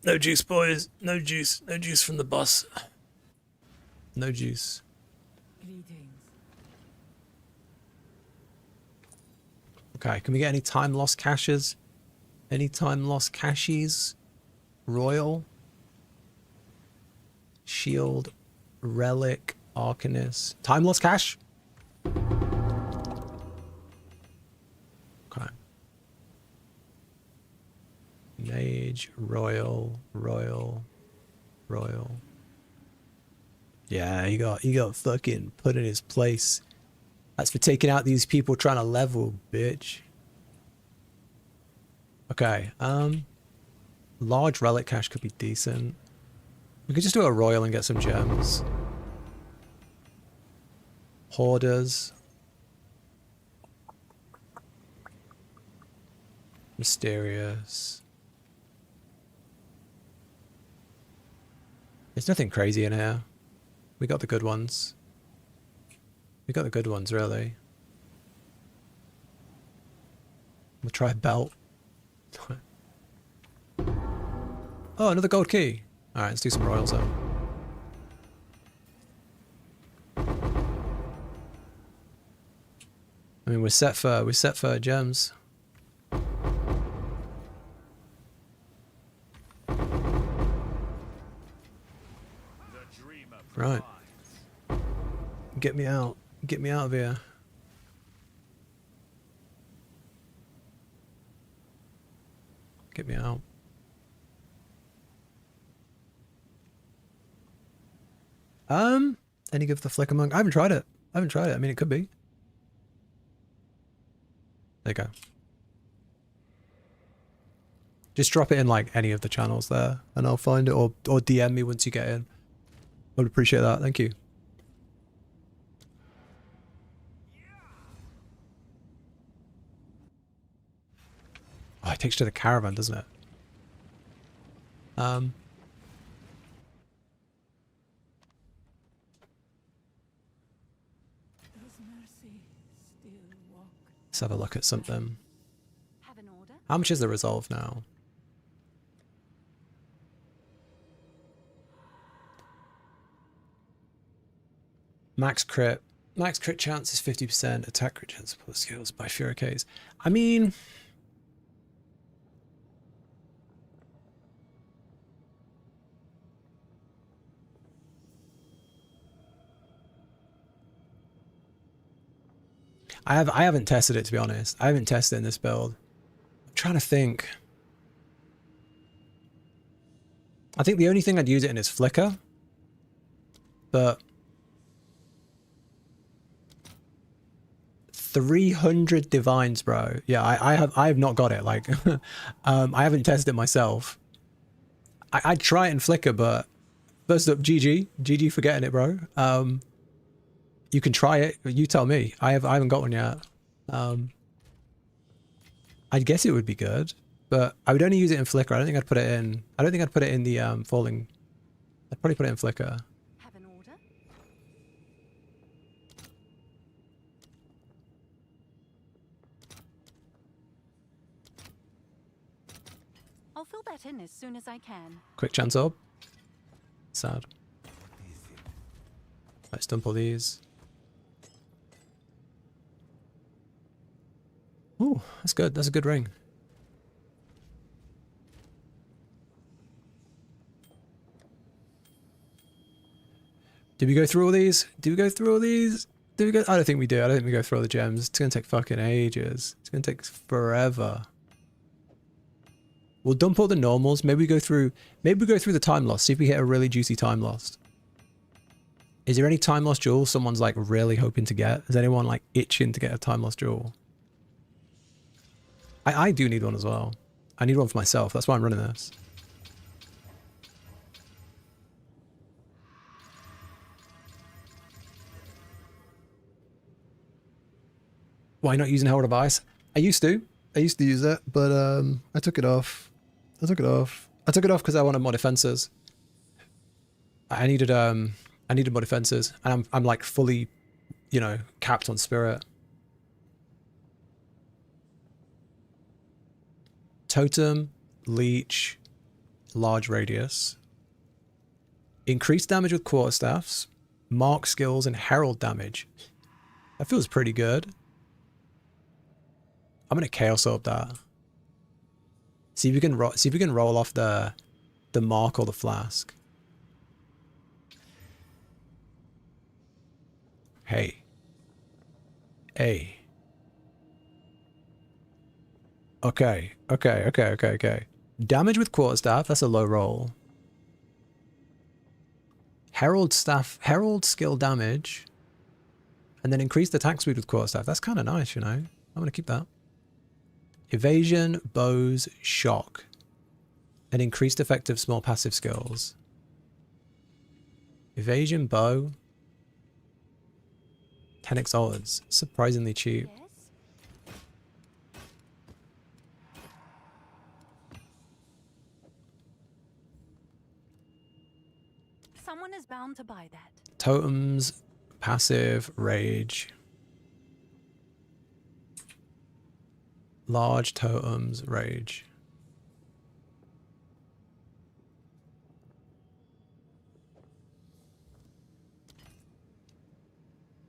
No juice, boys. No juice. No juice from the boss. No juice. Greetings. Okay, can we get any time lost caches? Any time lost caches? Royal? Shield? Relic? Arcanist? Time lost cache? Okay. Mage, Royal. Yeah, he got fucking put in his place. That's for taking out these people trying to level, bitch. Okay, large relic cache could be decent. We could just do a royal and get some gems. Hoarders. Mysterious. There's nothing crazy in here. We got the good ones. We got the good ones, really. We'll try belt. Oh, another gold key. Alright, let's do some royals though. I mean, we're set for gems. The dreamer Right. provides. Get me out. Get me out of here. Get me out. Any give the flicker monk? I haven't tried it. I mean, it could be. There you go. Just drop it in like any of the channels there and I'll find it, or DM me once you get in. I would appreciate that. Thank you. Oh, it takes you to the caravan, doesn't it? Does mercy still walk? Let's have a look at something. Have an order? How much is the resolve now? Max crit chance is 50%. Attack crit chance plus skills by Furicates. I mean, I haven't tested it, to be honest. I haven't tested it in this build. I'm trying to think. I think the only thing I'd use it in is Flicker. But 300 divines, bro. Yeah, I have not got it. Like, I haven't tested it myself. I'd try it in Flicker, but first up, GG for getting it, bro. You can try it. You tell me. I haven't got one yet. I'd guess it would be good, but I would only use it in Flickr. I don't think I'd put it in. I don't think I'd put it in the falling. I'd probably put it in Flickr. Have an order? I'll fill that in as soon as I can. Quick chance orb. Sad. Let's dump all these. Ooh, that's good. That's a good ring. Did we go through all these? Did we go through all these? Did we go? I don't think we do. I don't think we go through all the gems. It's gonna take fucking ages. It's gonna take forever. We'll dump all the normals. Maybe we go through. Maybe we go through the time lost. See if we hit a really juicy time lost. Is there any time lost jewel someone's like really hoping to get? Is anyone like itching to get a time lost jewel? I do need one as well. I need one for myself. That's why I'm running this. Why not using Herald of Ice? I used to use it, but I took it off. I took it off because I wanted more defenses. I needed more defenses, and I'm like fully, you know, capped on spirit. Totem, leech, large radius. Increased damage with quarterstaffs, mark skills, and herald damage. That feels pretty good. I'm gonna chaos orb that. See if we can roll off the mark or the flask. Hey. Hey. Okay. Damage with quarterstaff, that's a low roll. Herald skill damage. And then increased attack speed with quarterstaff. That's kind of nice, you know. I'm gonna keep that. Evasion, bows, shock. And increased effective small passive skills. Evasion, bow. 10 exalteds. Surprisingly cheap. Yes? Someone is bound to buy that. Totems, passive, rage. Large totems, rage.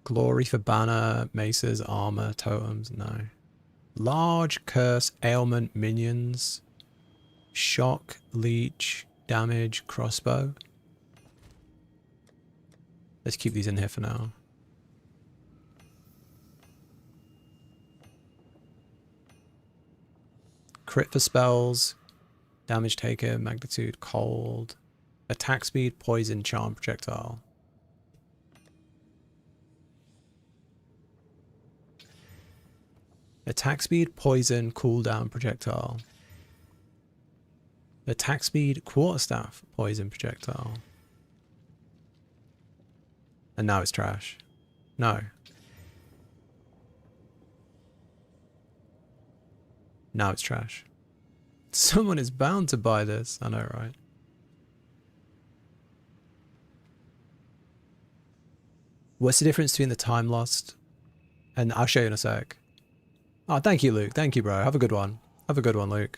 Glory for banner, maces, armor, totems, no. Large curse, ailment, minions. Shock, leech, damage, crossbow. Let's keep these in here for now. Crit for spells, damage taker, magnitude, cold, attack speed, poison, charm, projectile. Attack speed, poison, cooldown, projectile. Attack speed, quarterstaff, poison, projectile. And now it's trash. No. Now it's trash. Someone is bound to buy this. I know, right? What's the difference between the time lost? And I'll show you in a sec. Oh, thank you, Luke. Thank you, bro. Have a good one. Have a good one, Luke.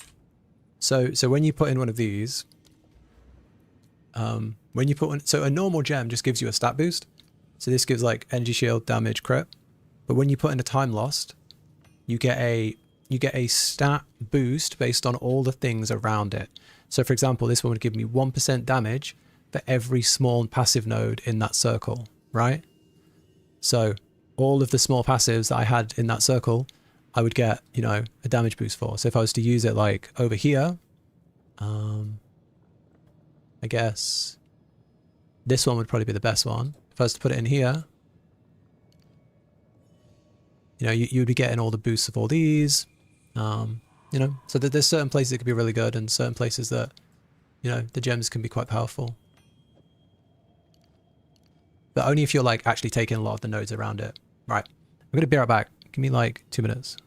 So when you put in one of these, when you put one, so a normal gem just gives you a stat boost. So this gives like energy shield, damage, crit. But when you put in a time lost, you get a stat boost based on all the things around it. So for example, this one would give me 1% damage for every small passive node in that circle, right? So all of the small passives that I had in that circle, I would get, you know, a damage boost for. So if I was to use it like over here, I guess this one would probably be the best one. If I was to put it in here, you know, you would be getting all the boosts of all these, you know, so that there's certain places that could be really good and certain places that, you know, the gems can be quite powerful. But only if you're like actually taking a lot of the nodes around it. Right. I'm going to be right back. Give me like 2 minutes.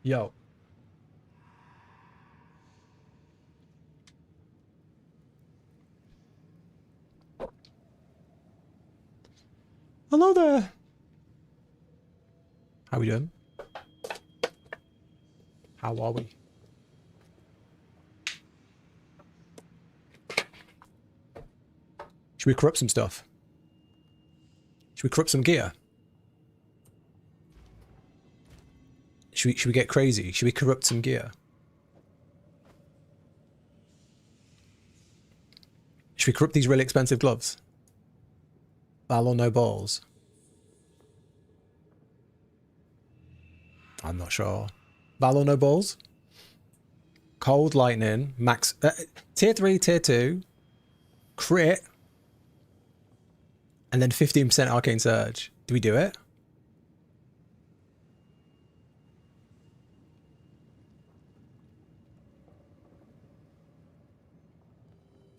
Yo. Hello there. How we doing? How are we? Should we corrupt some stuff? Should we corrupt some gear? Should we get crazy? Should we corrupt some gear? Should we corrupt these really expensive gloves? Valor no balls. I'm not sure. Valor no balls? Cold lightning, max tier 3, tier 2, crit, and then 15% arcane surge. Do we do it?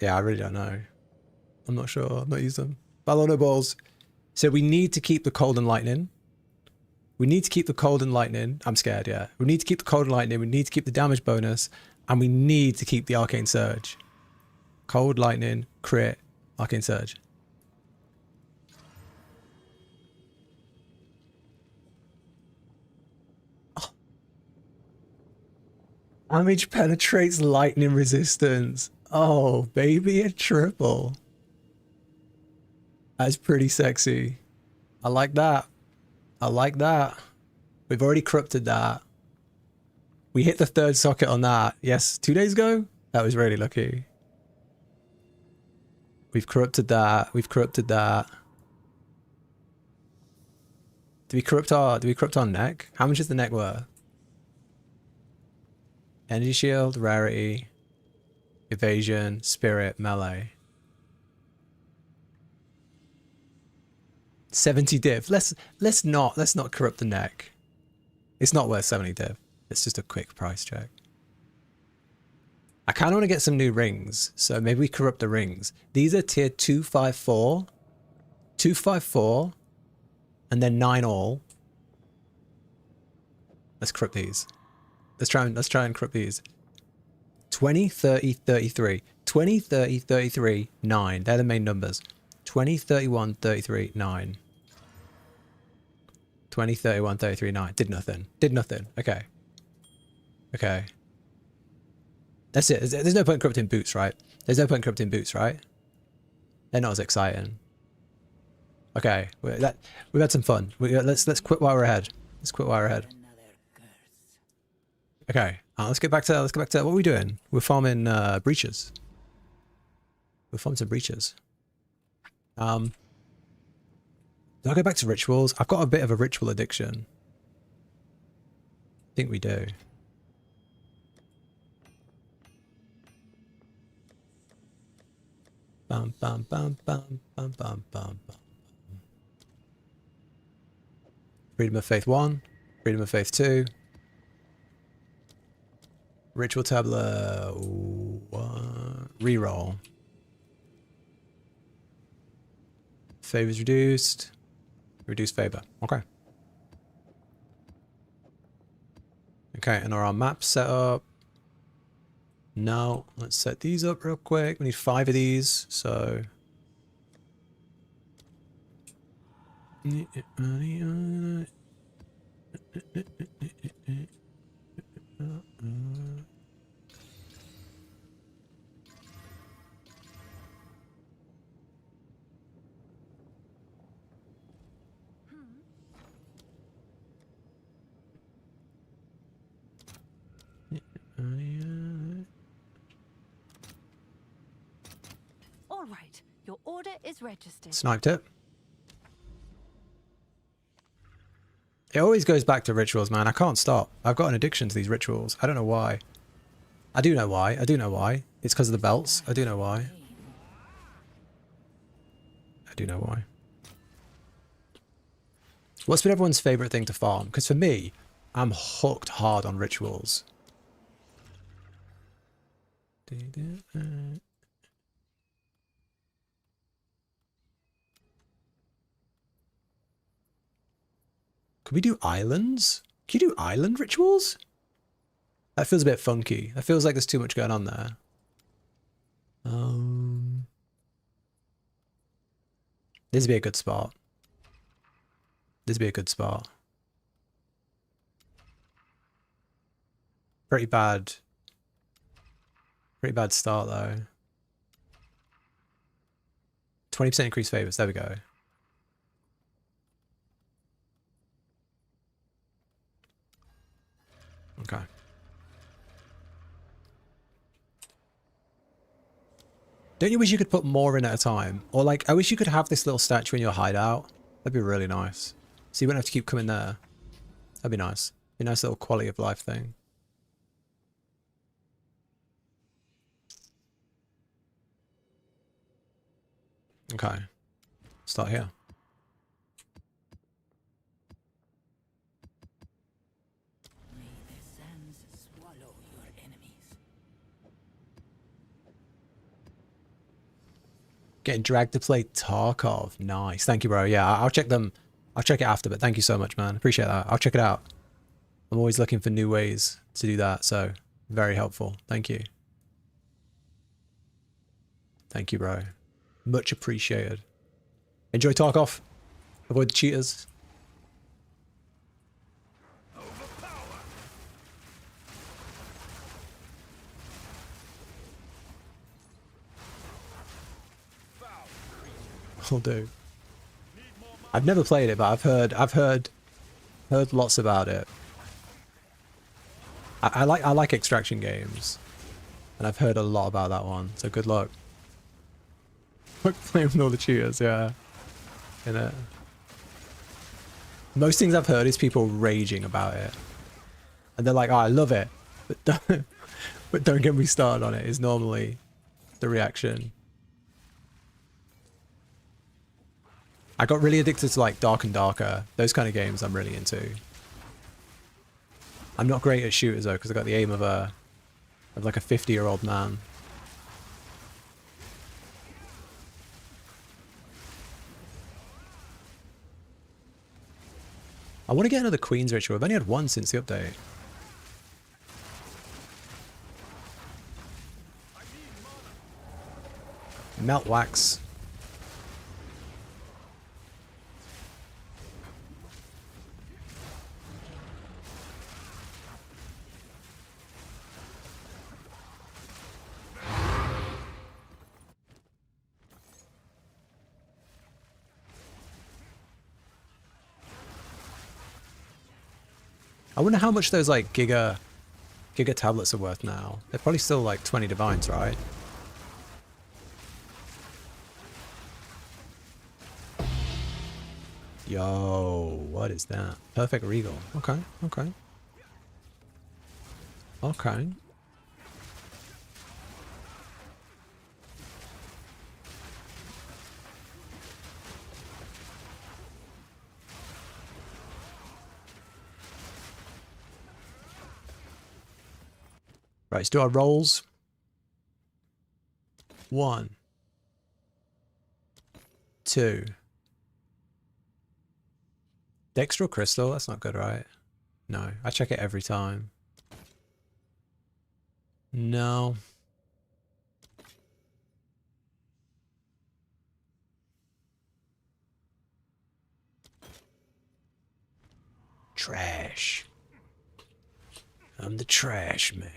Yeah, I really don't know. I'm not sure. I've not used them. Valor no balls. So we need to keep the cold and lightning. We need to keep the cold and lightning. I'm scared, yeah. We need to keep the cold and lightning. We need to keep the damage bonus. And we need to keep the arcane surge. Cold, lightning, crit, arcane surge. Oh. Damage penetrates lightning resistance. Oh, baby, a triple. That's pretty sexy. I like that. I like that. We've already corrupted that. We hit the third socket on that. Yes, 2 days ago? That was really lucky. We've corrupted that. We've corrupted that. Do we corrupt our neck? How much is the neck worth? Energy shield, rarity, evasion, spirit, melee. 70 div. Let's not corrupt the neck. It's not worth 70 div. It's just a quick price check. I kind of want to get some new rings, so maybe we corrupt the rings. These are tier 254, 254, and then 9 all. Let's corrupt these. Let's try and corrupt these. 20, 30, 33. 20, 30, 33, 9. They're the main numbers. 20, 31, 33, 9. 20, 31, 33, 9. Did nothing. Did nothing. Okay. Okay. That's it. There's no point in corrupting boots, right? There's no point in corrupting boots, right? They're not as exciting. Okay. We've had some fun. Let's quit while we're ahead. Let's quit while we're ahead. Okay. Let's get back to what are we doing? We're farming breaches. We're farming some breaches. Do I go back to rituals? I've got a bit of a ritual addiction. I think we do. Bum, bum, bum, bum, bum, bum, bum, bum. Freedom of Faith 1. Freedom of Faith 2. Ritual tableau. Reroll. Favors reduced. Reduced favor. Okay. Okay, and are our maps set up? No. Let's set these up real quick. We need 5 of these, so... All right, your order is registered. Sniped it. It always goes back to rituals, man. I can't stop. I've got an addiction to these rituals. I don't know why. I do know why. I do know why. It's because of the belts. I do know why. I do know why. What's been everyone's favourite thing to farm? Because for me, I'm hooked hard on rituals. Could we do islands? Can you do island rituals? That feels a bit funky. That feels like there's too much going on there. This would be a good spot. This would be a good spot. Pretty bad. Pretty bad start though. 20% increased favors. There we go. Okay. Don't you wish you could put more in at a time? Or like, I wish you could have this little statue in your hideout. That'd be really nice. So you wouldn't have to keep coming there. That'd be nice. Be a nice little quality of life thing. Okay. Start here. May the sands swallow your enemies. Getting dragged to play Tarkov. Nice. Thank you, bro. Yeah, I'll check them. I'll check it after, but thank you so much, man. Appreciate that. I'll check it out. I'm always looking for new ways to do that, so very helpful. Thank you. Thank you, bro. Much appreciated. Enjoy Tarkov. Avoid the cheaters. Will do. I've never played it, but I've heard lots about it. I like extraction games, and I've heard a lot about that one. So good luck. Playing with all the cheaters, yeah. In it. Most things I've heard is people raging about it, and they're like, "Oh, I love it," but don't get me started on it. Is normally the reaction. I got really addicted to like Dark and Darker. Those kind of games I'm really into. I'm not great at shooters though, because I got the aim of like a 50-year-old man. I want to get another Queen's Ritual. I've only had one since the update. Melt Wax. I wonder how much those like Giga tablets are worth now. They're probably still like 20 divines, right? Yo, what is that? Perfect Regal. Okay, okay. Okay. Right, let's do our rolls. 1, 2. Dextral Crystal, that's not good, right? No, I check it every time. No. Trash. I'm the trash man.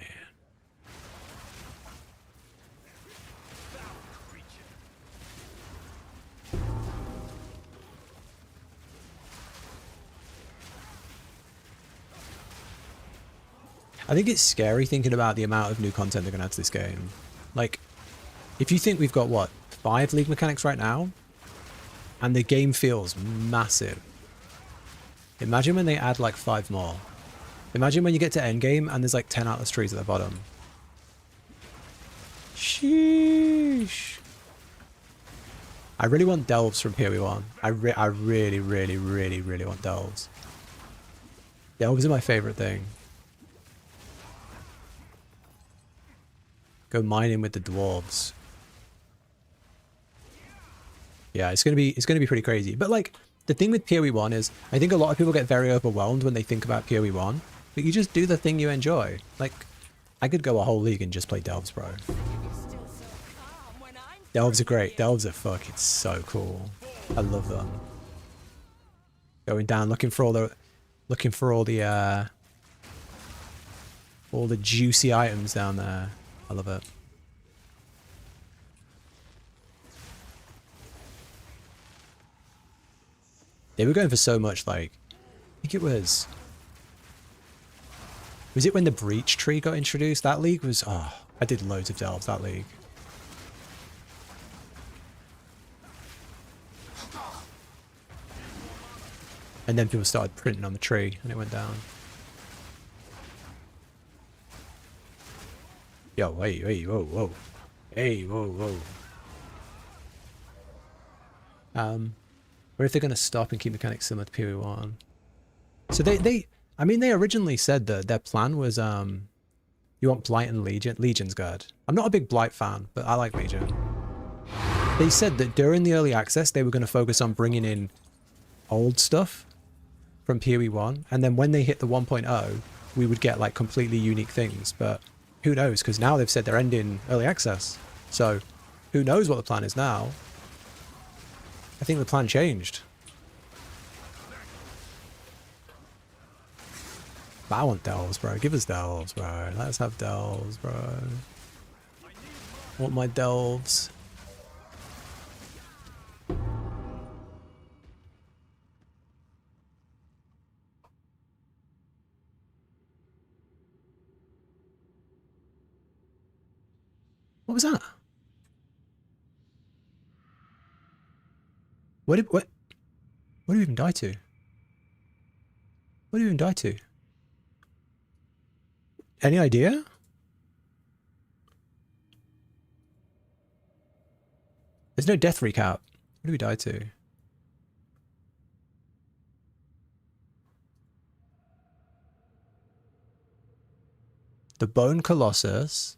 I think it's scary thinking about the amount of new content they're going to add to this game. Like, if you think we've got, what, 5 League mechanics right now? And the game feels massive. Imagine when they add, like, 5 more. Imagine when you get to Endgame and there's, like, 10 Atlas trees at the bottom. Sheesh. I really want delves from PoE1. I really, really, really, really want delves. Delves are my favorite thing. Go mining with the dwarves. Yeah, it's gonna be pretty crazy. But like the thing with PoE1 is I think a lot of people get very overwhelmed when they think about PoE1. but you just do the thing you enjoy. Like, I could go a whole league and just play delves, bro. Delves are great. Delves are fucking so cool. I love them. Going down, looking for all the juicy items down there. I love it. They were going for so much, like, I think it was it when the Breach Tree got introduced? That league was, oh, I did loads of delves that league. And then people started printing on the tree and it went down. Yo, hey, whoa, whoa. Hey, whoa, whoa. Or if they're going to stop and keep mechanics similar to PoE1. So I mean, they originally said that their plan was, you want Blight and Legion. Legion's good. I'm not a big Blight fan, but I like Legion. They said that during the early access, they were going to focus on bringing in old stuff from PoE1, and then when they hit the 1.0, we would get like completely unique things, but who knows, because now they've said they're ending early access, so who knows what the plan is now. I think the plan changed. But I want delves, bro. Give us delves, bro. Let's have delves, bro. I want my delves. What was that? What did we even die to? What did we even die to? Any idea? There's no death recap. What did we die to? The Bone Colossus.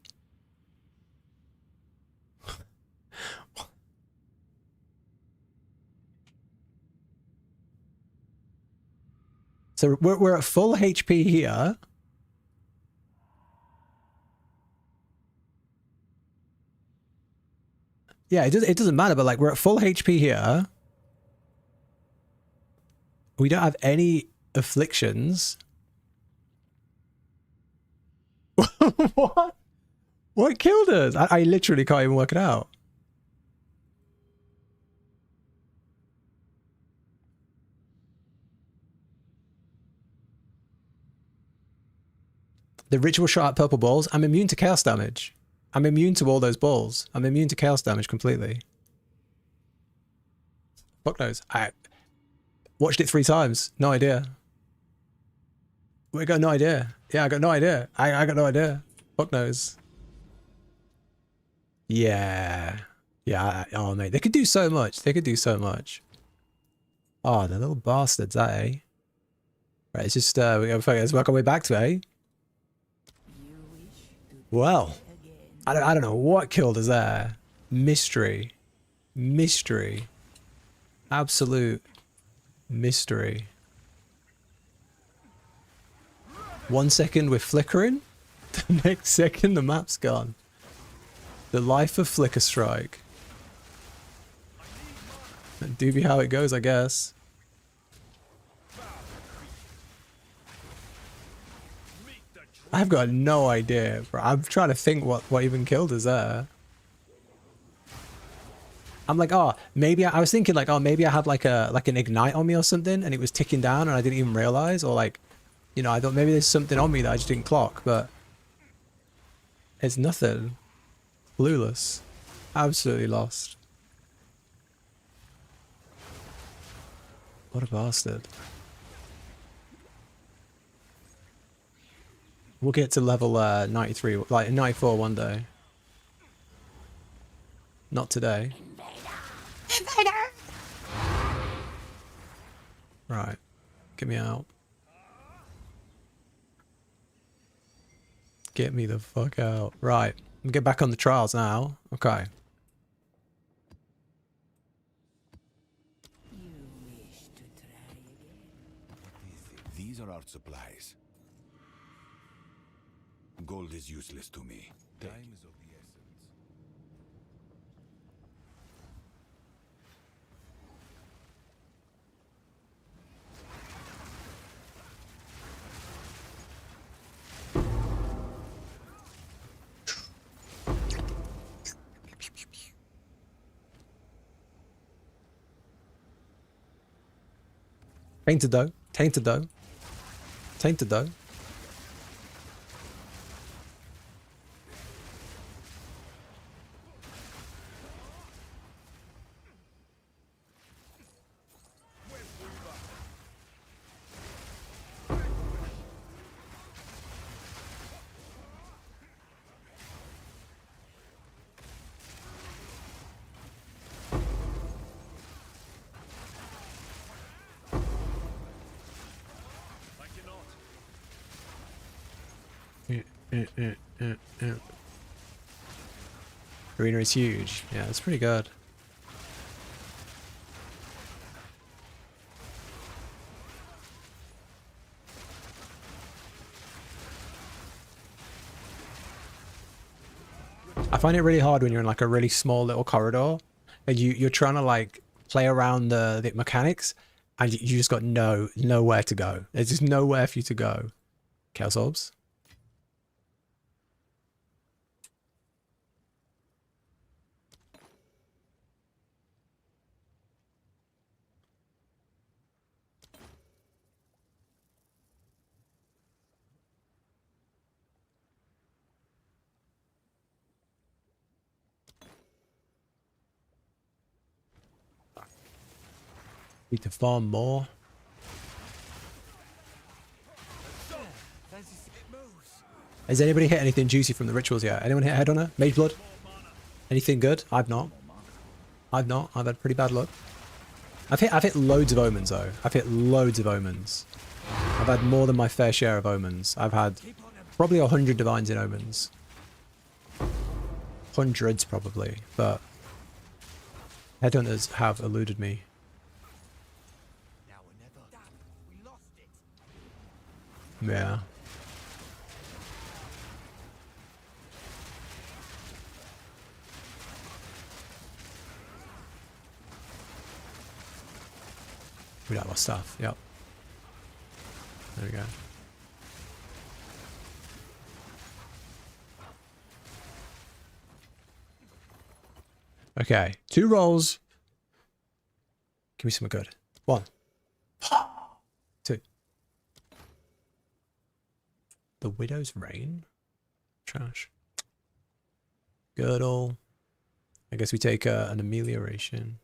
So we're at full HP here. Yeah, it doesn't matter, but like we're at full HP here. We don't have any afflictions. What? What killed us? I literally can't even work it out. The ritual shot at purple balls. I'm immune to chaos damage. I'm immune to all those balls. I'm immune to chaos damage completely. Fuck knows. I watched it 3 times. No idea. We got no idea. Yeah, I got no idea. I got no idea. Fuck knows. Yeah. Yeah. Oh, mate. They could do so much. They could do so much. Oh, the little bastards, eh? Right, it's just, let's work our way back to, eh? Well, I don't know what killed us there. Mystery. Mystery. Absolute mystery. 1 second we're flickering. The next second the map's gone. The life of Flicker Strike. And do be how it goes, I guess. I've got no idea, bro. I'm trying to think what even killed us there. I'm like, oh, maybe I was thinking like, oh, maybe I had like an ignite on me or something, and it was ticking down, and I didn't even realize, or like, you know, I thought maybe there's something on me that I just didn't clock, but it's nothing. Clueless. Absolutely lost. What a bastard. We'll get to level 93, like 94 one day. Not today. Invader! Right. Get me out. Get me the fuck out. Right. Get back on the trials now. Okay. These are our supplies. gold is useless to me. Time is of the essence. Tainted though. Tainted though. Tainted though. Thank you not. Arena is huge. Yeah, it's pretty good. I find it really hard when you're in like a really small little corridor and you're trying to like play around the mechanics and you just got nowhere to go. There's just nowhere for you to go. Chaos Orbs. Need to farm more. Has anybody hit anything juicy from the rituals yet? Anyone hit Headhunter? Mage Blood? Anything good? I've not. I've not. I've had pretty bad luck. I've hit loads of omens though. I've hit loads of omens. I've had more than my fair share of omens. I've had probably 100 divines in omens. Hundreds probably, but Headhunters have eluded me. Yeah. We got our stuff. Yep. There we go. Okay. 2 rolls. Give me something good. 1. 2. The Widow's Reign? Trash. Girdle. I guess we take an amelioration.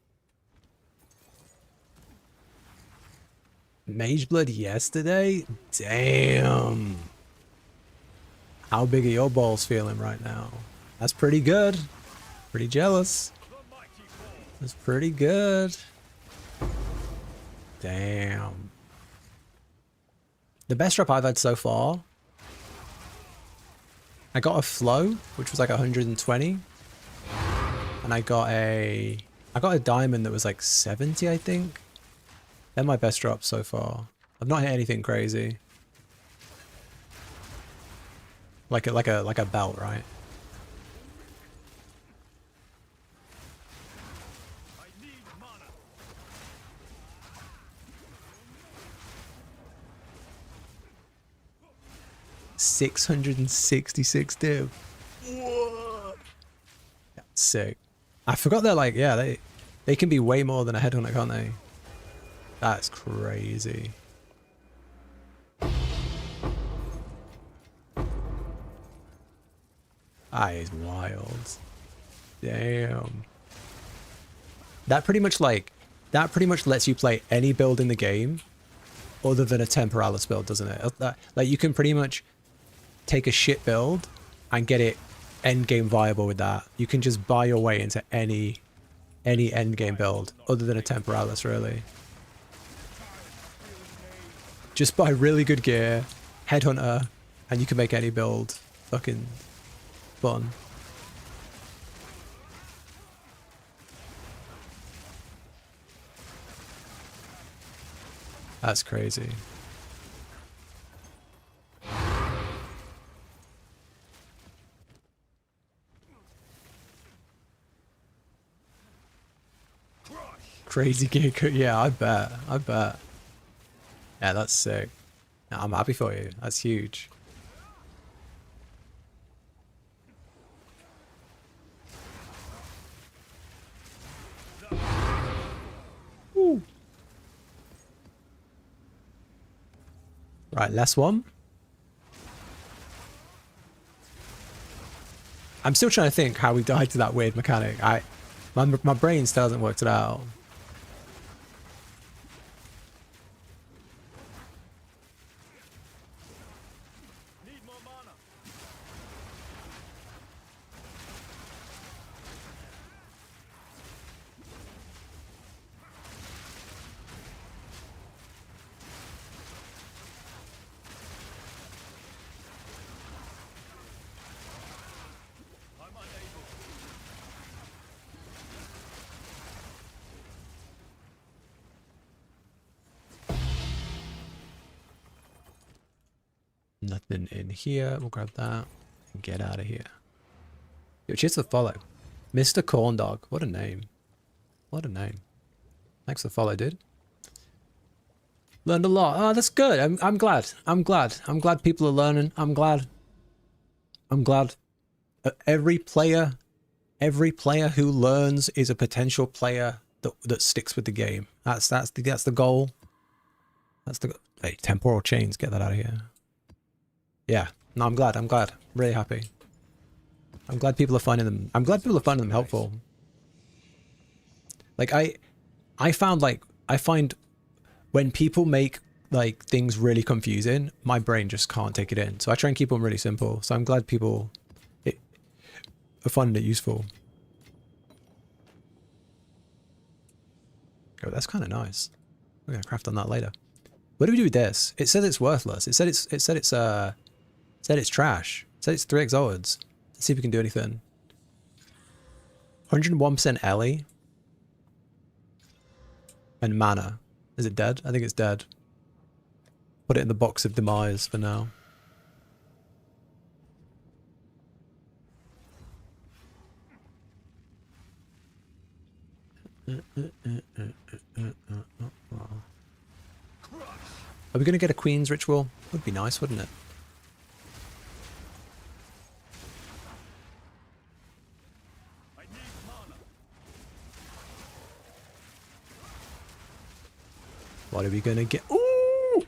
Mage Blood yesterday? Damn. How big are your balls feeling right now? That's pretty good. Pretty jealous. That's pretty good. Damn. The best drop I've had so far, I got a flow, which was like 120. And I got a diamond that was like 70, I think. They're my best drops so far. I've not hit anything crazy. Like a belt, right? I need mana. 666 div. What? That's sick. I forgot they're like, yeah, they can be way more than a headhunter, can't they? That's crazy. That is wild. Damn. That pretty much lets you play any build in the game other than a Temporalis build, doesn't it? Like you can pretty much take a shit build and get it endgame viable with that. You can just buy your way into any endgame build other than a Temporalis, really. Just buy really good gear, Headhunter, and you can make any build fucking fun. That's crazy. Crazy gig. Yeah, I bet. I bet. Yeah, that's sick. I'm happy for you. That's huge. Woo. Right, last one. I'm still trying to think how we died to that weird mechanic. My brain still hasn't worked it out. Need more mana. I'm unable. Nothing in here. We'll grab that and get out of here. Yo, cheers for the follow. Mr. Corndog. What a name. What a name. Thanks for the follow, dude. Learned a lot. Oh, that's good. I'm glad. I'm glad. I'm glad people are learning. I'm glad. I'm glad. Every player who learns is a potential player that sticks with the game. That's the goal. That's the hey, temporal chains. Get that out of here. Yeah. No, I'm glad. I'm glad. Really happy. I'm glad people are finding them. I'm glad people are finding them helpful. Like I find when people make like things really confusing, my brain just can't take it in. So I try and keep them really simple. So I'm glad people are finding it useful. Oh, that's kind of nice. We're gonna craft on that later. What do we do with this? It says it's worthless. It said it's trash. It said it's 3 exalteds. Let's see if we can do anything. 101% Ellie. And mana. Is it dead? I think it's dead. Put it in the box of demise for now. Are we going to get a Queen's Ritual? Would be nice, wouldn't it? I need mana. What are we going to get? Ooh!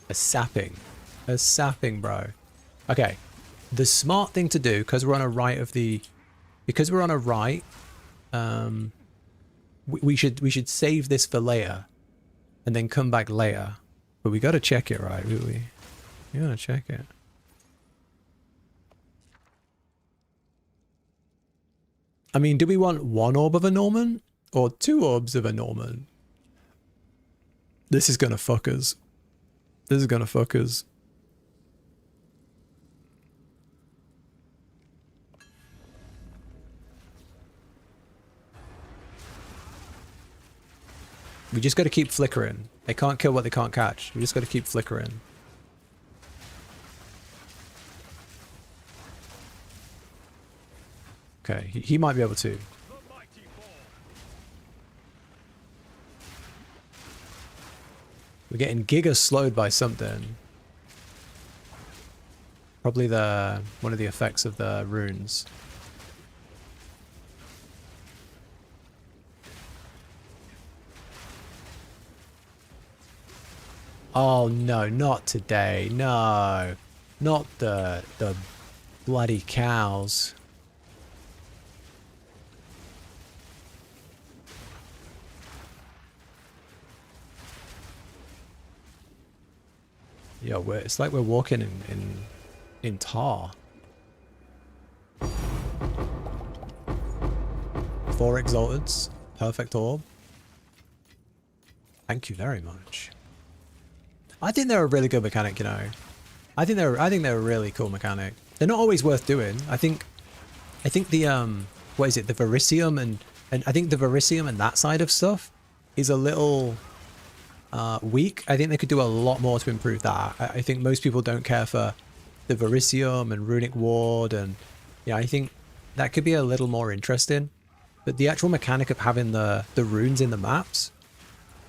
A sapping. A sapping, bro. Okay. The smart thing to do, because we're on a right, we should save this for later and then come back later. But we got to check it, right? We got to check it. I mean, do we want 1 orb of a Norman or 2 orbs of a Norman? This is going to fuck us. This is going to fuck us. We just got to keep flickering. They can't kill what they can't catch. We just got to keep flickering. Okay, he might be able to. The mighty ball. We're getting giga slowed by something. Probably one of the effects of the runes. Oh no, not today. No. Not the bloody cows. Yeah, it's like we're walking in tar. 4 exalteds. Perfect orb. Thank you very much. I think they're a really good mechanic, you know. I think they're a really cool mechanic. They're not always worth doing. I think the what is it, the Verisium and I think the Verisium and that side of stuff is a little weak. I think they could do a lot more to improve that. I think most people don't care for the Verisium and Runic Ward, and yeah, I think that could be a little more interesting. But the actual mechanic of having the runes in the maps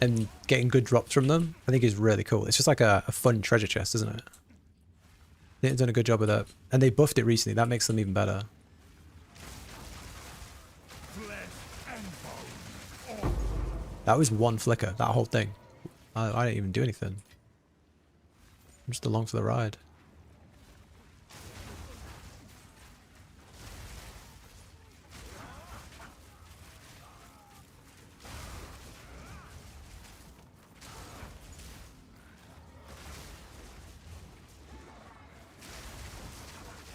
and getting good drops from them, I think is really cool. It's just like a fun treasure chest, isn't it? They've done a good job with that. And they buffed it recently. That makes them even better. That was one flicker, that whole thing. I didn't even do anything. I'm just along for the ride.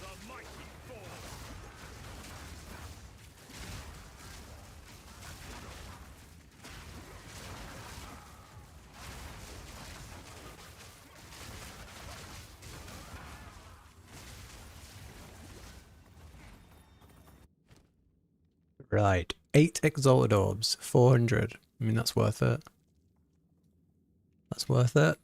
The mighty fall. Right. 8 Exalted Orbs. 400. I mean, that's worth it. That's worth it.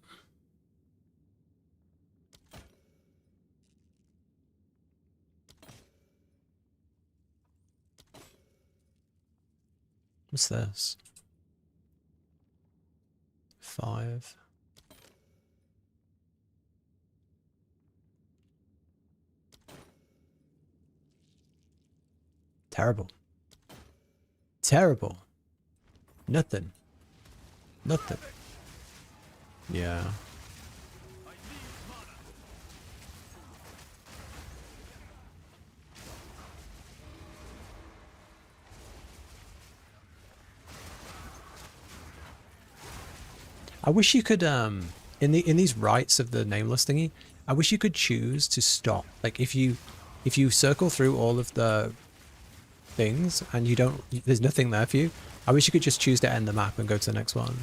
What's this? 5. Terrible. Terrible. Nothing. Nothing. Yeah. I wish you could in these rights of the nameless thingy, I wish you could choose to stop. Like if you circle through all of the things and you don't, there's nothing there for you, I wish you could just choose to end the map and go to the next one.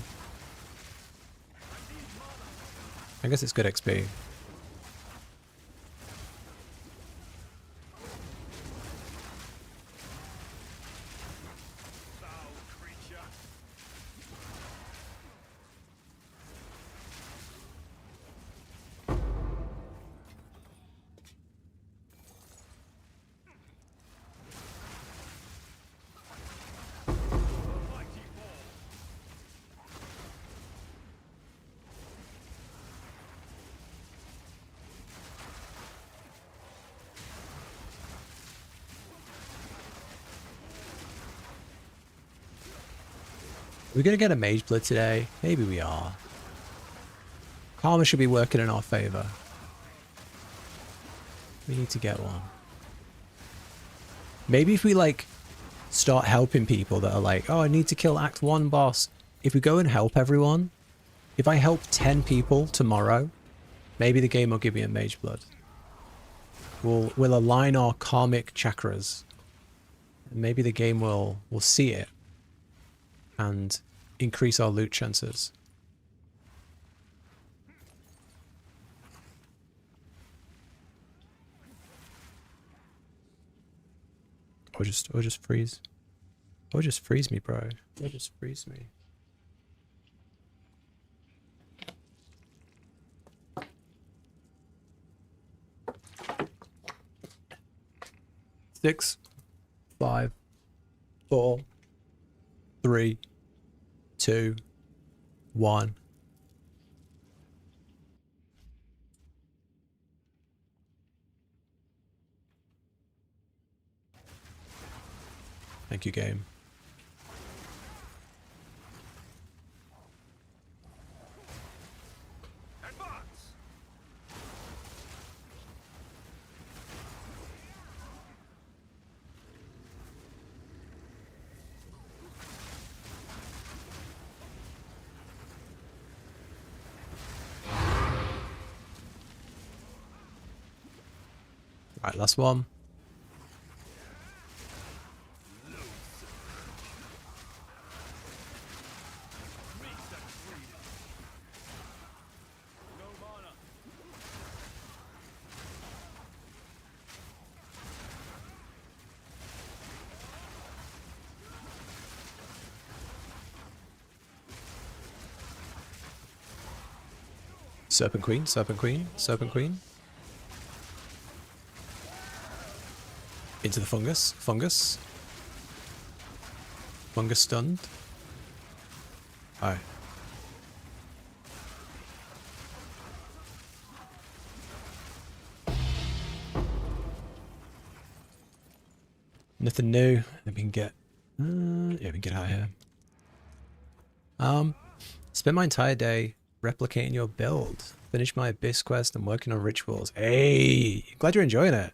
I guess it's good XP. Foul creature. Mighty fall. Are we gonna get a mage blood today? Maybe we are. Karma should be working in our favor. We need to get one. Maybe if we like start helping people that are like, oh, I need to kill Act 1 boss. If we go and help everyone, if I help 10 people tomorrow, maybe the game will give me a mage blood. We'll align our karmic chakras. Maybe the game will see it and increase our loot chances. Or just freeze. Or just freeze me, bro. Or just freeze me. Six, 5, 4, 3, 2, 1. Thank you, game. Advance. Right, last one. No mana. Serpent Queen, Serpent Queen, Serpent Queen. Into the fungus, fungus. Fungus stunned. Oh. Nothing new. Then we can get. Yeah, we can get out of here. Spent my entire day replicating your build. Finished my Abyss quest and working on rituals. Hey, glad you're enjoying it.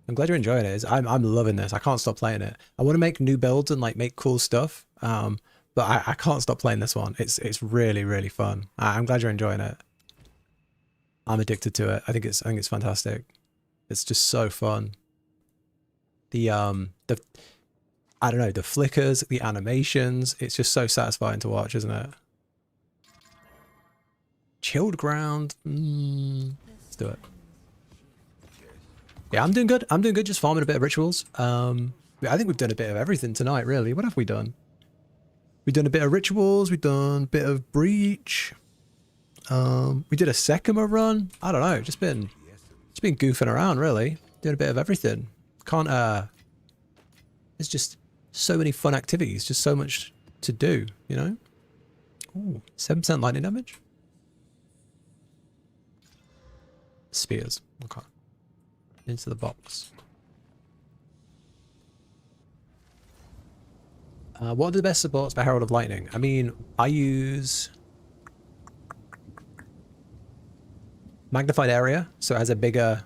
I'm glad you're enjoying it. I'm loving this. I can't stop playing it. I want to make new builds and like make cool stuff. But I can't stop playing this one. It's really, really fun. I'm glad you're enjoying it. I'm addicted to it. I think it's fantastic. It's just so fun. The I don't know, the flickers, the animations, it's just so satisfying to watch, isn't it? Chilled ground. Let's do it. Yeah, I'm doing good. I'm doing good, just farming a bit of rituals. I think we've done a bit of everything tonight, really. What have we done? We've done a bit of rituals, we've done a bit of breach. We did a Sekima run. I don't know, just been goofing around, really. Doing a bit of everything. There's just so many fun activities, just so much to do, you know? Ooh, 7% lightning damage? Spears. Okay. Into the box. What are the best supports for Herald of Lightning? I mean, I use Magnified Area, so it has a bigger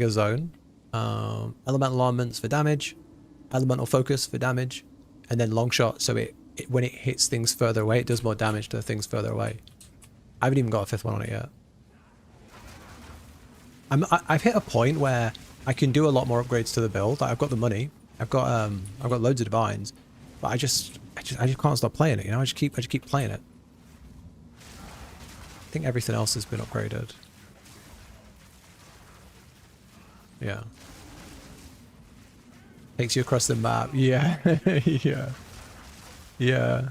zone. Elemental Armaments for damage. Elemental Focus for damage, and then Long Shot, so it when it hits things further away, it does more damage to things further away. I haven't even got a 5th one on it yet. I've hit a point where I can do a lot more upgrades to the build. Like, I've got the money, I've got loads of divines, but I just can't stop playing it. You know, I just keep playing it. I think everything else has been upgraded. Yeah. Takes you across the map. Yeah. Yeah. Yeah.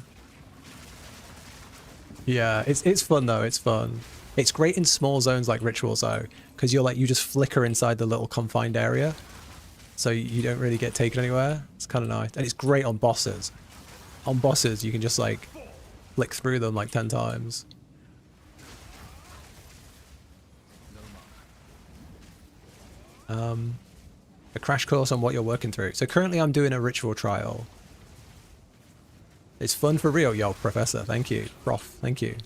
Yeah. It's fun though. It's fun. It's great in small zones like rituals though, because you just flicker inside the little confined area, so you don't really get taken anywhere. It's kind of nice, and it's great on bosses. On bosses, you can just like flick through them like 10 times. A crash course on what you're working through. So currently I'm doing a ritual trial. It's fun for real, yo, Professor. Thank you. Prof, thank you.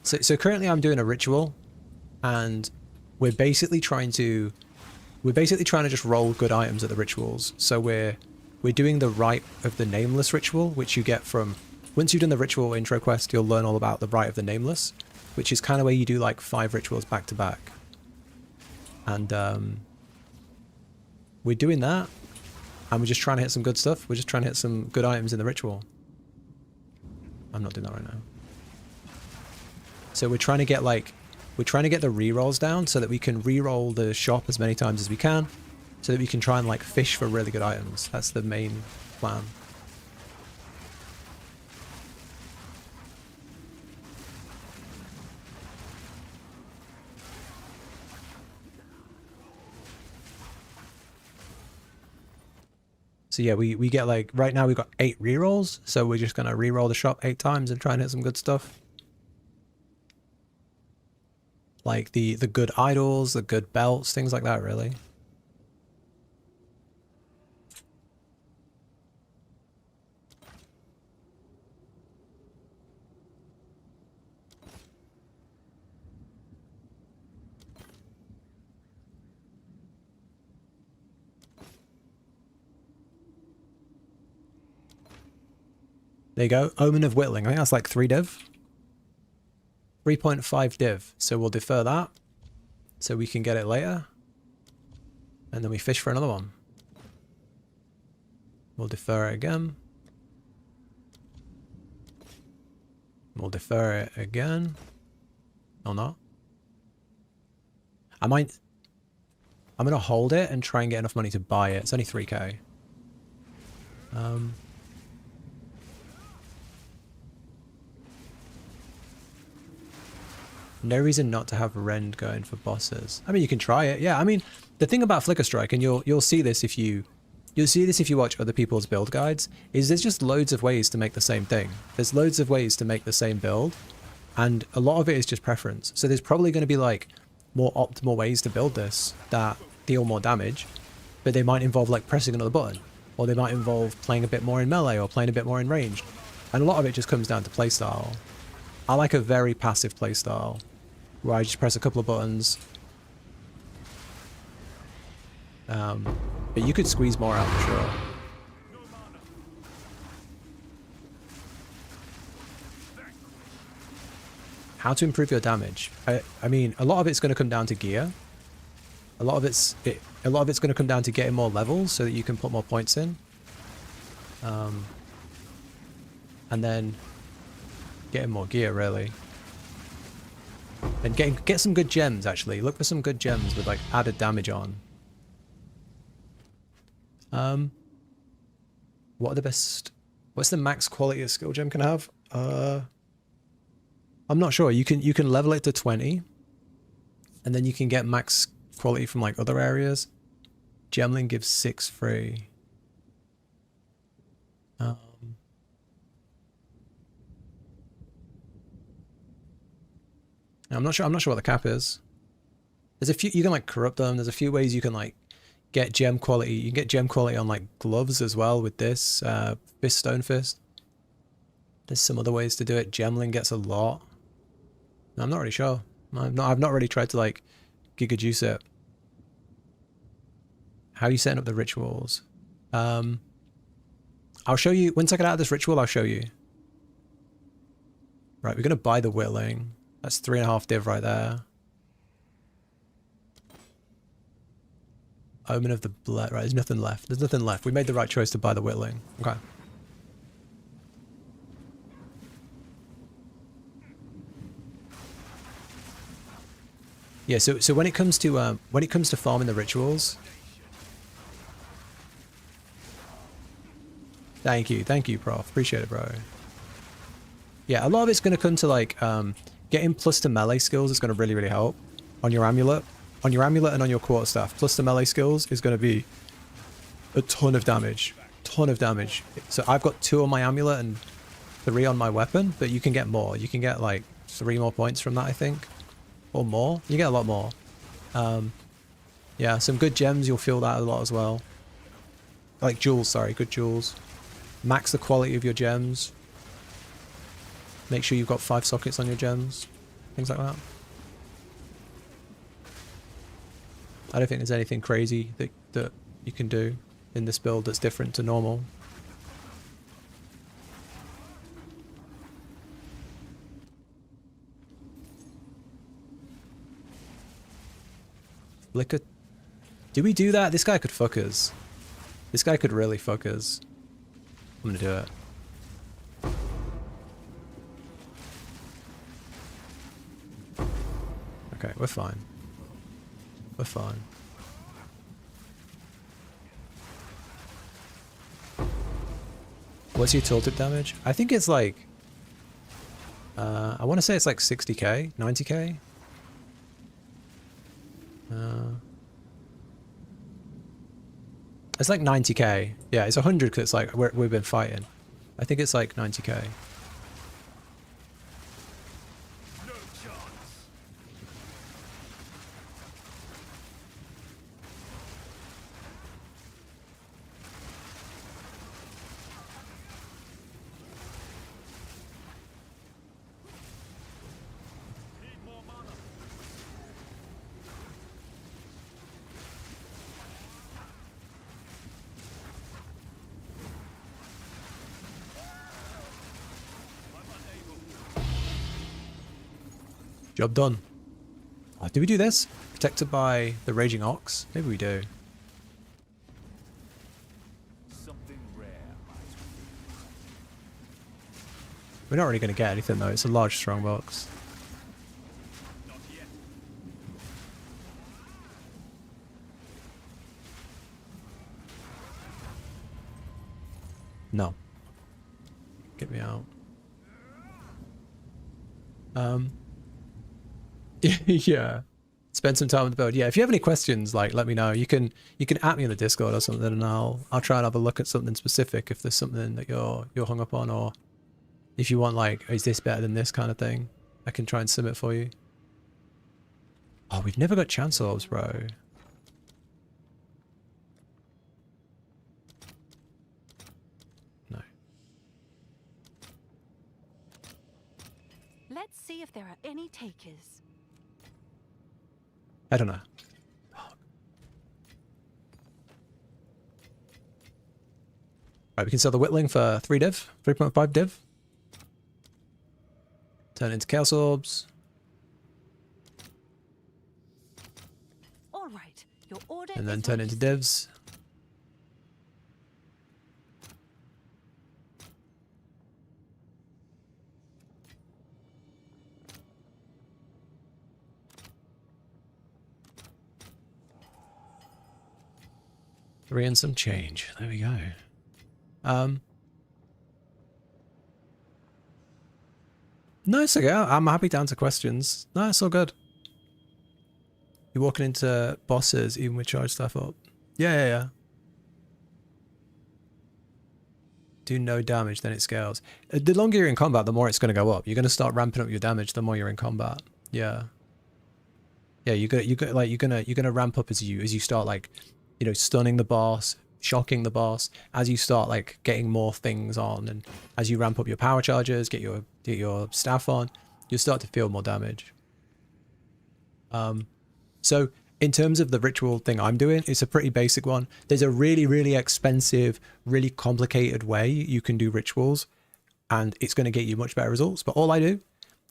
So currently I'm doing a ritual, and we're basically trying to just roll good items at the rituals. So we're doing the Rite of the Nameless ritual, which you get from, once you've done the ritual intro quest, you'll learn all about the Rite of the Nameless, which is kind of where you do like 5 rituals back to back. And we're doing that, and we're just trying to hit some good stuff. We're just trying to hit some good items in the ritual. I'm not doing that right now. So we're trying to get the rerolls down so that we can reroll the shop as many times as we can, so that we can try and like fish for really good items. That's the main plan. So yeah, we get like, right now we've got 8 rerolls, so we're just gonna reroll the shop 8 times and try and hit some good stuff. Like the good idols, the good belts, things like that, really. There you go. Omen of Whittling. I think that's like 3 div. 3.5 div. So we'll defer that, so we can get it later. And then we fish for another one. We'll defer it again. We'll defer it again. Or not. I'm going to hold it and try and get enough money to buy it. It's only 3k. No reason not to have Rend going for bosses. I mean, you can try it. Yeah, I mean, the thing about Flicker Strike, and you'll see this if you you'll see this if you watch other people's build guides, is there's just loads of ways to make the same thing. There's loads of ways to make the same build, and a lot of it is just preference. So there's probably going to be like more optimal ways to build this that deal more damage, but they might involve like pressing another button, or they might involve playing a bit more in melee or playing a bit more in ranged. And a lot of it just comes down to playstyle. I like a very passive playstyle, where I just press a couple of buttons. But you could squeeze more out for sure. How to improve your damage? I mean, a lot of it's going to come down to gear. A lot of it's going to come down to getting more levels so that you can put more points in. And then getting more gear, really. And get some good gems, actually. Look for some good gems with like added damage on. What are the best? What's the max quality a skill gem can have? I'm not sure. You can level it to 20, and then you can get max quality from like other areas. Gemling gives 6 free. I'm not sure what the cap is. There's a few you can like corrupt them. There's a few ways you can like get gem quality. You can get gem quality on like gloves as well with this Stone Fist. There's some other ways to do it. Gemling gets a lot. I'm not really sure. I've not really tried to like giga juice it. How are you setting up the rituals? I'll show you once I get out of this ritual. I'll show you. Right, we're gonna buy the whittling. That's 3.5 div right there. Omen of the Blade. Right, there's nothing left. There's nothing left. We made the right choice to buy the whittling. Okay. Yeah, so when it comes to farming the rituals. Thank you, Prof. Appreciate it, bro. Yeah, a lot of it's gonna come to like getting plus to melee skills is gonna really help on your amulet. On your amulet and on your quarterstaff. Plus the melee skills is gonna be a ton of damage. So I've got 2 on my amulet and 3 on my weapon, but you can get more. You can get like 3 more points from that, I think. Or more. You get a lot more. Yeah, some good gems, you'll feel that a lot as well. Like jewels, sorry, good jewels. Max the quality of your gems. Make sure you've got 5 sockets on your gems. Things like that. I don't think there's anything crazy that you can do in this build that's different to normal. Flicker. Do we do that? This guy could fuck us. This guy could really fuck us. I'm gonna do it. Okay, we're fine. We're fine. What's your tooltip damage? I think it's like... I want to say it's like 60k? 90k? It's like 90k. Yeah, it's 100 because it's like we've been fighting. I think it's like 90k. No chance. Need more mana. Job done. Oh, do we do this? Protected by the Raging Ox? Maybe we do. Something rare might We're not really going to get anything though. It's a large strong box. Not yet. No. Get me out. Yeah. spend some time on the build. Yeah, if you have any questions, like let me know. You can at me in the Discord or something, and I'll try and have a look at something specific if there's something that you're hung up on, or if you want like, is this better than this kind of thing? I can try and sim it for you. Oh, we've never got chance orbs, bro. No. Let's see if there are any takers. I don't know. Right, we can sell the Whitling for 3 div, 3.5 div. Turn it into Chaos Orbs. All right, your order And then is turn it into released. divs. Three and some change. There we go. No, it's okay. I'm happy to answer questions. No, it's all good. You're walking into bosses even with charge stuff up. Yeah. Do no damage, then it scales. The longer you're in combat, the more it's going to go up. You're going to start ramping up your damage the more you're in combat. Yeah. Yeah, you're gonna ramp up as you start, like, you know, stunning the boss, shocking the boss, as you start like getting more things on, and as you ramp up your power charges, get your staff on, you'll start to feel more damage. So in terms of the ritual thing I'm doing, it's a pretty basic one. There's a really expensive, really complicated way you can do rituals, and it's going to get you much better results. But all I do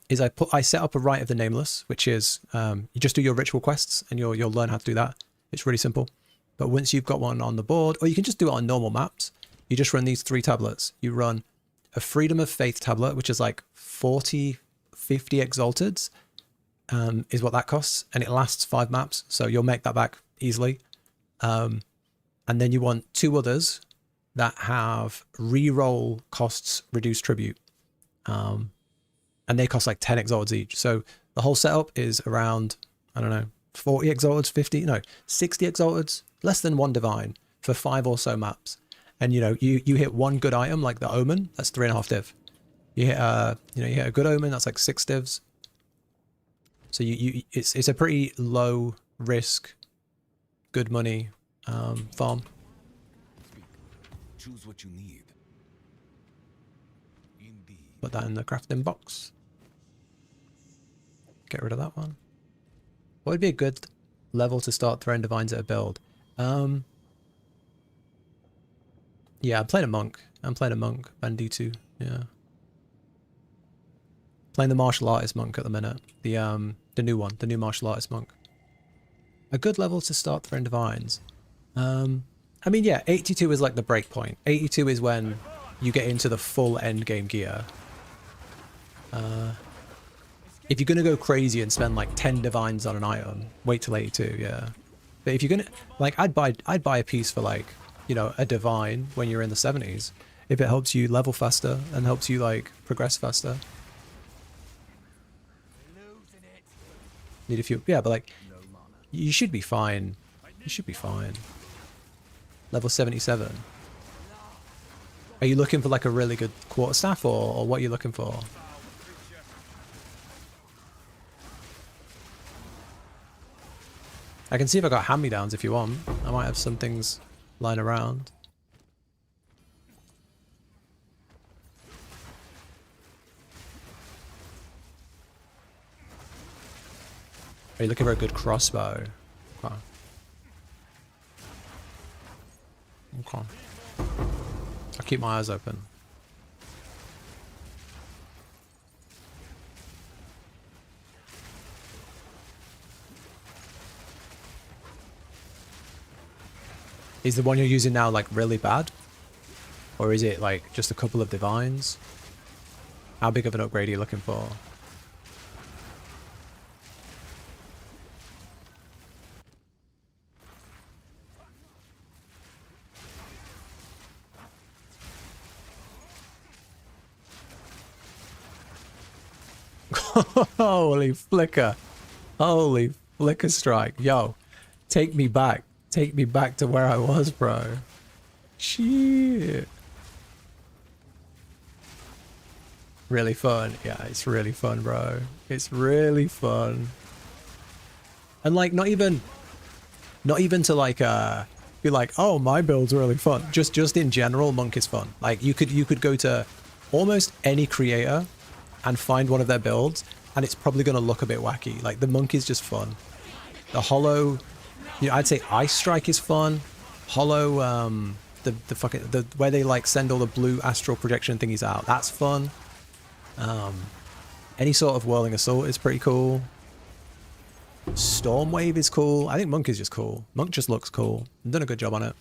is I set up a Rite of the Nameless, which is you just do your ritual quests and you'll learn how to do that. It's really simple. But once you've got one on the board, or you can just do it on normal maps, you just run these 3 tablets. You run a Freedom of Faith tablet, which is like 40, 50 exalteds, is what that costs, and it lasts 5 maps, so you'll make that back easily. And then you want 2 others that have reroll costs reduced tribute, and they cost like 10 exalteds each. So the whole setup is around, I don't know, 40 exalteds, 60 exalteds, less than 1 divine for 5 or so maps. And you know, you hit 1 good item like the Omen, that's 3.5 div. You hit you hit a good Omen, that's like 6 divs. So it's a pretty low risk, good money farm. Choose what you need. Indeed. Put that in the crafting box. Get rid of that one. What would be a good level to start throwing divines at a build? Yeah, I'm playing a monk. Banditu. Yeah. Playing the martial artist monk at the minute. The new one, the new martial artist monk. A good level to start throwing divines. I mean, yeah, 82 is like the break point. 82 is when you get into the full endgame gear. If you're gonna go crazy and spend like 10 divines on an item, wait till 82, yeah. But if you're gonna, like, I'd buy a piece for, like, you know, a divine when you're in the 70s, if it helps you level faster and helps you like progress faster. Need a few, yeah, but like, you should be fine. You should be fine. Level 77. Are you looking for like a really good quarterstaff, or what are you looking for? I can see if I got hand-me-downs if you want. I might have some things lying around. Are you looking for a good crossbow? Okay. Okay. I'll keep my eyes open. Is the one you're using now like really bad? Or is it like just a couple of divines? How big of an upgrade are you looking for? Holy flicker. Holy Flicker strike. Yo, take me back. Take me back to where I was, bro. Shit. Really fun. Yeah, it's really fun, bro. It's really fun. And like not even to like be like, oh, my build's really fun. Just in general, Monk is fun. Like you could go to almost any creator and find one of their builds and it's probably gonna look a bit wacky. Like the Monk is just fun. The Hollow, you know, I'd say Ice Strike is fun. Hollow, the where they like send all the blue astral projection thingies out, that's fun. Any sort of Whirling Assault is pretty cool. Storm Wave is cool. I think Monk is just cool. Monk just looks cool. I've done a good job on it.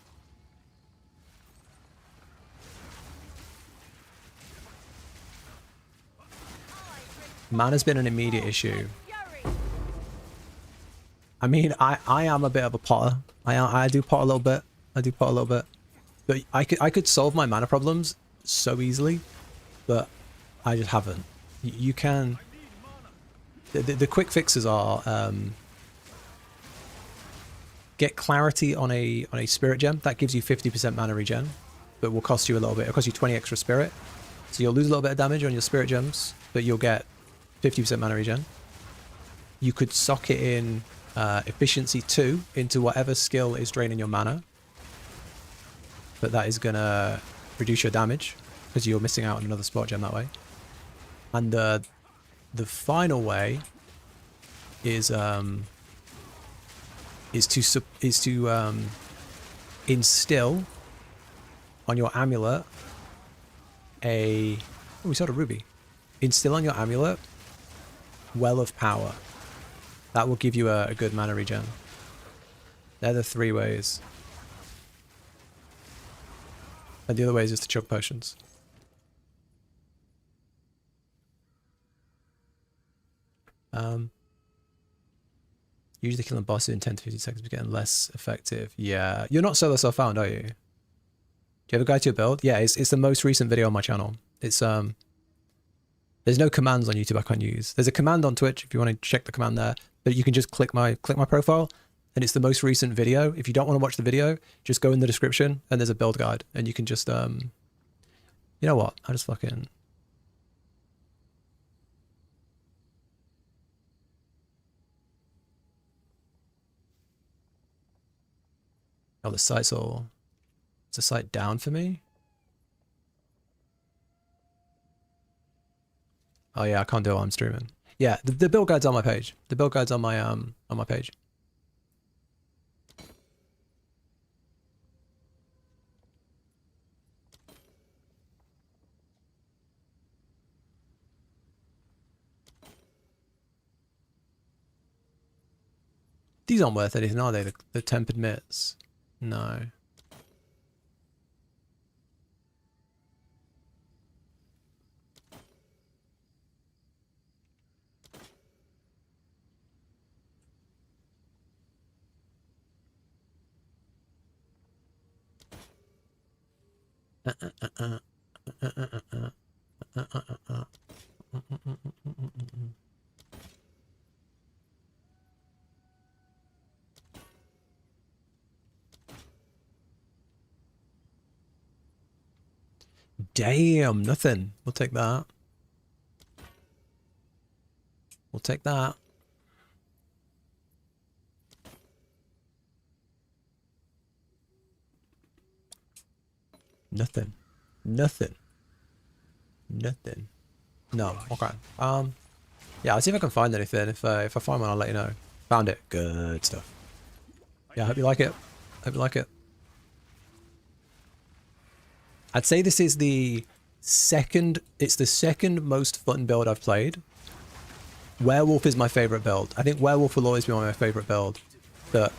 Mana's been an immediate issue. I mean, I am a bit of a potter. I do pot a little bit. I do pot a little bit. But I could solve my mana problems so easily, but I just haven't. You can. The quick fixes are get clarity on a spirit gem that gives you 50% mana regen, but will cost you a little bit. It'll cost you 20 extra spirit, so you'll lose a little bit of damage on your spirit gems, but you'll get 50% mana regen. You could sock it in efficiency 2 into whatever skill is draining your mana, but that is gonna reduce your damage because you're missing out on another spot gem that way. And the final way is to instill on your amulet a... Oh, we saw a ruby. Instill on your amulet Well of Power. That will give you a good mana regen. They're the 3 ways. And the other way is just to chug potions. Usually killing bosses in 10 to 15 seconds is getting less effective. Yeah. You're not solo self-found, are you? Do you have a guide to your build? Yeah, it's the most recent video on my channel. It's there's no commands on YouTube I can't use. There's a command on Twitch if you want to check the command there, but you can just click my profile and it's the most recent video. If you don't want to watch the video, just go in the description and there's a build guide and you can just you know what? I'll just fucking... Oh, the site's all... Is the site down for me? Oh yeah, I can't do it while I'm streaming. Yeah, the build guide's on my page. The build guide's on my page. These aren't worth anything, are they? The tempered mitts. No. Damn, nothing. We'll take that. We'll take that. Nothing. Nothing. Nothing. No. Okay. Yeah, I'll see if I can find anything. If I find one, I'll let you know. Found it. Good stuff. Yeah, I hope you like it. Hope you like it. I'd say this is the second... It's the second most fun build I've played. Werewolf is my favorite build. I think Werewolf will always be my favorite build. But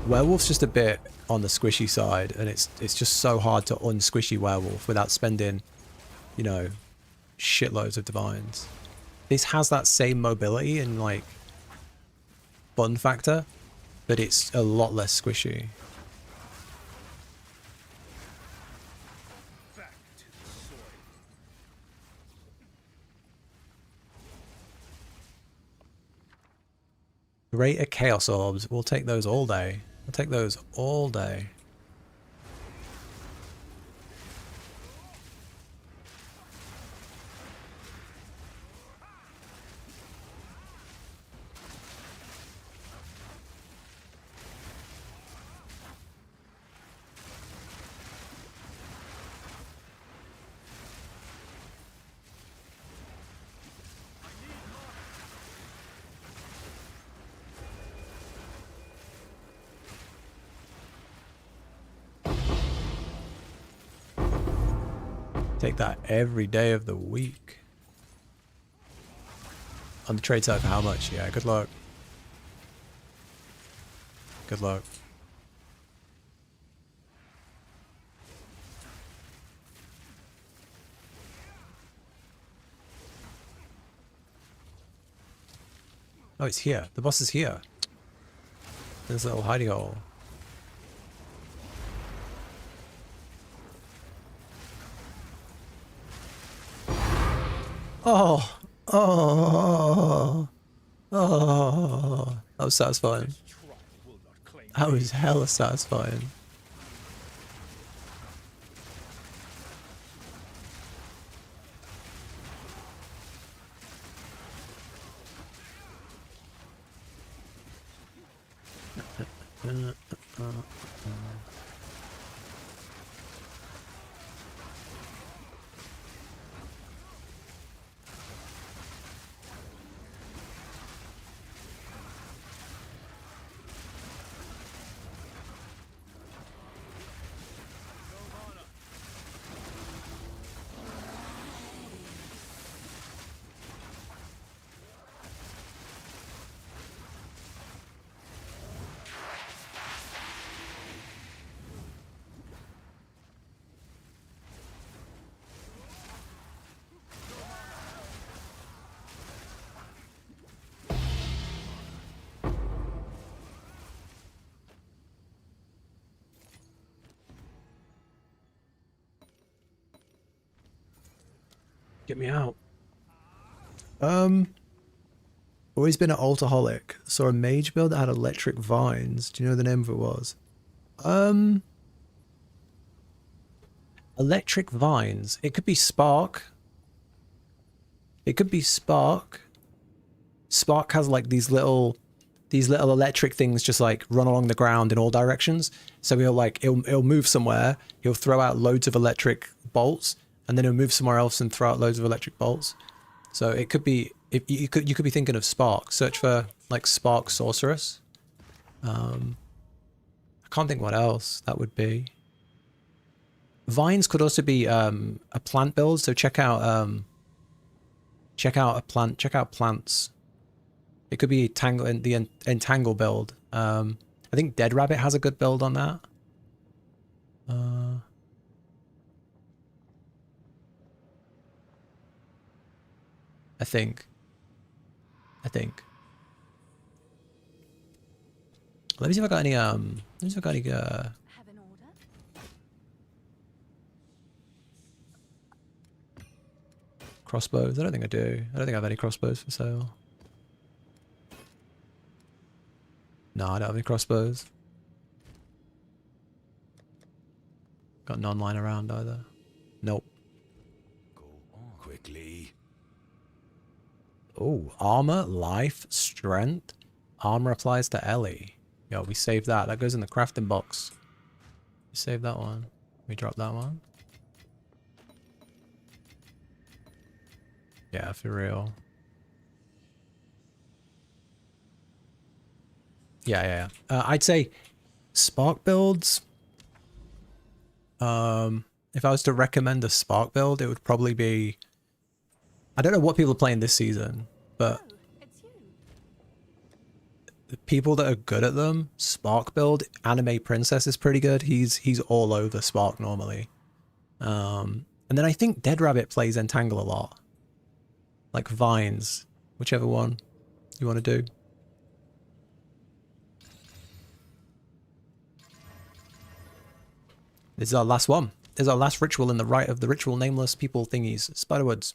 Werewolf's just a bit on the squishy side, and it's just so hard to unsquishy Werewolf without spending, you know, shitloads of divines. This has that same mobility and like fun factor, but it's a lot less squishy. Greater Chaos Orbs. We'll take those all day. We'll take those all day. Take that every day of the week. On the trade side for how much? Yeah, good luck. Good luck. Oh, it's here. The boss is here. There's a little hidey hole. Oh, oh, oh, that was satisfying. Tribe will not claim That was hella satisfying. Get me out. Always been an alcoholic. Saw a mage build that had electric vines. Do you know what the name of it was? Electric vines. It could be Spark. It could be Spark. Spark has like these little electric things just like run along the ground in all directions. So it'll move somewhere. He'll throw out loads of electric bolts, and then he'll move somewhere else and throw out loads of electric bolts. So it could be, if you could be thinking of Spark. Search for like Spark Sorceress. I can't think what else that would be. Vines could also be a plant build. So check out plants. It could be the entangle build. I think Dead Rabbit has a good build on that. I think. Let me see if I got any. Let me see if I got any. Have an order? Crossbows. I don't think I do. I don't think I have any crossbows for sale. No, I don't have any crossbows. Got none lying around either. Nope. Go on. Quickly. Oh, armor, life, strength. Armor applies to Ellie. Yo, we saved that. That goes in the crafting box. We saved that one. We dropped that one. Yeah, for real. Yeah. I'd say Spark builds. If I was to recommend a Spark build, it would probably be... I don't know what people are playing this season, but Oh, it's you. the people that are good at them, Spark build, Anime Princess is pretty good. He's all over Spark normally. And then I think Dead Rabbit plays Entangle a lot. Like Vines, whichever one you want to do. This is our last one. This is our last ritual in the right of the ritual nameless people thingies. Spiderwoods.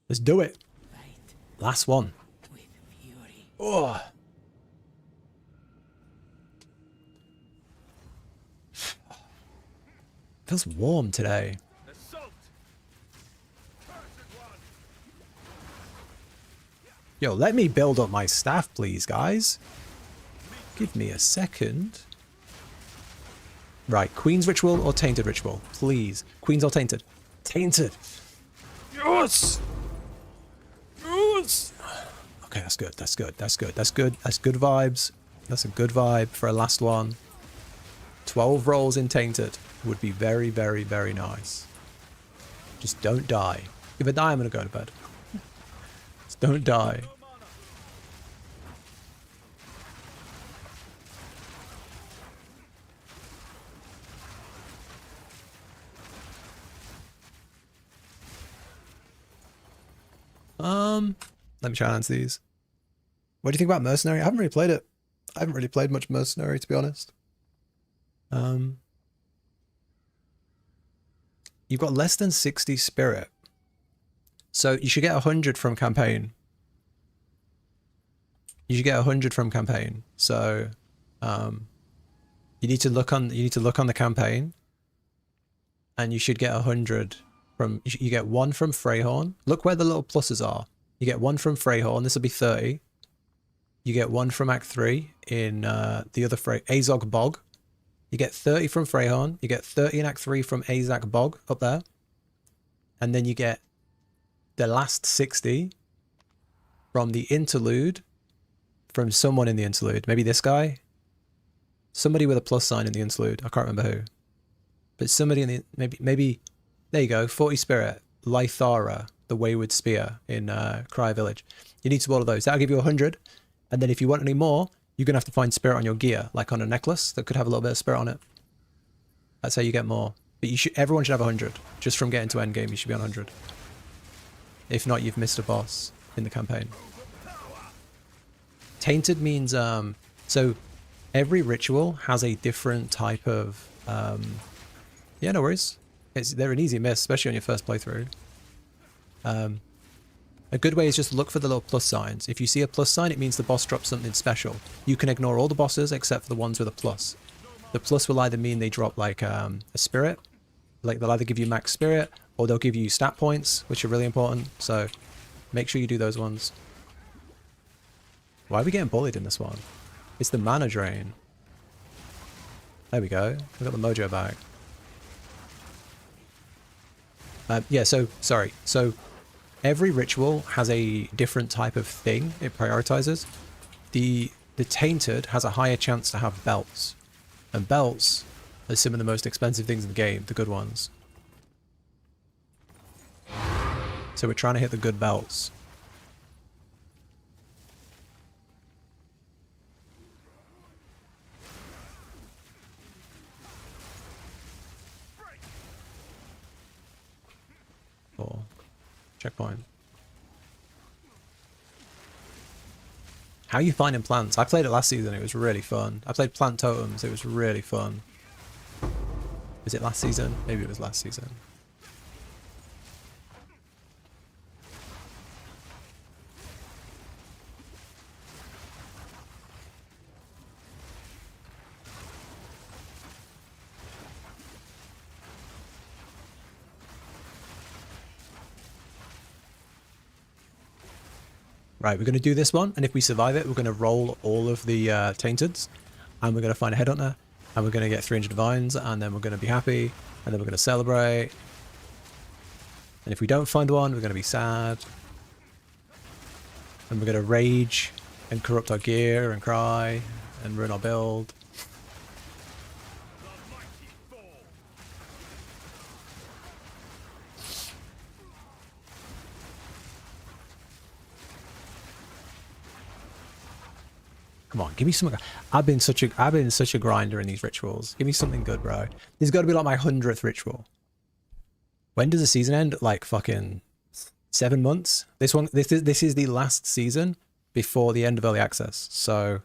Let's do it. Fight Last one. with fury. Oh. Feels warm today. Assault! Cursed one! Yo, let me build up my staff, please, guys. Give me a second. Right, Queen's Ritual or Tainted Ritual? Please. Queen's or Tainted? Tainted! Yes! Yes! Okay, that's good, that's good, that's good, that's good. That's good vibes. That's a good vibe for a last one. 12 rolls in Tainted would be very, very, very nice. Just don't die. If I die, I'm going to go to bed. Just don't die. Let me try and answer these. What do you think about Mercenary? I haven't really played it. I haven't really played much Mercenary, to be honest. You've got less than 60 spirit. So you should get 100 from campaign. You should get 100 from campaign. So you need to look on the campaign, and you should get 100 from you get 1 from Freyhorn. Look where the little pluses are. You get 1 from Freyhorn. This will be 30. You get 1 from Act 3 in the other Azog Bog. You get 30 from Freyhorn. You get 30 in Act 3 from Azog Bog up there. And then you get the last 60 from the interlude, from someone in the interlude. Maybe this guy. Somebody with a plus sign in the interlude. I can't remember who. But somebody in the... Maybe there you go. 40 spirit. Lythara, the Wayward Spear in Cry Village. You need to order those. That'll give you 100. And then if you want any more, you're going to have to find spirit on your gear, like on a necklace that could have a little bit of spirit on it. That's how you get more. But everyone should have 100. Just from getting to endgame, you should be on 100. If not, you've missed a boss in the campaign. Tainted means... so every ritual has a different type of... yeah, no worries. They're an easy miss, especially on your first playthrough. A good way is just look for the little plus signs. If you see a plus sign, it means the boss drops something special. You can ignore all the bosses except for the ones with a plus. The plus will either mean they drop like a spirit, like they'll either give you max spirit, or they'll give you stat points, which are really important. So make sure you do those ones. Why are we getting bullied in this one? It's the mana drain. There we go. We got the mojo back. Yeah, so, sorry. So, every ritual has a different type of thing it prioritizes. The Tainted has a higher chance to have belts. And belts are some of the most expensive things in the game, the good ones. So we're trying to hit the good belts. Or checkpoint. How are you finding plants? I played it last season, it was really fun. I played Plant Totems, it was really fun. Was it last season? Maybe it was last season. Right, we're going to do this one, and if we survive it, we're going to roll all of the Tainteds, and we're going to find a Headhunter, and we're going to get 300 Divines, and then we're going to be happy, and then we're going to celebrate. And if we don't find one, we're going to be sad. And we're going to rage, and corrupt our gear, and cry, and ruin our build. Come on, give me something. I've been such a grinder in these rituals. Give me something good, bro. This has got to be like my 100th ritual. When does the season end? Like fucking 7 months. This is the last season before the end of early access. So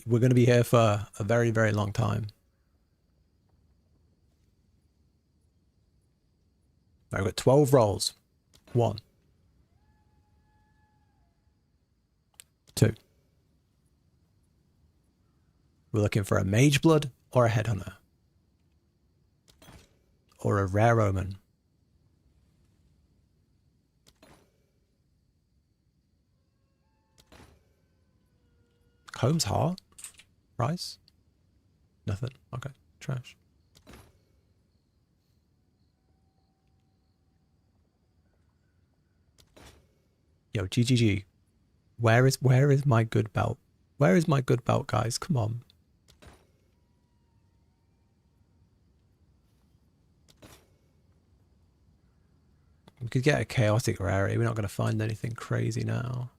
we're going to be here for a very, very long time. Right, we've got 12 rolls. 1, 2. We're looking for a Mage Blood or a Headhunter. or a rare omen. Comb's heart? Rice? Nothing. Okay. Trash. Yo, GGG. Where is my good belt? Where is my good belt, guys? Come on. We could get a chaotic rarity. We're not going to find anything crazy now.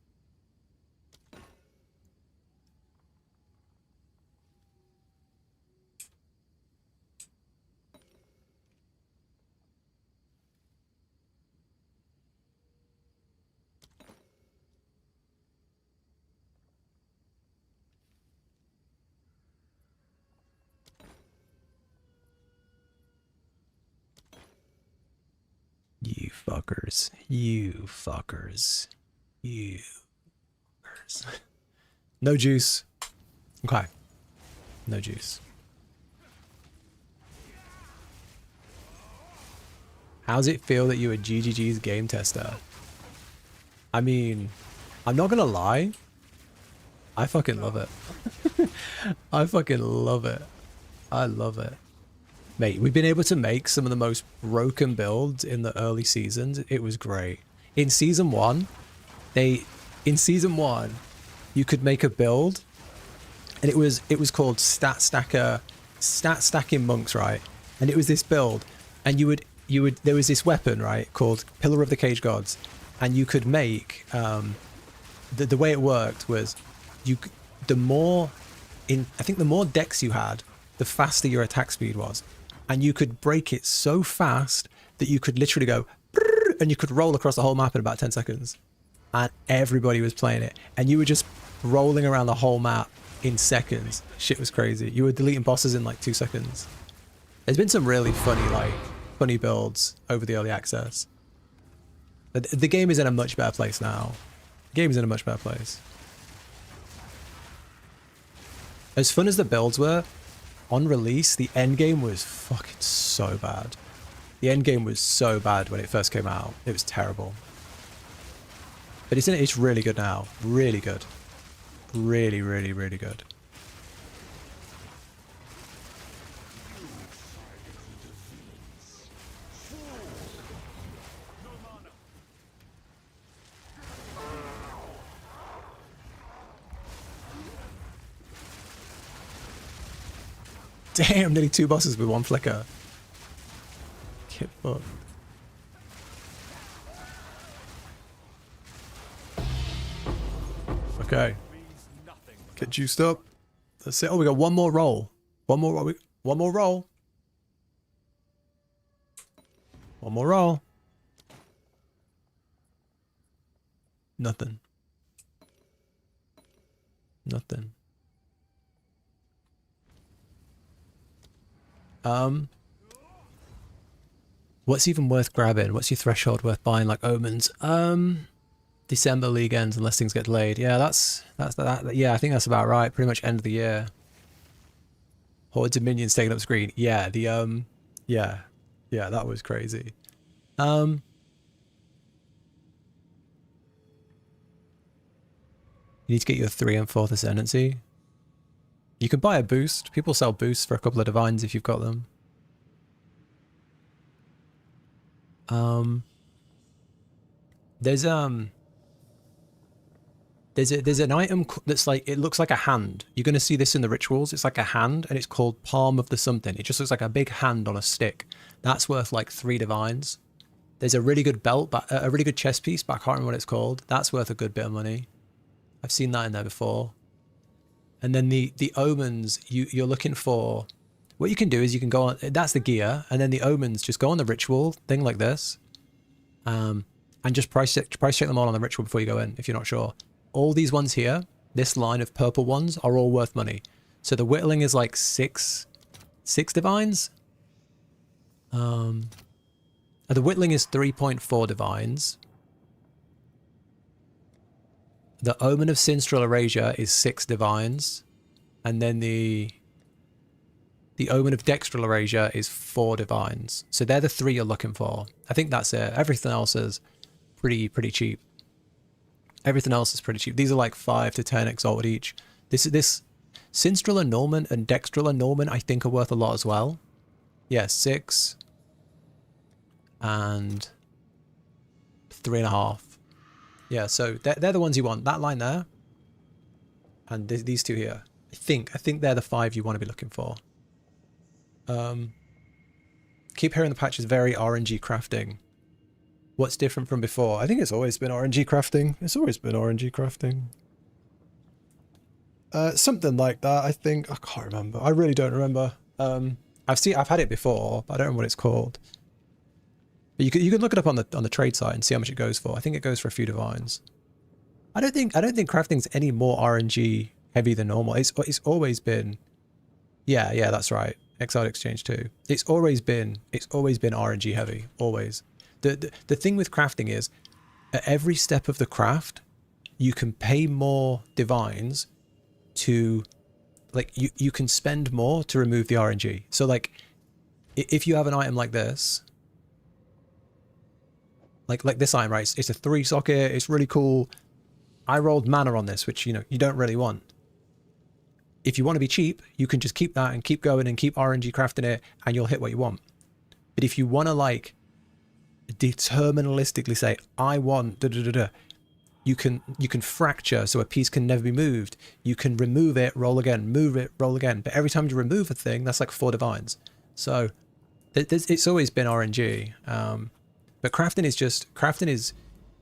You fuckers. You fuckers. You fuckers. No juice. Okay. No juice. How's it feel that you were GGG's game tester? I mean, I'm not gonna lie. I fucking love it. I fucking love it. I love it. Mate, we've been able to make some of the most broken builds in the early seasons. It was great. In season one, you could make a build, and it was called stat stacking monks, right? And it was this build, and there was this weapon, right, called Pillar of the Cage Gods, and you could make the way it worked was the more decks you had, the faster your attack speed was. And you could break it so fast that you could literally go and you could roll across the whole map in about 10 seconds. And everybody was playing it. And you were just rolling around the whole map in seconds. Shit was crazy. You were deleting bosses in like 2 seconds. There's been some really funny builds over the early access. But the game is in a much better place now. The game is in a much better place. As fun as the builds were, on release, the endgame was fucking so bad. The endgame was so bad when it first came out. It was terrible. But it's really good now. Really good. Really, really, really good. Damn, nearly 2 bosses with 1 flicker. Get fucked. Okay. Get juiced up. That's it. Oh, we got one more roll. One more roll. One more roll. One more roll. Nothing. Nothing. What's even worth grabbing? What's your threshold worth buying? Like omens? December league ends unless things get delayed. Yeah, that's that. Yeah, I think that's about right. Pretty much end of the year. Hordes of minions taking up screen. Yeah, yeah, that was crazy. You need to get your 3 and 4th ascendancy. You can buy a boost. People sell boosts for a couple of divines if you've got them. There's an item that's like, it looks like a hand. You're going to see this in the rituals. It's like a hand, and it's called Palm of the something. It just looks like a big hand on a stick. That's worth like 3 divines. There's a really good belt, but a really good chest piece, but I can't remember what it's called. That's worth a good bit of money. I've seen that in there before. And then the omens, you're looking for, what you can do is you can go on, that's the gear, and then the omens, just go on the ritual thing like this, and just price check them all on the ritual before you go in, if you're not sure. All these ones here, this line of purple ones, are all worth money. So the whittling is like 6 divines. The whittling is 3.4 divines. The Omen of Sinstral Erasure is 6 divines. And then the The Omen of Dextral Erasure is 4 divines. So they're the 3 you're looking for. I think that's it. Everything else is pretty cheap. Everything else is pretty cheap. These are like 5 to 10 exalted each. This Sinstral Annulment and Dextral Annulment I think are worth a lot as well. Yeah, 6 and 3.5. Yeah, so they're the ones you want. That line there and these 2 here. I think they're the 5 you want to be looking for. Keep hearing the patch is very RNG crafting. What's different from before? I think it's always been RNG crafting. It's always been RNG crafting. Something like that, I think. I can't remember. I really don't remember. I've had it before, but I don't know what it's called. But you can look it up on the trade site and see how much it goes for. I think it goes for a few divines. I don't think crafting's any more RNG heavy than normal. It's always been. Yeah, that's right. Exile Exchange 2. It's always been RNG heavy. Always. The thing with crafting is, at every step of the craft, you can pay more divines to, like, you can spend more to remove the RNG. So, like, if you have an item like this, like this item, right? It's a 3 socket. It's really cool. I rolled mana on this, which, you know, you don't really want. If you want to be cheap, you can just keep that and keep going and keep RNG crafting it, and you'll hit what you want. But if you want to, like, deterministically say, I want da-da-da-da, you can fracture so a piece can never be moved. You can remove it, roll again, move it, roll again. But every time you remove a thing, that's like 4 divines. So it's always been RNG. But crafting is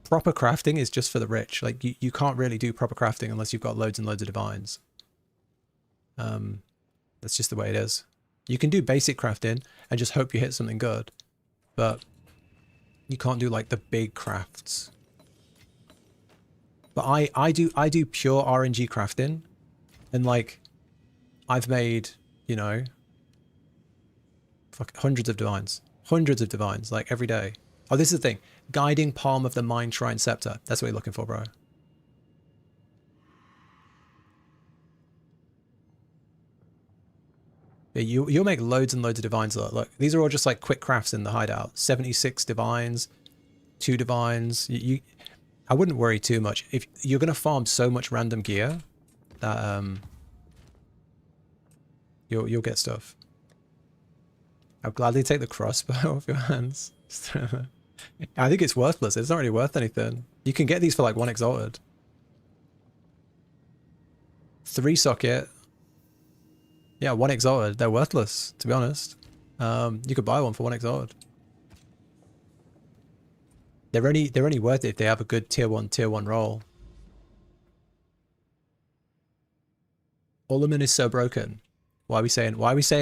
proper crafting is just for the rich. Like, you can't really do proper crafting unless you've got loads and loads of divines. That's just the way it is. You can do basic crafting and just hope you hit something good, but you can't do like the big crafts. But I do pure RNG crafting, and like I've made, you know, hundreds of divines like every day. Oh, this is the thing. Guiding Palm of the Mind Shrine Scepter. That's what you're looking for, bro. Yeah, you'll make loads and loads of divines. Look, these are all just like quick crafts in the hideout. 76 divines, 2 divines. I wouldn't worry too much. If you're gonna farm so much random gear that you'll get stuff. I'll gladly take the crossbow off your hands. I think it's worthless. It's not really worth anything. You can get these for like 1 exalted. 3 socket. Yeah, 1 exalted. They're worthless, to be honest. You could buy one for 1 exalted. They're only worth it if they have a good tier 1 roll. Ulliman is so broken. Why are we saying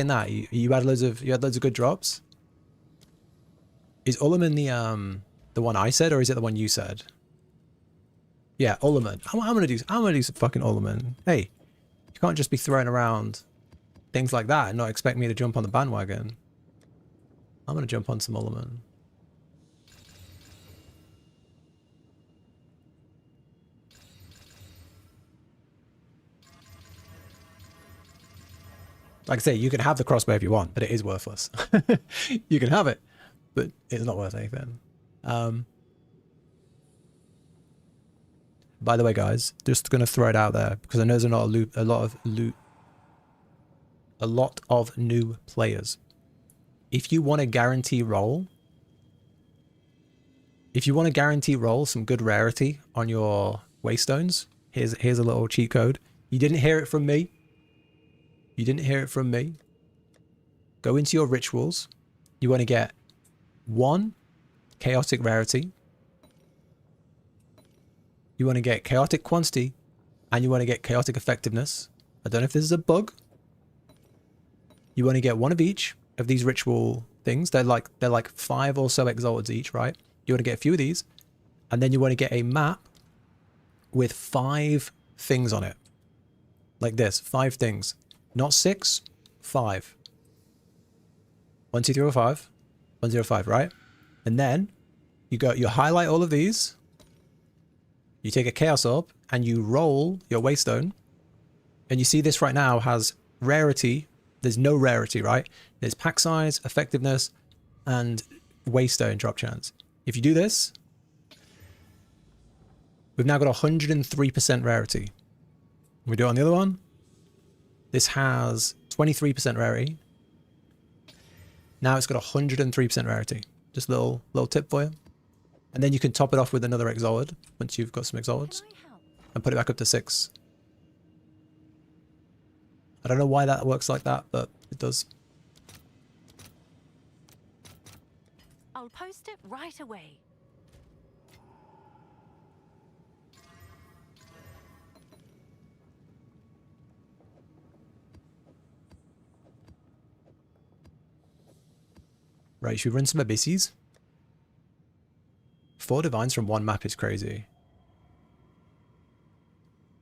that? You had loads of good drops? Is Ulliman the one I said, or is it the one you said? Yeah, Ulliman. I'm gonna do some fucking Ulliman. Hey, you can't just be throwing around things like that and not expect me to jump on the bandwagon. I'm gonna jump on some Ulliman. Like I say, you can have the crossbow if you want, but it is worthless. You can have it, but it's not worth anything. By the way, guys, just gonna throw it out there because I know there's not a lot of new players. If you want to guarantee roll, some good rarity on your waystones, here's a little cheat code. You didn't hear it from me. Go into your rituals. You want to get 1 chaotic rarity. You want to get chaotic quantity, and you want to get chaotic effectiveness. I don't know if this is a bug. You want to get 1 of each of these ritual things. They're like 5 or so exalted each, right? You want to get a few of these, and then you want to get a map with 5 things on it, like this. 5 things, not 6, 5. 1, 2, 3, 4, 5. 1, 0, 5, right? And then you highlight all of these. You take a chaos orb and you roll your waystone, and you see this right now has rarity There's no rarity, right? There's pack size, effectiveness, and waster and drop chance. If you do this, we've now got 103% rarity. We do it on the other one. This has 23% rarity. Now it's got 103% rarity. Just a little tip for you. And then you can top it off with another Exiled once you've got some Exileds. And put it back up to 6. I don't know why that works like that, but it does. I'll post it right away. Right, should we run some Abysses? 4 divines from one map is crazy.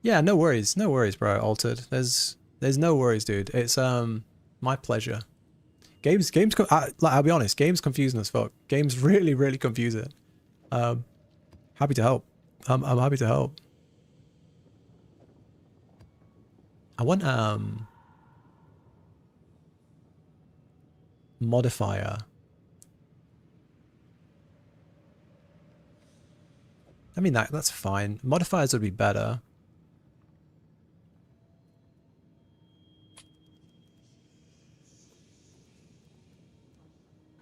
Yeah, no worries, bro. Altered. There's no worries, dude. It's my pleasure. Games. I'll be honest. Games confusing as fuck. Games really confusing. Happy to help. I'm happy to help. I want modifier. I mean that's fine. Modifiers would be better.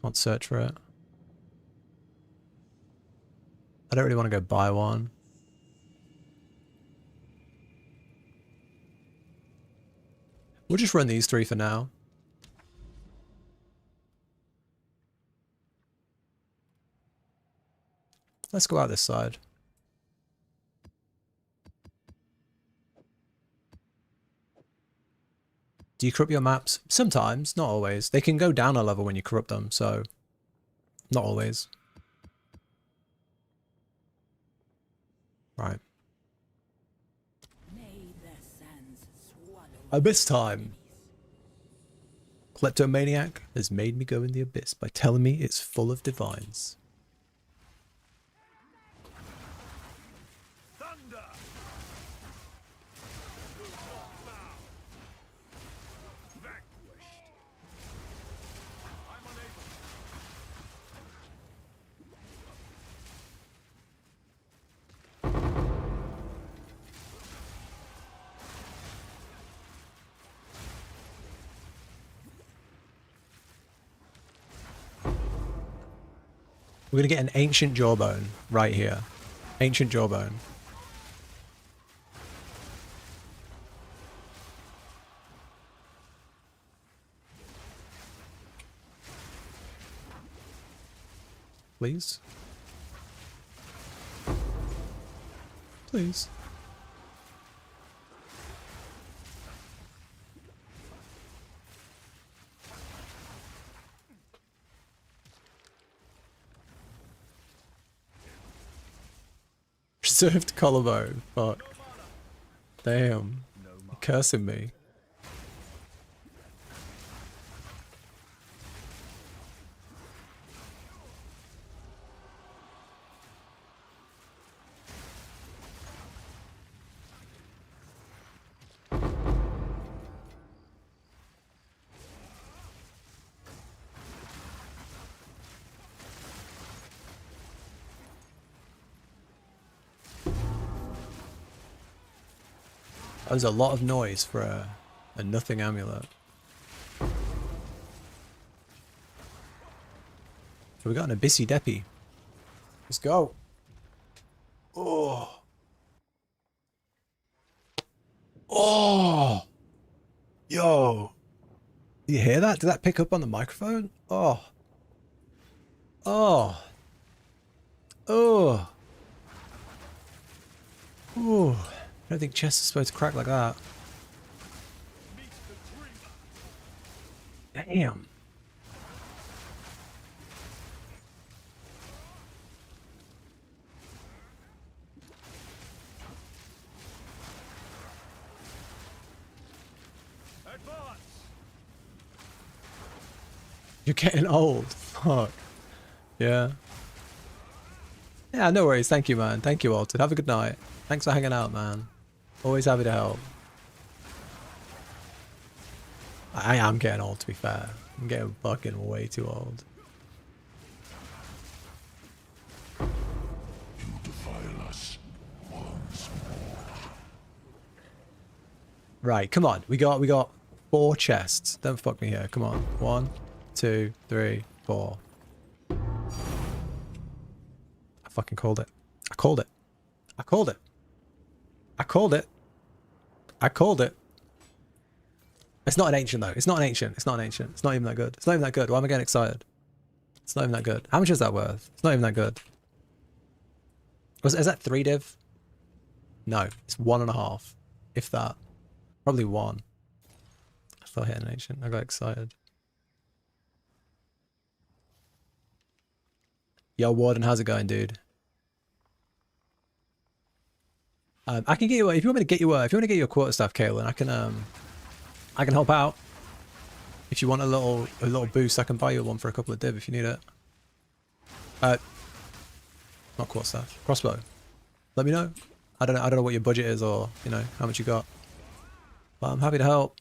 Can't search for it. I don't really want to go buy one. We'll just run these 3 for now. Let's go out this side. Do you corrupt your maps? Sometimes, not always. They can go down a level when you corrupt them, so not always. Right. Abyss time. Kleptomaniac has made me go in the abyss by telling me it's full of divines. Thunder! Do not bow. Vanquished. I'm unable. We're going to get an ancient jawbone right here. Ancient jawbone. Please. Please. Preserved collarbone. Fuck. Damn. You're cursing me. That was a lot of noise for a nothing amulet. So we got an Abyssy Deppy. Let's go. Oh. Oh. Yo. You hear that? Did that pick up on the microphone? Oh. Oh. Oh. Oh. I don't think chests are supposed to crack like that. Damn. Advance! You're getting old. Fuck. Yeah. Yeah, no worries. Thank you, man. Thank you, Altered. Have a good night. Thanks for hanging out, man. Always happy to help. I am getting old, to be fair. I'm getting fucking way too old. You defile us once more. Right, come on. We got 4 chests. Don't fuck me here. Come on. 1, 2, 3, 4. I fucking called it. I called it. I called it. I called it. I called it. It's not an ancient though. It's not an ancient. It's not an ancient. It's not even that good. It's not even that good. Why am I getting excited? It's not even that good. How much is that worth? It's not even that good. Is that 3 div? No, it's 1.5. If that. Probably 1. I thought I hit an ancient. I got excited. Yo, Warden, how's it going, dude? I can get you. If you want me to get you, if you want to get your quarter staff, Kaelin, I can help out. If you want a little boost, I can buy you one for a couple of div if you need it. Not quarter staff, crossbow. Let me know. I don't know what your budget is or you know how much you got. But I'm happy to help.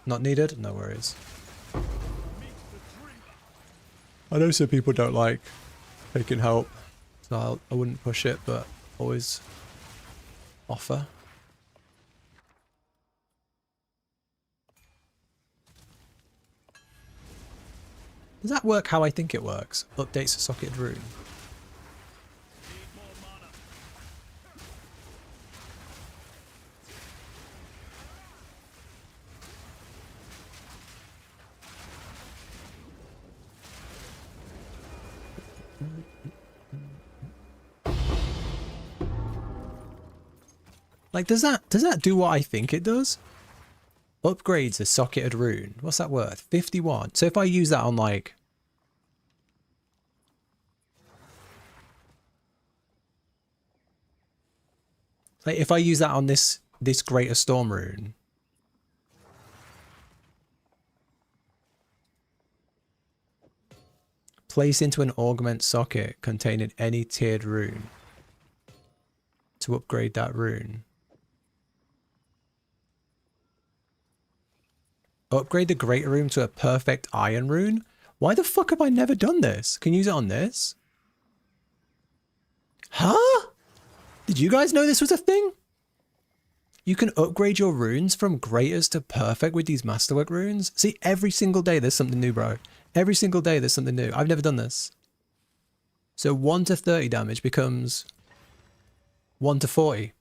Not needed? No worries. I know some people don't like taking help, so I wouldn't push it, but always offer. Does that work how I think it works? Updates a socketed rune. Like, does that do what I think it does? Upgrades a socketed rune. What's that worth? 51. So if I use that on like... Like if I use that on this Greater Storm rune... Place into an augment socket containing any tiered rune. To upgrade that rune. Upgrade the Greater Rune to a perfect Iron Rune? Why the fuck have I never done this? Can you use it on this? Huh? Did you guys know this was a thing? You can upgrade your runes from Greaters to Perfect with these Masterwork runes? See, every single day there's something new, bro. Every single day there's something new. I've never done this. So 1 to 30 damage becomes 1 to 40.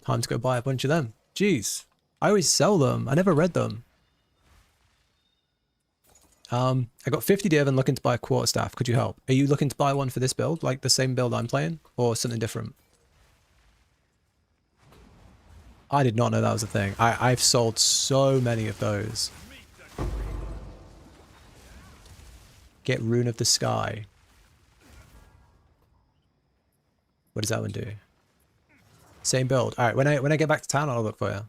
Time to go buy a bunch of them. Jeez. I always sell them. I never read them. I got 50 div and looking to buy a quarterstaff. Could you help? Are you looking to buy one for this build? Like the same build I'm playing? Or something different? I did not know that was a thing. I've sold so many of those. Get Rune of the Sky. What does that one do? Same build. Alright, when I get back to town, I'll look for you.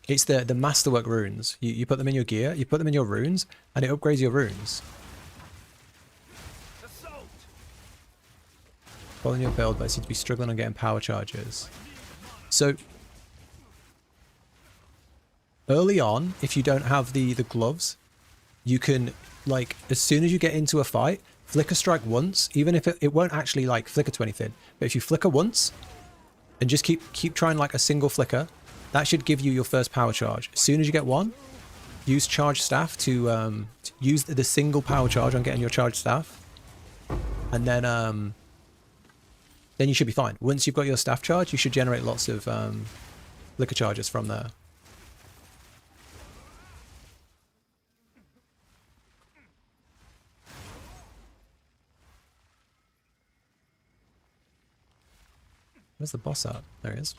It's the Masterwork runes. You put them in your gear, you put them in your runes, and it upgrades your runes. Following your build, but I seem to be struggling on getting power charges. So, early on, if you don't have the gloves, you can, like, as soon as you get into a fight, flicker strike once, even if it won't actually, like, flicker to anything. But if you flicker once, and just keep trying, like, a single flicker, that should give you your first power charge. As soon as you get one, use charge staff to use the single power charge on getting your charge staff. And then you should be fine. Once you've got your staff charge, you should generate lots of flicker charges from there. Where's the boss at? There he is.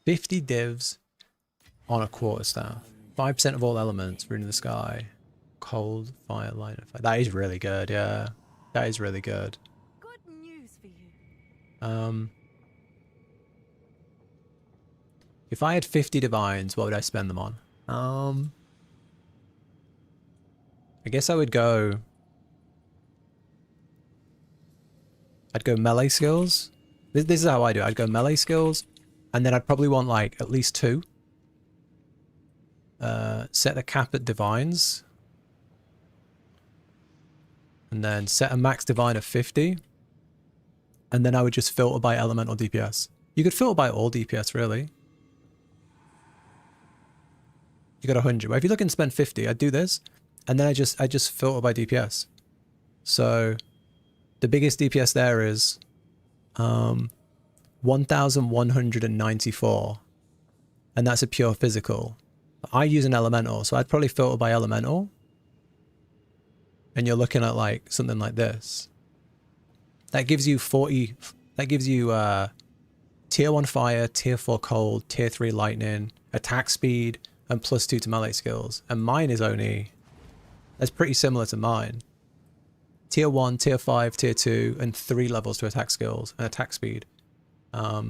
50 divs on a quarterstaff. 5% of all elements, rune in the sky. Cold, fire, light, and fire. That is really good, yeah. That is really good. Good news for you. If I had 50 divines, what would I spend them on? I guess I would go... I'd go melee skills. This is how I do it. I'd go melee skills, and then I'd probably want like at least 2. Set the cap at divines. And then set a max divine of 50. And then I would just filter by elemental DPS. You could filter by all DPS really. You got 100. Well, if you're looking to spend 50, I'd do this. And then I just filter by DPS. So the biggest DPS there is 1194. And that's a pure physical. I use an elemental, so I'd probably filter by elemental. And you're looking at like something like this. That gives you 40, that gives you tier 1 fire, tier 4 cold, tier 3 lightning, attack speed, and +2 to melee skills. And mine is only, that's pretty similar to mine. Tier 1, tier 5, tier 2, and 3 levels to attack skills and attack speed. I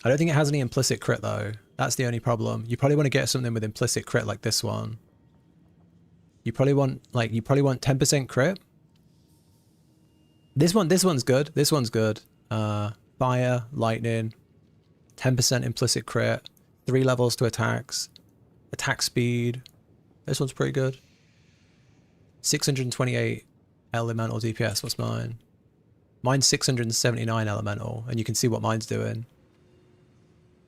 don't think it has any implicit crit though. That's the only problem. You probably want to get something with implicit crit like this one. You probably want 10% crit. This one's good. This one's good. Fire, lightning, 10% implicit crit, 3 levels to attacks, attack speed. This one's pretty good. 628 elemental DPS. What's mine? Mine's 679 elemental, and you can see what mine's doing.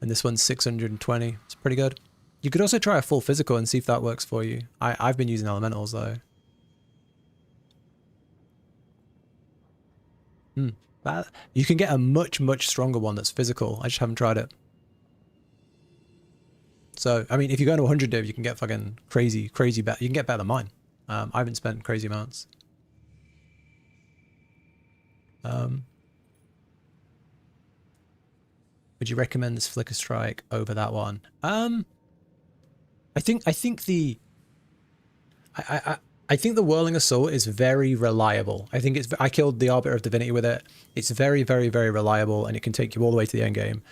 And this one's 620. It's pretty good. You could also try a full physical and see if that works for you. I've been using elementals though. You can get a much stronger one that's physical. I just haven't tried it. So, I mean, if you go into 100 div, you can get fucking crazy better. You can get better than mine. I haven't spent crazy amounts. Would you recommend this Flicker Strike over that one? I think the Whirling Assault is very reliable. I killed the Arbiter of Divinity with it. It's very reliable, and it can take you all the way to the end game.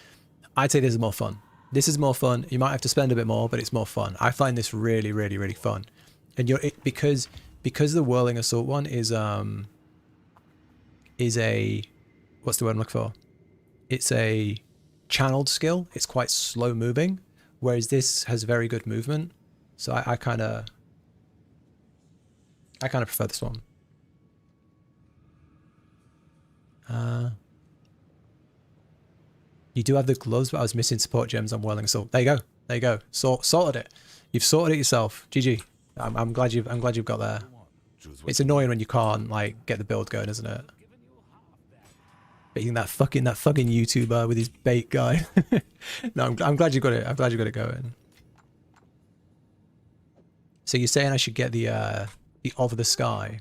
I'd say this is more fun. This is more fun. You might have to spend a bit more, but it's more fun. I find this really fun. And because the Whirling Assault one is a, what's the word I'm looking for? It's a channeled skill. It's quite slow moving, whereas this has very good movement. So I kind of prefer this one. You do have the gloves, but I was missing support gems on Whirling Assault. There you go. Sorted it. You've sorted it yourself. GG. I'm glad you've got there. It's annoying when you can't like get the build going, isn't it? Beating that fucking YouTuber with his bait guy. No, I'm glad you got it. I'm glad you got it going. So you're saying I should get the Of the Sky.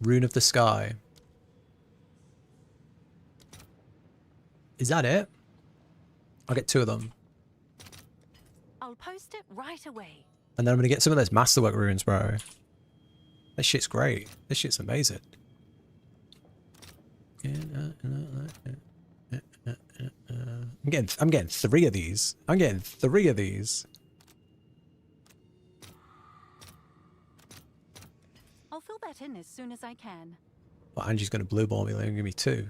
Rune of the Sky. Is that it? I'll get 2 of them. I'll post it right away. And then I'm going to get some of those Masterwork runes, bro. This shit's great. This shit's amazing. I'm getting 3 of these. I'm getting 3 of these. I'll fill that in as soon as I can. Well, Angie's going to blue ball me. They're going to give me 2.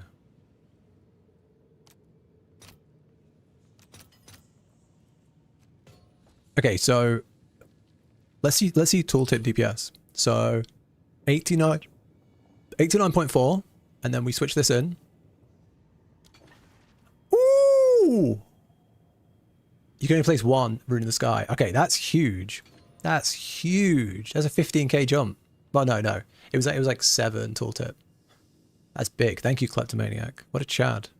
Okay, so let's see tooltip DPS. So 89.4, and then we switch this in. Ooh! You can only place 1 rune in the sky. Okay, that's huge. That's huge. That's a 15k jump. Well, no. It was like 7 tooltip. That's big. Thank you, Kleptomaniac. What a chad.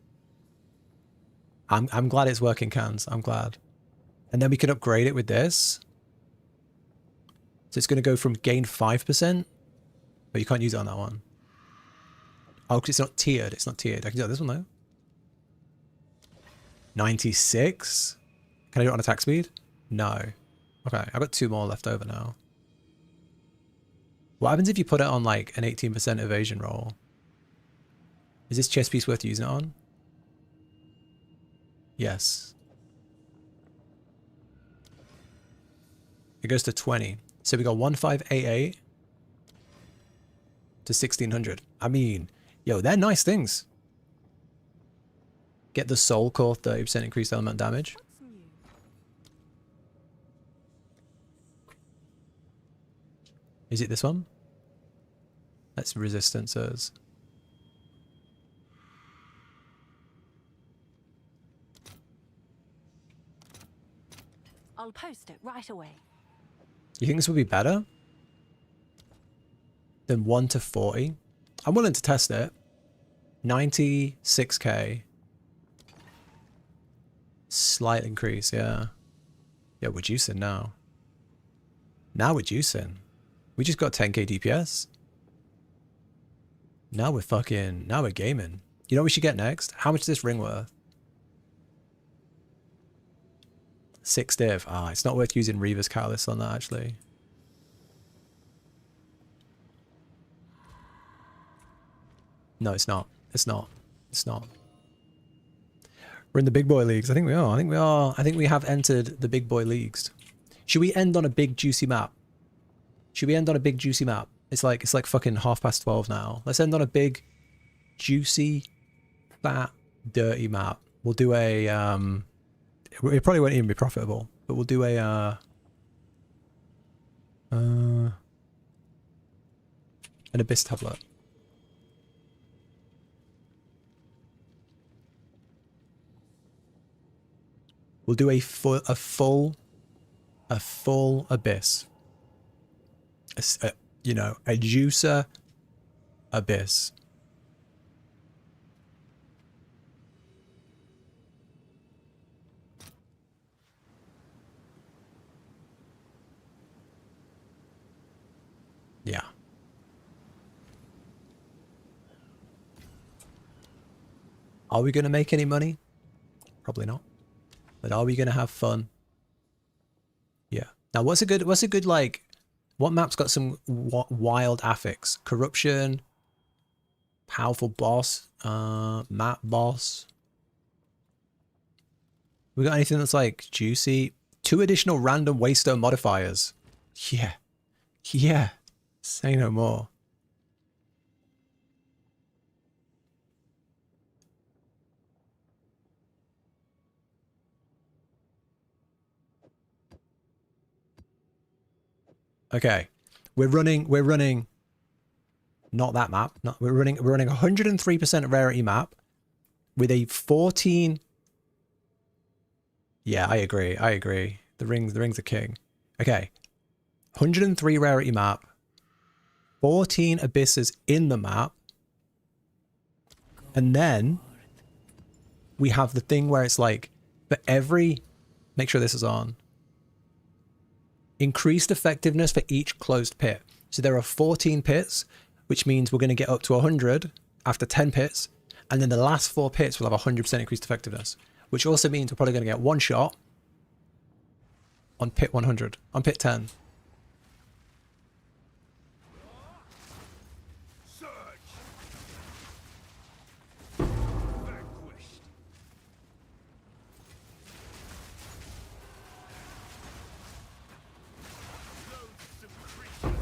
I'm glad it's working, Cans. I'm glad. And then we can upgrade it with this. So it's going to go from gain 5%. But you can't use it on that one. Oh, 'cause it's not tiered. It's not tiered. I can do this one though. 96? Can I do it on attack speed? No. Okay, I've got 2 more left over now. What happens if you put it on like an 18% evasion roll? Is this chess piece worth using it on? Yes. It goes to 20. So we got 1588 to 1600. I mean, yo, they're nice things. Get the soul core 30% increased element damage. What's new? Is it this one? That's resistances. I'll post it right away. You think this would be better than 1 to 40? I'm willing to test it. 96k. Slight increase, yeah. Yeah, we're juicing now. Now we're juicing. We just got 10k DPS. Now we're gaming. You know what we should get next? How much is this ring worth? 6 div. Ah, it's not worth using Reaver's Catalyst on that, actually. No, it's not. It's not. It's not. We're in the big boy leagues. I think we are. I think we are. I think we have entered the big boy leagues. Should we end on a big juicy map? Should we end on a big juicy map? It's like fucking 12:30 now. Let's end on a big, juicy, fat, dirty map. We'll do a it probably won't even be profitable, but we'll do a an abyss tablet. We'll do a full abyss. You know, a juicer abyss. Yeah. Are we going to make any money? Probably not. But are we going to have fun? Yeah. Now, what's a good like, what map's got some wild affix? Corruption, powerful boss, map boss. We got anything that's like juicy? 2 additional random waystone modifiers. Yeah. Yeah. Say no more. Okay, we're running not that map. We're running 103% rarity map with a 14. Yeah, I agree. The rings are king. Okay. 103 rarity map. 14 abysses in the map. And then we have the thing where it's like for every, make sure this is on. Increased effectiveness for each closed pit. So there are 14 pits, which means we're going to get up to 100 after 10 pits. And then the last 4 pits will have 100% increased effectiveness, which also means we're probably going to get 1 shot on pit 100, on pit 10. Surge! Vanquished! Loathsome creature!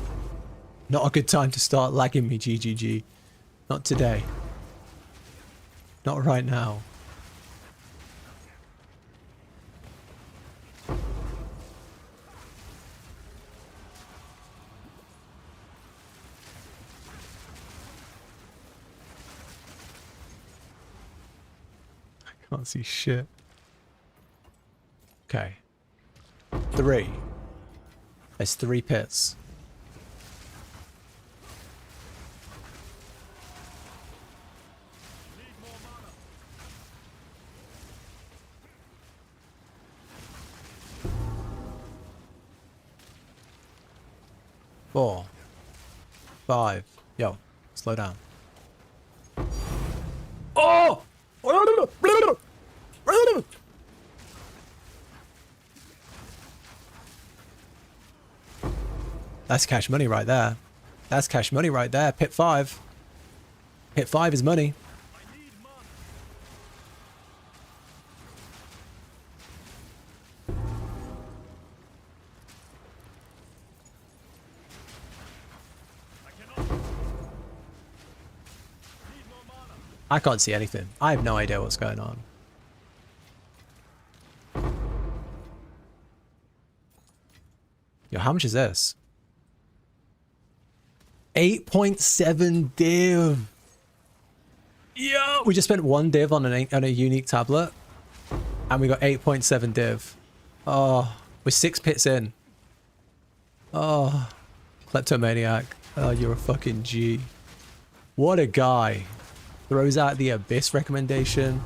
Not a good time to start lagging me, GGG. Not today. Not right now. I can't see shit. Okay. 3. There's 3 pits. Need more mana! 4. 5. Yo, slow down. Oh! That's cash money right there. That's cash money right there. Pit 5. Pit 5 is money. I need mana. I cannot. Need more mana. I can't see anything. I have no idea what's going on. Yo, how much is this? 8.7 div. Yo, we just spent 1 div on a unique tablet, and we got 8.7 div. Oh, we're 6 pits in. Oh, kleptomaniac. Oh, you're a fucking G. What a guy. Throws out the Abyss recommendation.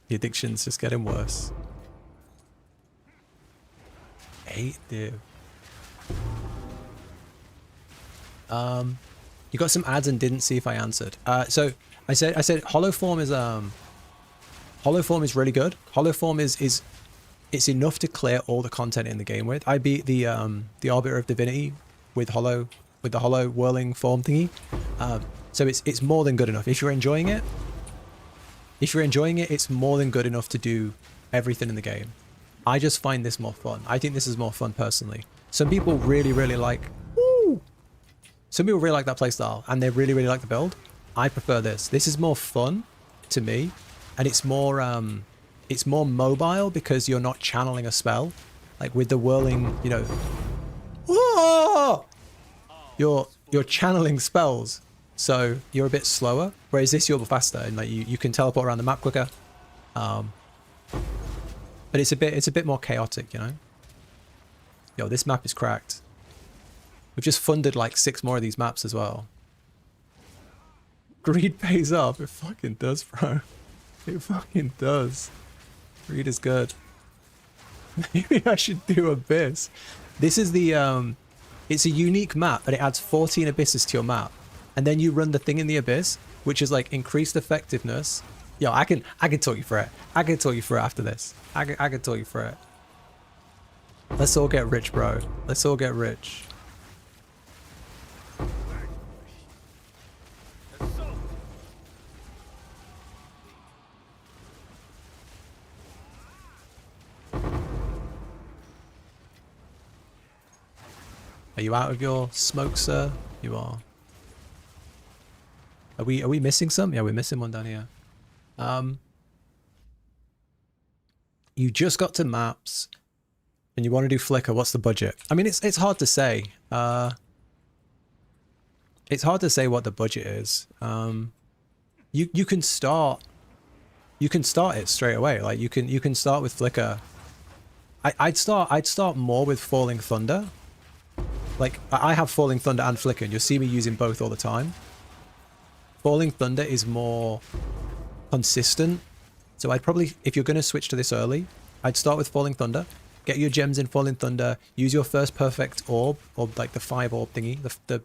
The addiction's just getting worse. 8 div. You got some ads and didn't see if I answered. So I said hollow form is really good. Hollow form is it's enough to clear all the content in the game with. I beat the Arbiter of Divinity with the hollow whirling form thingy. So it's more than good enough. If you're enjoying it, it's more than good enough to do everything in the game. I just find this more fun. I think this is more fun personally. Some people really like some people really like that playstyle and they really like the build. I prefer this. This is more fun to me, and it's more mobile because you're not channeling a spell. Like with the whirling, you know, whoa! You're channeling spells. So you're a bit slower, whereas this you're faster and like you can teleport around the map quicker. But it's a bit more chaotic, you know. Yo, this map is cracked. We've just funded like 6 more of these maps as well. Greed pays off. It fucking does, bro. It fucking does. Greed is good. Maybe I should do Abyss. This is the it's a unique map, but it adds 14 abysses to your map. And then you run the thing in the abyss, which is like increased effectiveness. Yo, I can talk you through it. I can talk you through it after this. I can talk you through it. Let's all get rich, bro. Let's all get rich. Are you out of your smoke, sir? You are. Are we missing some? Yeah, we're missing one down here. You just got to maps and you want to do Flickr. What's the budget? I mean, it's hard to say. It's hard to say what the budget is. You can start it straight away. Like you can start with Flickr. I'd start more with Falling Thunder. Like I have Falling Thunder and Flickr, and you'll see me using both all the time. Falling Thunder is more consistent. So I'd probably, if you're going to switch to this early, I'd start with Falling Thunder, get your gems in Falling Thunder, use your first perfect orb, or like the 5 orb thingy, the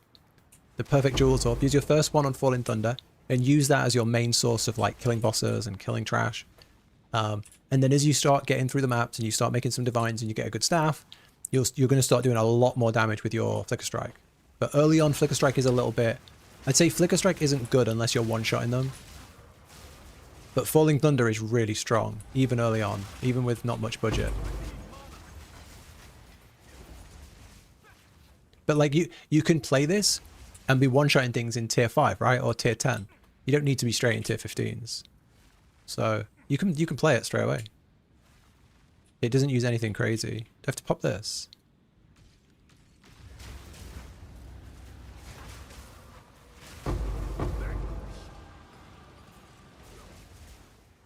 perfect jewels orb, use your first one on Falling Thunder, and use that as your main source of like killing bosses and killing trash. And then as you start getting through the maps and you start making some divines and you get a good staff, you're going to start doing a lot more damage with your Flicker Strike. But early on, Flicker Strike is a little bit... I'd say Flicker Strike isn't good unless you're one-shotting them. But Falling Thunder is really strong, even early on, even with not much budget. But like you can play this and be one-shotting things in tier 5, right? Or tier 10. You don't need to be straight in tier 15s. So you can play it straight away. It doesn't use anything crazy. Do I have to pop this?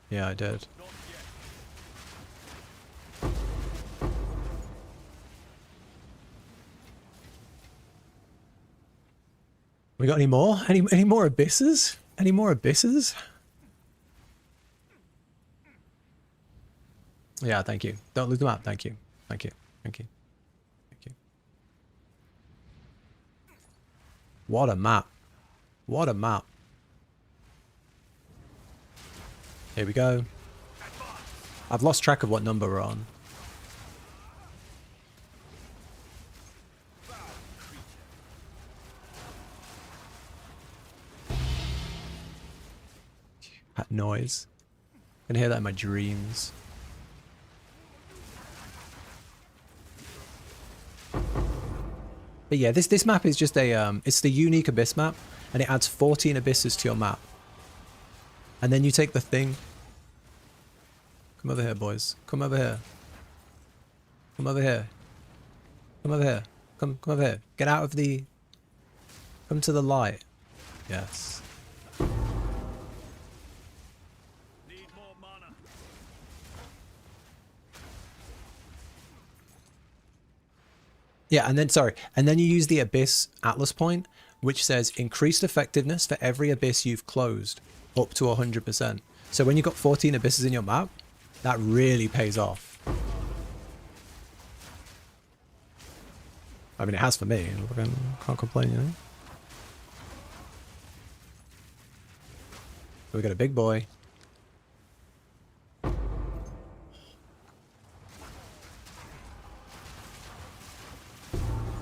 Yeah, I did. We got any more? Any more abysses? Any more abysses? Yeah, thank you. Don't lose the map. Thank you. Thank you. Thank you. Thank you. What a map. What a map. Here we go. I've lost track of what number we're on. That noise. I can hear that in my dreams. But yeah, this map is just a it's the unique abyss map, and it adds 14 abysses to your map. And then you take the thing. Come over here, boys. Come over here. Come over here. Come over here. Come over here. Get out of the... Come to the light. Yes. Need more mana. Yeah, and then, sorry, and then you use the Abyss Atlas point, which says increased effectiveness for every abyss you've closed, up to 100%. So when you've got 14 abysses in your map, that really pays off. I mean, it has for me. I can't complain, you know? We got a big boy.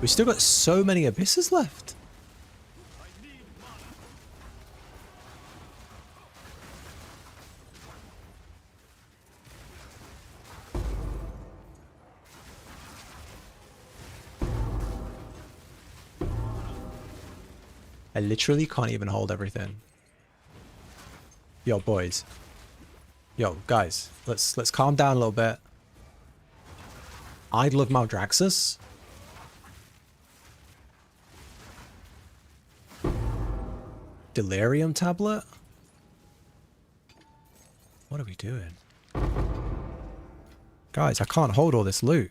We still got so many abysses left. I literally can't even hold everything. Yo, boys. Yo, guys. Let's calm down a little bit. Idol of Maldraxxus. Delirium tablet? What are we doing? Guys, I can't hold all this loot.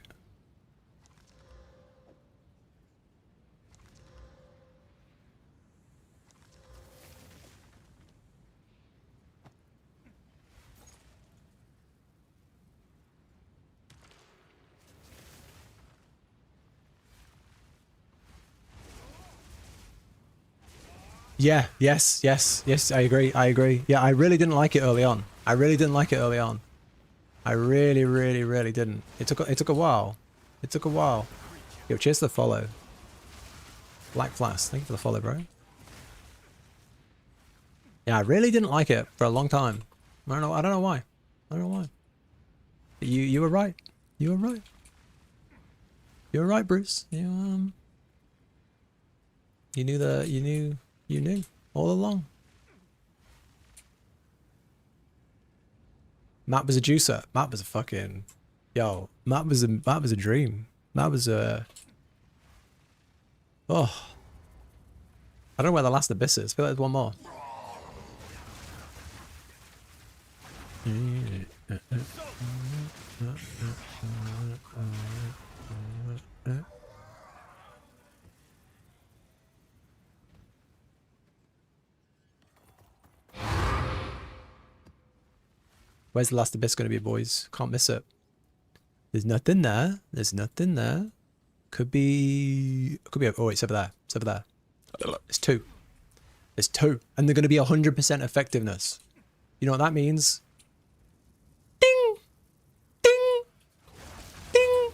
Yeah, yes, I agree, Yeah, I really didn't like it early on. I really didn't. I really didn't. It took a while. It took a while. Yo, cheers to the follow. Black Flask, thank you for the follow, bro. Yeah, I really didn't like it for a long time. I don't know why. You were right. You were right, Bruce. You knew all along. Matt was a juicer. Matt was a fucking... Yo, Matt was a dream. Matt was a... Oh. I don't know where the last abyss is. I feel like there's one more. Where's the last abyss going to be, boys? Can't miss it. There's nothing there. Could be... Oh, it's over there. It's two. And they're going to be 100% effectiveness. You know what that means? Ding! Ding! Ding!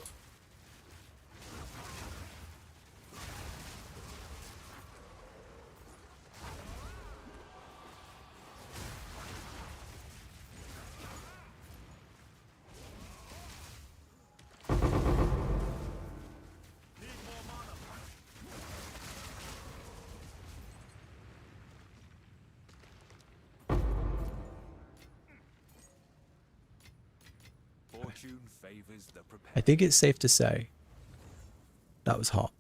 I think it's safe to say that was hot.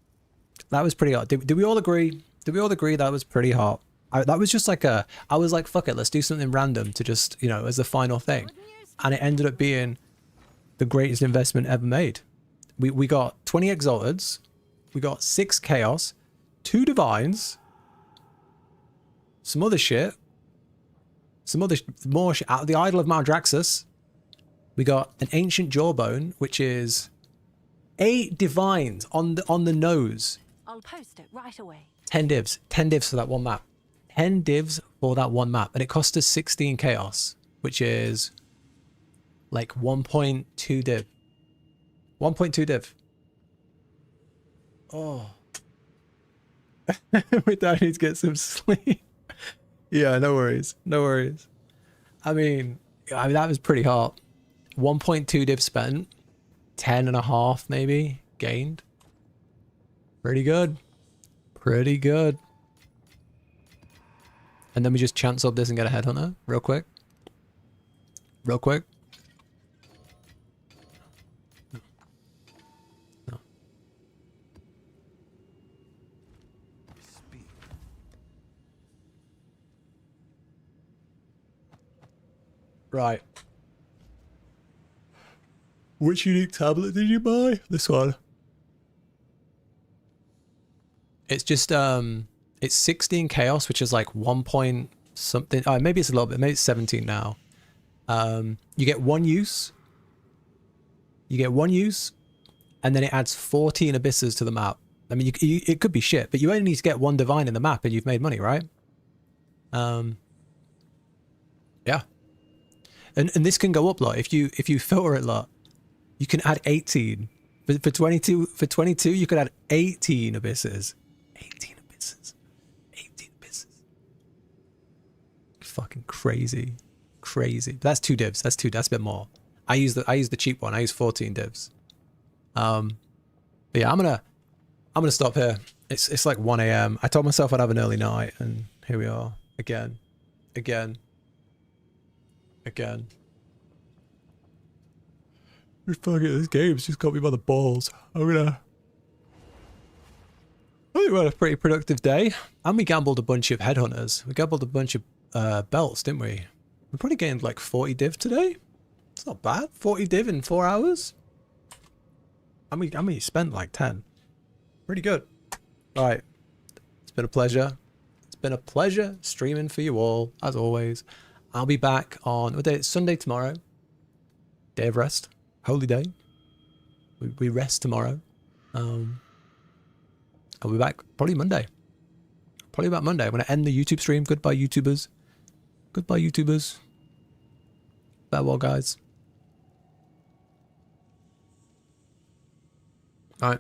That was pretty hot. Did we all agree? That was pretty hot? That was just like I was like, fuck it, let's do something random to just, you know, as the final thing. And it ended up being the greatest investment ever made. We got 20 Exalteds, we got 6 Chaos, 2 Divines, some other shit, more shit out of the Idol of Maldraxxus. We got an Ancient Jawbone, which is 8 Divines on the nose. I'll post it right away. 10 divs. 10 divs for that one map. 10 divs for that one map. And it cost us 16 chaos, which is like 1.2 div. 1.2 div. Oh. We don't need to get some sleep. Yeah, no worries. No worries. I mean, that was pretty hot. 1.2 div spent. 10 and a half maybe gained. Pretty good. Pretty good. And then we just chance up this and get a headhunter real quick. Real quick. No. Speak. Right. Which unique tablet did you buy? This one. It's just it's 16 chaos, which is like 1 point something. Oh, maybe it's a little bit. Maybe it's 17 now. You get one use. You get one use, and then it adds 14 abysses to the map. I mean, it could be shit, but you only need to get one divine in the map, and you've made money, right? Yeah. And this can go up, lot. If you filter it, lot, you can add 18. For 22, you could add 18 abysses. 18 abysses. 18 abysses. Fucking crazy. Crazy. But that's 2 divs. That's a bit more. I use the cheap one. I use 14 divs. But yeah, I'm gonna stop here. It's like 1 AM. I told myself I'd have an early night, and here we are. Again. Fuck it, this game's just got me by the balls. I think we had a pretty productive day. And we gambled a bunch of headhunters. We gambled a bunch of belts, didn't we? We probably gained like 40 div today. It's not bad. 40 div in 4 hours. I mean, you spent like 10. Pretty good. All right. It's been a pleasure. It's been a pleasure streaming for you all, as always. I'll be back on, what day? It's Sunday tomorrow. Day of rest. Holy day. We rest tomorrow. I'll be back probably Monday. Probably about Monday. I'm going to end the YouTube stream. Goodbye, YouTubers. Goodbye, YouTubers. Farewell, guys. All right.